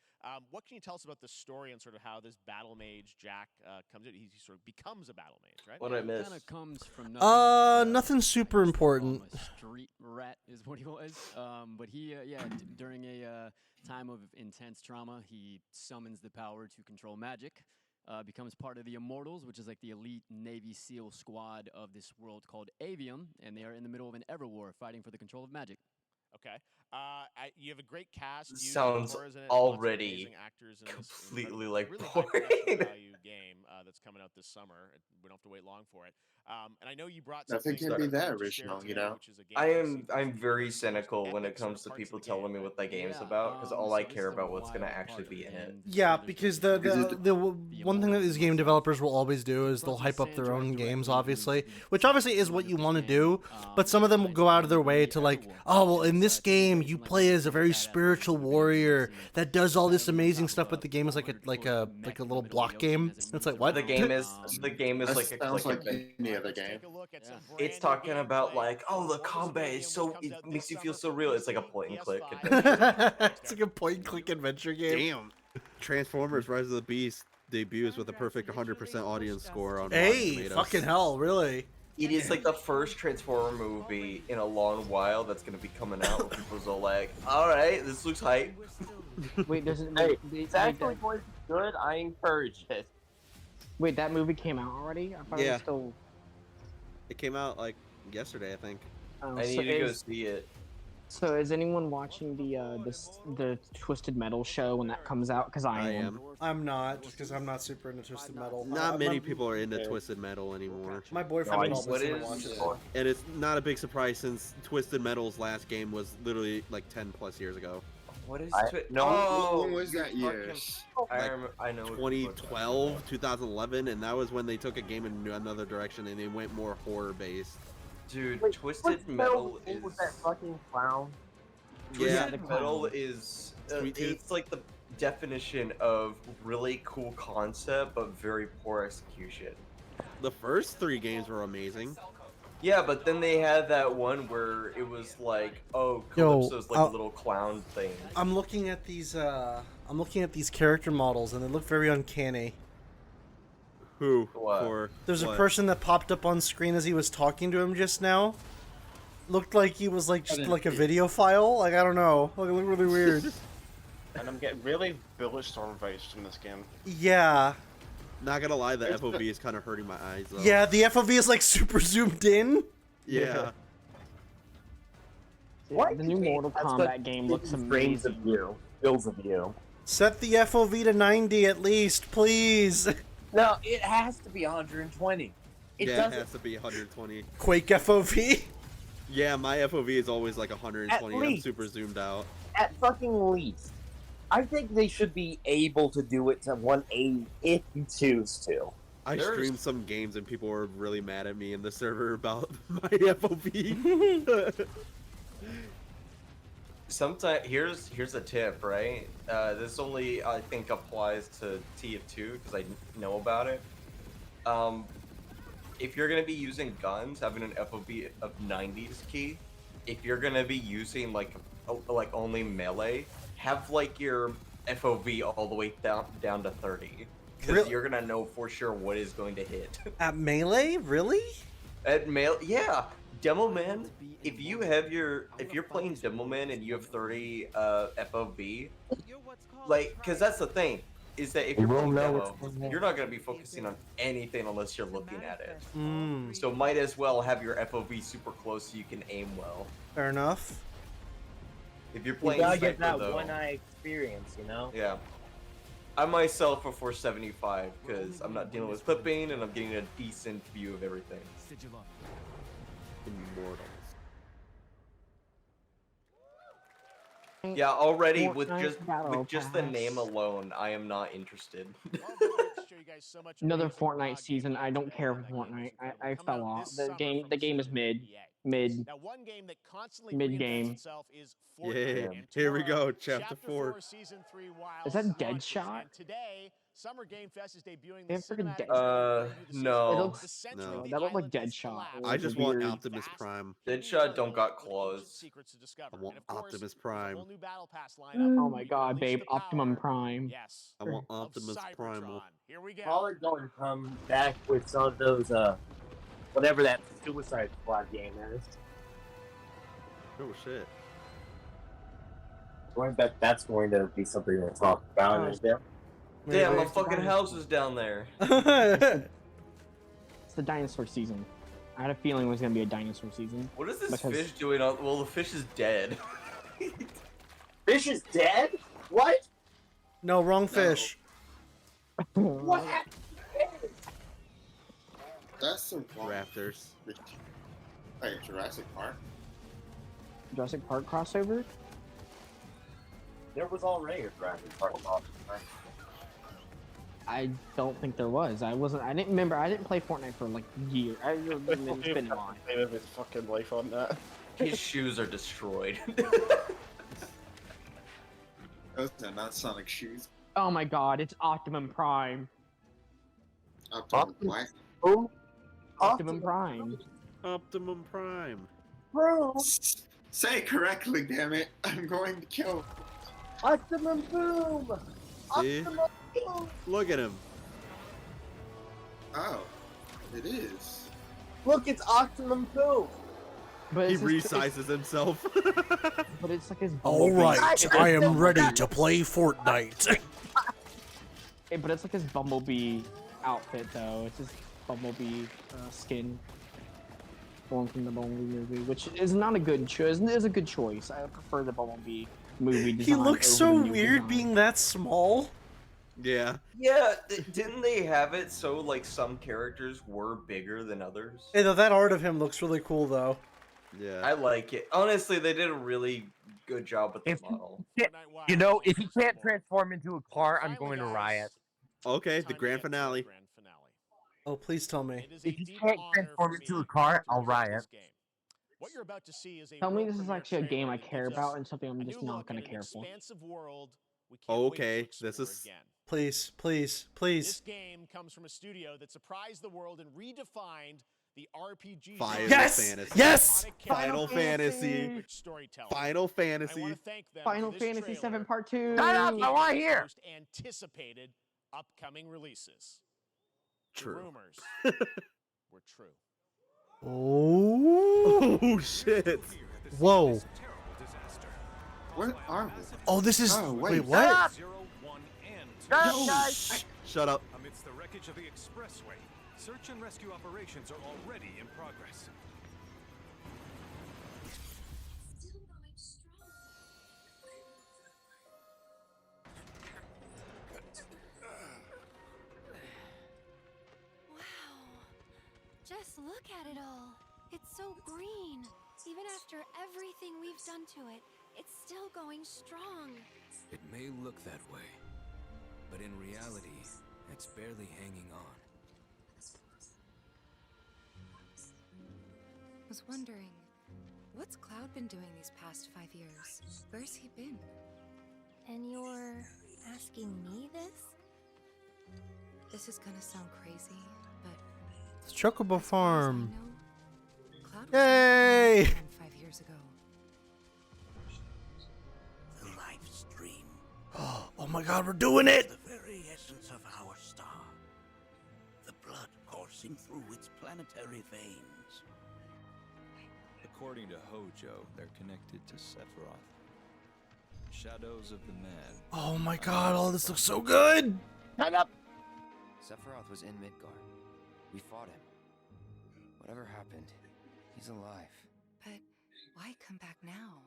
What can you tell us about the story and sort of how this battle mage Jack comes in? He sort of becomes a battle mage, right? What I missed? Kind of comes from nothing. Nothing super important. A street rat is what he was. But he, during a time of intense trauma, he summons the power to control magic. Becomes part of the Immortals, which is like the elite Navy SEAL squad of this world called Avium, and they are in the middle of an Everwar fighting for the control of magic. Okay. You have a great cast. You, Sounds Laura's in it, lots of already amazing actors in this completely, incredible, like, really high production boring. value game that's coming out this summer. We don't have to wait long for it. And I know you brought Nothing something can be that to share original, you today, know? which is a game I that am seems I'm to be very the most cynical when epic it sort comes of to parts people of the telling game, me right? what that game's Yeah, about because all so I this care is the about what's gonna wild actually part be of in the it. game. Yeah, There's because the- the one thing that these game developers will always do is they'll hype up their own games, obviously, which obviously is what you want to do. But some of them will go out of their way to like, oh well, in this game you play as a very spiritual warrior that does all this amazing stuff, but the game is like a little block game. It's like what? The game is That like a sounds click like and any other game. Take a look at some it's brand new talking about gameplay. like, oh, the Immortals of combat Avium, is which so comes it out this makes you feel summer so for real. It's like a PC, point and click PS5, adventure. It's like a point and click adventure game. Damn. Transformers: Rise of the Beast debuts with a perfect 100% audience score on Rotten Hey, Tomatoes. fucking hell, really? It is like the first Transformer movie in a long while that's gonna be coming out. Where people's all like, all right, this looks hype. Wait, doesn't Hey, it's it's actually going to be good. I encourage it. Wait, that movie came out already? I thought it Yeah. was still. It came out like yesterday, I think. Oh, I so need to go is- see it. So is anyone watching the Twisted Metal show when that comes out? Because I am. I'm not, just because I'm not super into Twisted Metal. Not many people are into Twisted Metal anymore. My boyfriend probably what doesn't watch is- it. And it's not a big surprise since Twisted Metal's last game was literally like 10 plus years ago. What is when was that year? I know. 2012, 2011, and that was when they took a game in another direction and they went more horror based. Dude, Twisted Metal is with that fucking clown. Twisted Metal is it's like the definition of really cool concept but very poor execution. The first 3 games were amazing. Yeah, but then they had that one where it was like, oh, Calypso's like a little clown thing. I'm looking at these character models and they look very uncanny. Who? There's a person that popped up on screen as he was talking to him just now. Looked like he was like just like a video file. Like I don't know. Like, it looked really weird. And I'm getting really bullish storm vibes from this game. Yeah. Not gonna lie, the FOV is kind of hurting my eyes though. Yeah, the FOV is like super zoomed in. Yeah. What? The new Mortal Kombat game looks amazing. Bills of you. Set the FOV to 90 at least, please. No, it has to be 120. It has to be 120. Quake FOV. Yeah, my FOV is always like 120. I'm least. super zoomed out. At fucking least. I think they should be able to do it to 180 if you choose to. I streamed some games and people were really mad at me in the server about my FOV. Sometimes here's a tip, right? This only I think applies to TF2 because I know about it. If you're gonna be using guns, having an FOV of 90 is key. If you're gonna be using like only melee, have like your FOV all the way down to 30, because you're gonna know for sure what is going to hit. At melee, really? At melee, yeah. Demo Man, if you're playing Demo Man and you have 30 FOV, like, because that's the thing, is that if you're playing Demo, you're not going to be focusing on anything unless you're looking at it. So might as well have your FOV super close so you can aim well. Fair enough. If you're You playing gotta Sniper, get that though, one-eye experience, you know? yeah. I myself a 475 because I'm not dealing with clipping and I'm getting a decent view of everything. Immortals. Yeah, already with Fortnite just the name alone, I am not interested. Another Fortnite season. I don't care for Fortnite. I fell off. The game is mid. Now, one game that constantly Mid-game. reinvents itself is Fortnite. Yeah. And Here we tomorrow, go, chapter 4. Season 3 Is that launches. Deadshot? And today, Summer Game Fest is debuting They the have freaking cinematic Deadshot. No. It looks, no, that looked like Deadshot. It I was just weird. want Optimus Prime. Deadshot don't got claws. I want Optimus Prime. Oh my god, babe, Optimum Prime. Yes. I want Optimus Prime. Here we go. Probably going to come back with some of those, whatever that Suicide Squad game is. Oh shit. I bet that's going to be something to talk about. Is there? Damn, the fucking house is down there. It's the dinosaur season. I had a feeling it was gonna be a dinosaur season. What is this because- fish doing? Well, the fish is dead. Fish is dead? What? No, wrong fish. What happened? That's some Raptors. Hey, Jurassic Park. Jurassic Park crossover? There was already a Jurassic Park crossover. I don't think there was. I didn't remember. I didn't play Fortnite for like years. It's been a while. Live his fucking life on that. His shoes are destroyed. Those are not Sonic shoes. Oh my god, it's Optimum Prime. Optimum what? Who? Optimum Prime. Optimum Prime. Bro. Say it correctly, damn it. I'm going to kill. Optimum Boom! See? Optimum Boom! Look at him. Oh, it is. Look, it's Optimum Boom! But He it's just- resizes himself. But it's like his. All right, I am ready to play Fortnite. But it's like his Bumblebee outfit, though. It's his Bumblebee skin. transform from the Bumblebee movie, which is not a good choice. It is a good choice. I prefer the Bumblebee movie design. He looks over so the new weird design. being that small. Yeah. Yeah, didn't they have it so like some characters were bigger than others? Hey, though, that art of him looks really cool, though. Yeah. I like it. Honestly, they did a really good job with the model. You know, if he can't transform into a car, I'm going to riot. Okay, the grand finale. Oh, please tell me. If you can't transform into a car, I'll riot. What you're about to see is a Tell me world this is premiere actually a game trailer I that care gives about us and something I'm a just new not look going at to an care for. expansive world we can't wait to Okay, this explore is. again. Please, please, This please. game comes from a studio that surprised the world and redefined the RPG Final Yes! Fantasy. Yes! Final Fantasy. rich storytelling. Final I Fantasy. want to thank them Final for this Fantasy trailer 7 Part 2. Shut up! I want to being hear. most anticipated upcoming releases. The True. rumors were true. Oh. Shit. Whoa. What are we? Oh, this is. Oh, wait, wait. what? Shut up, No. guys! Shut up. Amidst the wreckage of the expressway, search and rescue operations are already in progress. Wow. Just look at it all. It's so green. Even after everything we've done to it, it's still going strong. It may look that way, but in reality, it's barely hanging on. Was wondering, what's Cloud been doing these past 5 years? Where's he been? And you're asking me this? This is gonna sound crazy, but It's Chocobo Farm. Cloud was Yay! 5 years ago. The life stream. Oh my god, we're doing it! The very essence of our star. The blood coursing through its planetary veins. According to Hojo, they're connected to Sephiroth. Shadows of the Man. Oh my god, all this looks so good! Shut up! Sephiroth was in Midgard. We fought him. Whatever happened, he's alive. But why come back now?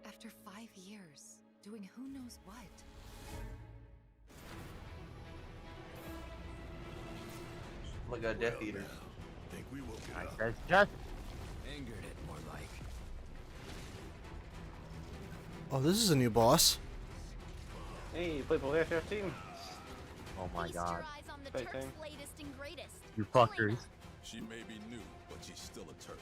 After 5 years, doing who knows what? Like a Death Eater. Think we will get up. That's just. Angered it more like. Oh, this is a new boss. Hey, you play Bulgaria 15? Oh my Feast god. your eyes on the Great Turk's thing. latest and greatest. You fuckers. She may be new, but she's still a Turk.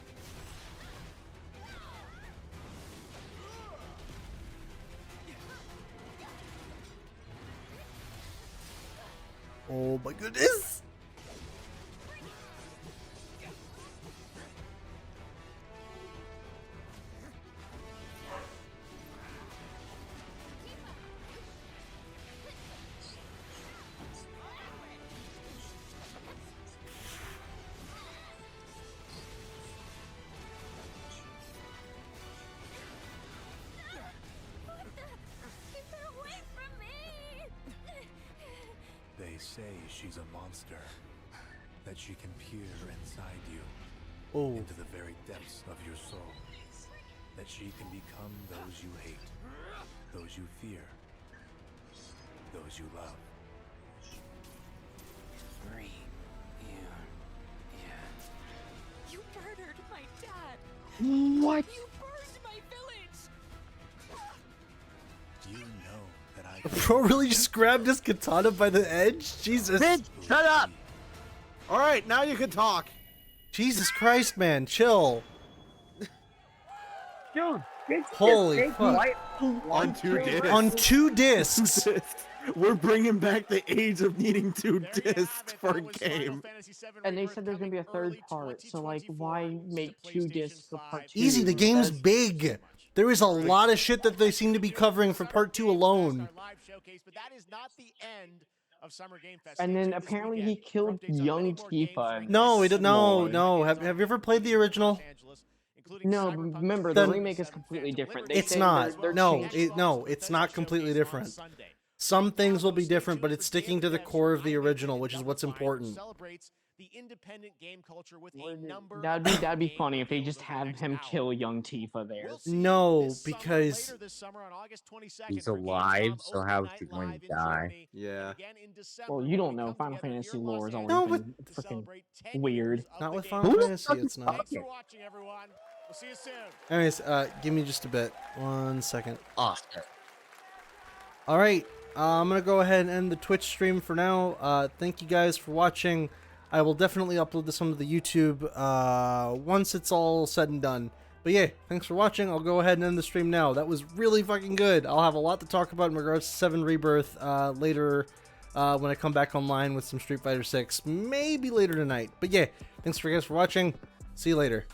Oh my goodness! Keep her away from me! They say she's a monster. That she can peer inside you. Oh. Into the very depths of your soul. That she can become those you hate. Those you fear. Those you love. Free. You murdered my dad! What? You burned my village! You know that I Bro really just grabbed his katana by the edge? Jesus. Bitch, shut up! Alright, now you can talk. Jesus Christ, man, chill. Dude, bitch, Holy just take fuck. light On 2 discs. On 2 discs. We're bringing back the age of needing 2 discs for a game. And they said there's gonna be a third part, so like, why make 2 discs for part 2? Easy, the game's That's- big. There is a lot of shit that they seem to be covering for part 2 alone. Live showcase, but that is not the end of Summer Game Fest. And then apparently he killed young Tifa. No, no. Have you ever played the original? No, remember, Then- the remake is completely different. They It's say not. they're No, changing- it's not completely different. Some things will be different, but it's sticking to the core of the original, which is what's important. the independent game culture with a number That'd be of funny game if they just reveals over the have next him hour. kill young Tifa there. We'll see No, this summer, because later this summer on August 22nd He's for alive, Gamescom so opening how's night he going live to in die? Germany. Yeah. And again in December, Well, you when don't we know. come Final together Fantasy here in lore Los is always No, Angeles but- been to freaking celebrate 10 weird. years of Not the with game. Final Fantasy, it's not. Thanks for watching, everyone. We'll see you soon. Anyways, give me just a bit. 1 second. Oscar. All right, I'm gonna go ahead and end the Twitch stream for now. Thank you guys for watching. I will definitely upload this onto the YouTube once it's all said and done. But yeah, thanks for watching. I'll go ahead and end the stream now. That was really fucking good. I'll have a lot to talk about in regards to 7 Rebirth later when I come back online with some Street Fighter 6, maybe later tonight. But yeah, thanks for guys for watching. See you later.